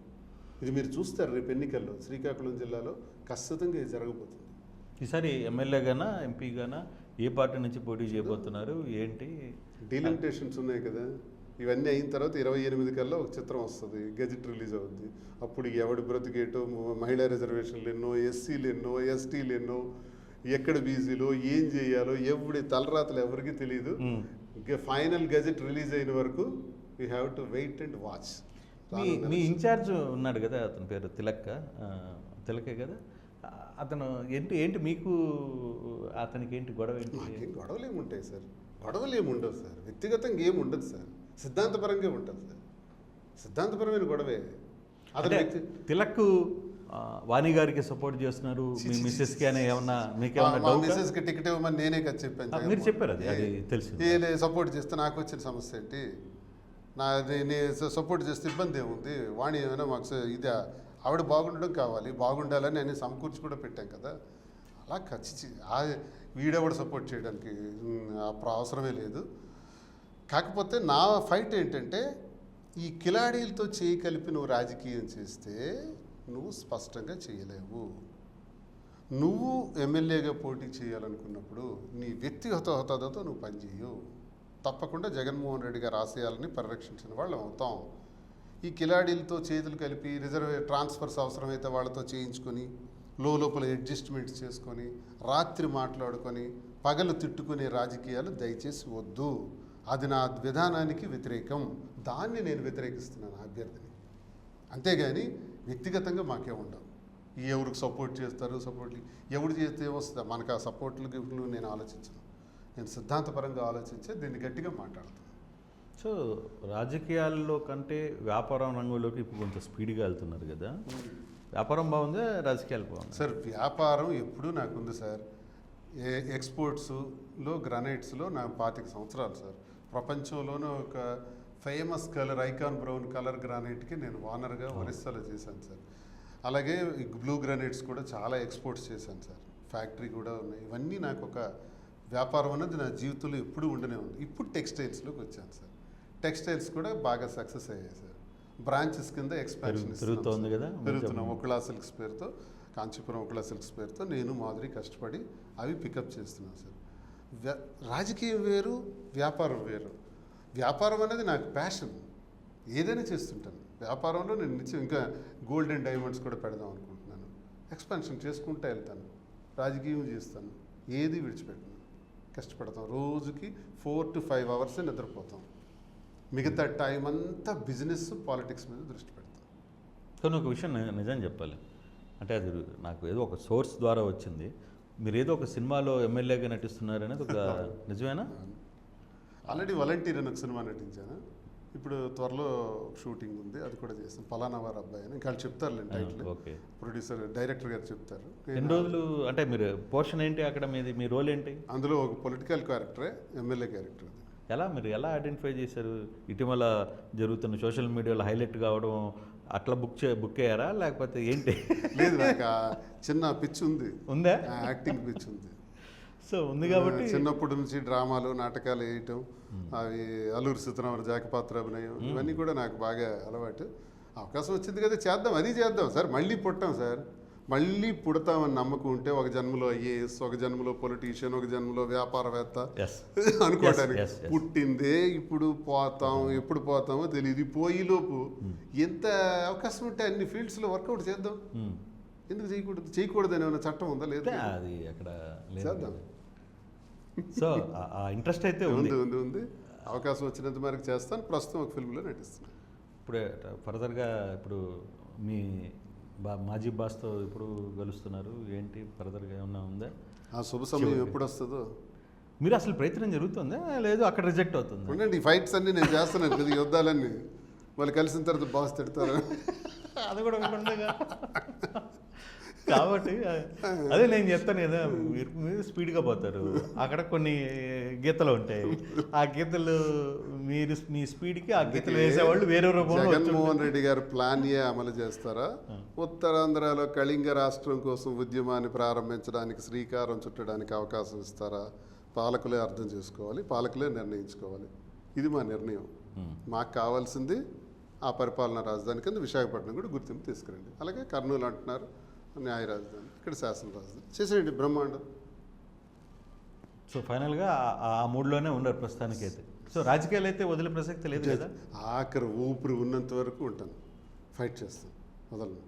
Speaker 2: ఇది మీరు చూస్తారు రేపు ఎన్నికల్లో శ్రీకాకుళం జిల్లాలో ఖచ్చితంగా ఇది జరగబోతుంది.
Speaker 1: ఈసారి ఎమ్మెల్యేగానా ఎంపీగానా ఏ పార్టీ నుంచి పోటీ చేయబోతున్నారు ఏంటి?
Speaker 2: డీలిమిటేషన్స్ ఉన్నాయి కదా, ఇవన్నీ అయిన తర్వాత 28 కల్లా ఒక చిత్రం వస్తుంది, గెజిట్ రిలీజ్ అవుద్ది. అప్పుడు ఎవడి బ్రతికేటో, మహిళా రిజర్వేషన్లు ఎన్నో, ఎస్సీలు ఎన్నో, ఎస్టీలు ఎన్నో, ఎక్కడ బీసీలో ఏం చేయాలో ఎవడి తలరాతలు ఎవరికి తెలియదు. ఫైనల్ గెజిట్ రిలీజ్ అయిన వరకు we have to wait and watch.
Speaker 1: మీ ఇన్ఛార్జ్ ఉన్నాడు కదా, అతని పేరు తిలకే కదా, అతను ఏంటి మీకు అతనికి ఏంటి గొడవ ఏంటి?
Speaker 2: గొడవలు ఏముంటాయి సార్? గొడవలు ఏముండవు సార్, వ్యక్తిగతంగా ఏమి ఉండదు సార్, సిద్ధాంతపరంగా ఉంటుంది సార్. సిద్ధాంతపరమైన గొడవే.
Speaker 1: అదే తిలక్ వాణి గారికి సపోర్ట్ చేస్తున్నారు, మీ మిస్సెస్కి అని ఏమన్నా మీకేమన్నా
Speaker 2: మిస్సెస్కి టికెట్ ఇవ్వమని నేనే కదా చెప్పాను.
Speaker 1: మీరు చెప్పారు, అది తెలుసు.
Speaker 2: సపోర్ట్ చేస్తే నాకు వచ్చిన సమస్య ఏంటి? నేను సపోర్ట్ చేస్తే ఇబ్బంది ఏముంది? వాణి ఏమైనా మాకు ఇది ఆవిడ బాగుండడం కావాలి, బాగుండాలని నేను సమకూర్చి కూడా పెట్టాం కదా. అలా ఖచ్చితంగా వీడెవడు సపోర్ట్ చేయడానికి అవసరమే లేదు. కాకపోతే నా ఫైట్ ఏంటంటే, ఈ కిలాడీలతో చేయి కలిపి నువ్వు రాజకీయం చేస్తే నువ్వు స్పష్టంగా చేయలేవు. నువ్వు ఎమ్మెల్యేగా పోటీ చేయాలనుకున్నప్పుడు నీ వ్యక్తిగత హోదాతో నువ్వు పనిచేయవు. తప్పకుండా జగన్మోహన్ రెడ్డి గారి ఆశయాలని పరిరక్షించిన వాళ్ళు అవుతాం. ఈ కిలాడీలతో చేతులు కలిపి ట్రాన్స్ఫర్స్ అవసరమైతే వాళ్ళతో చేయించుకొని లోపల అడ్జస్ట్మెంట్స్ చేసుకొని రాత్రి మాట్లాడుకొని పగలు తిట్టుకునే రాజకీయాలు దయచేసి వద్దు. అది నా విధానానికి వ్యతిరేకం. దాన్ని నేను వ్యతిరేకిస్తున్నాను అభ్యర్థిని. అంతేగాని వ్యక్తిగతంగా మాకే ఉండవు. ఎవరికి సపోర్ట్ చేస్తారు, ఎవరు చేస్తే వస్తుందా మనకు ఆ సపోర్ట్లు గిఫ్ట్లు నేను ఆలోచించను. నేను సిద్ధాంతపరంగా ఆలోచించే దీన్ని గట్టిగా మాట్లాడతాను.
Speaker 1: సో రాజకీయాల్లో కంటే వ్యాపారం రంగంలోకి ఇప్పుడు కొంచెం స్పీడ్గా వెళ్తున్నారు కదా, వ్యాపారం బాగుందా, రాజకీయాలు బాగుంది?
Speaker 2: సార్ వ్యాపారం ఎప్పుడూ నాకుంది సార్. ఎక్స్పోర్ట్స్లో గ్రానైట్స్లో నా 25 సంవత్సరాలు సార్. ప్రపంచంలోనే ఒక famous colour icon brown colour గ్రానైట్కి నేను ఓనర్గా ఒరిస్సాలో చేశాను సార్. అలాగే బ్లూ గ్రానైట్స్ కూడా చాలా ఎక్స్పోర్ట్స్ చేశాను సార్. ఫ్యాక్టరీ కూడా ఉన్నాయి. ఇవన్నీ నాకు ఒక వ్యాపారం అన్నది నా జీవితంలో ఎప్పుడూ ఉండనే ఉంది. ఇప్పుడు టెక్స్టైల్స్లోకి వచ్చాను సార్. టెక్స్టైల్స్ కూడా బాగా సక్సెస్ అయ్యాయి సార్. బ్రాంచెస్ కింద ఎక్స్పాన్షన్
Speaker 1: పెరుగుతుంది కదా,
Speaker 2: పెరుగుతున్నాం. ఒకళా సిల్క్స్ పేరుతో, కాంచీపురం ఒకళా సిల్క్స్ పేరుతో నేను మాదిరి కష్టపడి అవి పికప్ చేస్తున్నాను సార్. రాజకీయం వేరు, వ్యాపారం వేరు. వ్యాపారం అనేది నాకు ప్యాషన్, ఏదైనా చేస్తుంటాను. వ్యాపారంలో నేను నిత్యం ఇంకా గోల్డ్ అండ్ డైమండ్స్ కూడా పెడదాం అనుకుంటున్నాను. ఎక్స్పాన్షన్ చేసుకుంటూ వెళ్తాను. రాజకీయం చేస్తాను, ఏది విడిచిపెట్టను. కష్టపడతాం. రోజుకి 4 to 5 అవర్స్ నిద్రపోతాం. మిగతా టైం అంతా బిజినెస్, పాలిటిక్స్ మీద దృష్టి పెడతాం.
Speaker 1: కానీ ఒక విషయం నిజం చెప్పాలి అంటే, అది నాకు ఏదో ఒక సోర్స్ ద్వారా వచ్చింది. మీరు ఏదో ఒక సినిమాలో ఎమ్మెల్యేగా నటిస్తున్నారు అనేది ఒక నిజమేనా?
Speaker 2: ఆల్రెడీ వాలంటీర్ అని ఒక సినిమా నటించాను. ఇప్పుడు త్వరలో షూటింగ్ ఉంది, అది కూడా చేస్తాను. పలానా వారి అబ్బాయి అని ఇంకా చెప్తారు టైటిల్.
Speaker 1: ఓకే,
Speaker 2: ప్రొడ్యూసర్ డైరెక్టర్ గారు చెప్తారు.
Speaker 1: ఎన్ని రోజులు అంటే మీరు పోర్షన్ ఏంటి అక్కడ, మీ రోల్ ఏంటి?
Speaker 2: అందులో ఒక పొలిటికల్ క్యారెక్టరే, ఎమ్మెల్యే క్యారెక్టర్.
Speaker 1: మీరు ఎలా ఐడెంటిఫై చేశారు? ఇటీవల జరుగుతున్న సోషల్ మీడియాలో హైలైట్ కావడం అట్లా బుక్ అయ్యారా లేకపోతే ఏంటి?
Speaker 2: లేదు, నాకు చిన్న పిచ్ ఉందా, యాక్టింగ్ పిచ్ ఉంది.
Speaker 1: సో ఉంది కాబట్టి
Speaker 2: చిన్నప్పటి నుంచి డ్రామాలు, నాటకాలు వేయటం, అవి అల్లూరి సీతారామరాజు జాకపాత్ర అభినయం, ఇవన్నీ కూడా నాకు బాగా అలవాటు. అవకాశం వచ్చింది కదా చేద్దాం, అది చేద్దాం సార్. మళ్ళీ పుట్టాం సార్, మళ్ళీ పుడతామని నమ్మకం ఉంటే ఒక జన్మలో ఐఏఎస్, ఒక జన్మలో పొలిటీషియన్, ఒక జన్మలో వ్యాపారవేత్త అనుకోవడానికి. పుట్టిందే ఇప్పుడు పోతాం, ఎప్పుడు పోతామో తెలియదు. పోయిలోపు ఎంత అవకాశం ఉంటే అన్ని ఫీల్డ్స్లో వర్కౌట్ చేద్దాం. ఎందుకు చేయకూడదని ఏమైనా చట్టం ఉందా? లేదు,
Speaker 1: అది అక్కడ
Speaker 2: చేద్దాం.
Speaker 1: సో ఆ ఇంట్రెస్ట్ అయితే ఉంది.
Speaker 2: అవకాశం వచ్చినంత మేరకు చేస్తాను. ప్రస్తుతం ఒక ఫిల్మ్లో నటిస్తున్నాను.
Speaker 1: ఇప్పుడే ఫర్దర్గా ఇప్పుడు మీ మాజీ బాస్తో ఇప్పుడు కలుస్తున్నారు ఏంటి ఫర్దర్గా ఏమన్నా ఉందా?
Speaker 2: ఆ శుభ సమయం ఎప్పుడు వస్తుందో
Speaker 1: మీరు అసలు ప్రయత్నం జరుగుతుందా లేదు అక్కడ రిజెక్ట్ అవుతుందా?
Speaker 2: ఉండండి. ఈ ఫైట్స్ అన్నీ నేను చేస్తున్నాను కదా, ఈ యుద్ధాలన్నీ. వాళ్ళు కలిసిన తర్వాత బాస్ తిడతారు.
Speaker 1: అది కూడా ఒకటి ఉండగా కాబట్టి అదే నేను చెప్తాను కదా, మీరు స్పీడ్గా పోతారు, అక్కడ కొన్ని గీతలు ఉంటాయి, ఆ గీతలు మీరు మీ స్పీడ్కి ఆ గీతలు వేసేవాళ్ళు వేరే రూపంలో
Speaker 2: జగన్మోహన్ రెడ్డి గారు ప్లాన్ ఏ అమలు చేస్తారా? ఉత్తరాంధ్రలో కళింగ రాష్ట్రం కోసం ఉద్యమాన్ని ప్రారంభించడానికి శ్రీకారం చుట్టడానికి అవకాశం ఇస్తారా? పాలకులే అర్థం చేసుకోవాలి, పాలకులే నిర్ణయించుకోవాలి. ఇది మా నిర్ణయం. మాకు కావాల్సింది ఆ పరిపాలనా రాజధాని కింద విశాఖపట్నం కూడా గుర్తింపు తీసుకురండి. అలాగే కర్నూలు అంటున్నారు న్యాయ రాజధాని, ఇక్కడ శాసన రాజధాని చేసేయండి, బ్రహ్మాండం.
Speaker 1: సో ఫైనల్గా ఆ మూడ్లోనే ఉన్నారు ప్రస్తుతానికి అయితే. సో రాజకీయాలు అయితే వదిలే ప్రసక్తి లేదు కదా?
Speaker 2: ఆఖరి ఊపిరి ఉన్నంత వరకు ఉంటాను, ఫైట్ చేస్తాను, వదలను.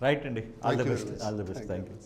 Speaker 1: రైట్ అండి, all the best, all the best, thank you.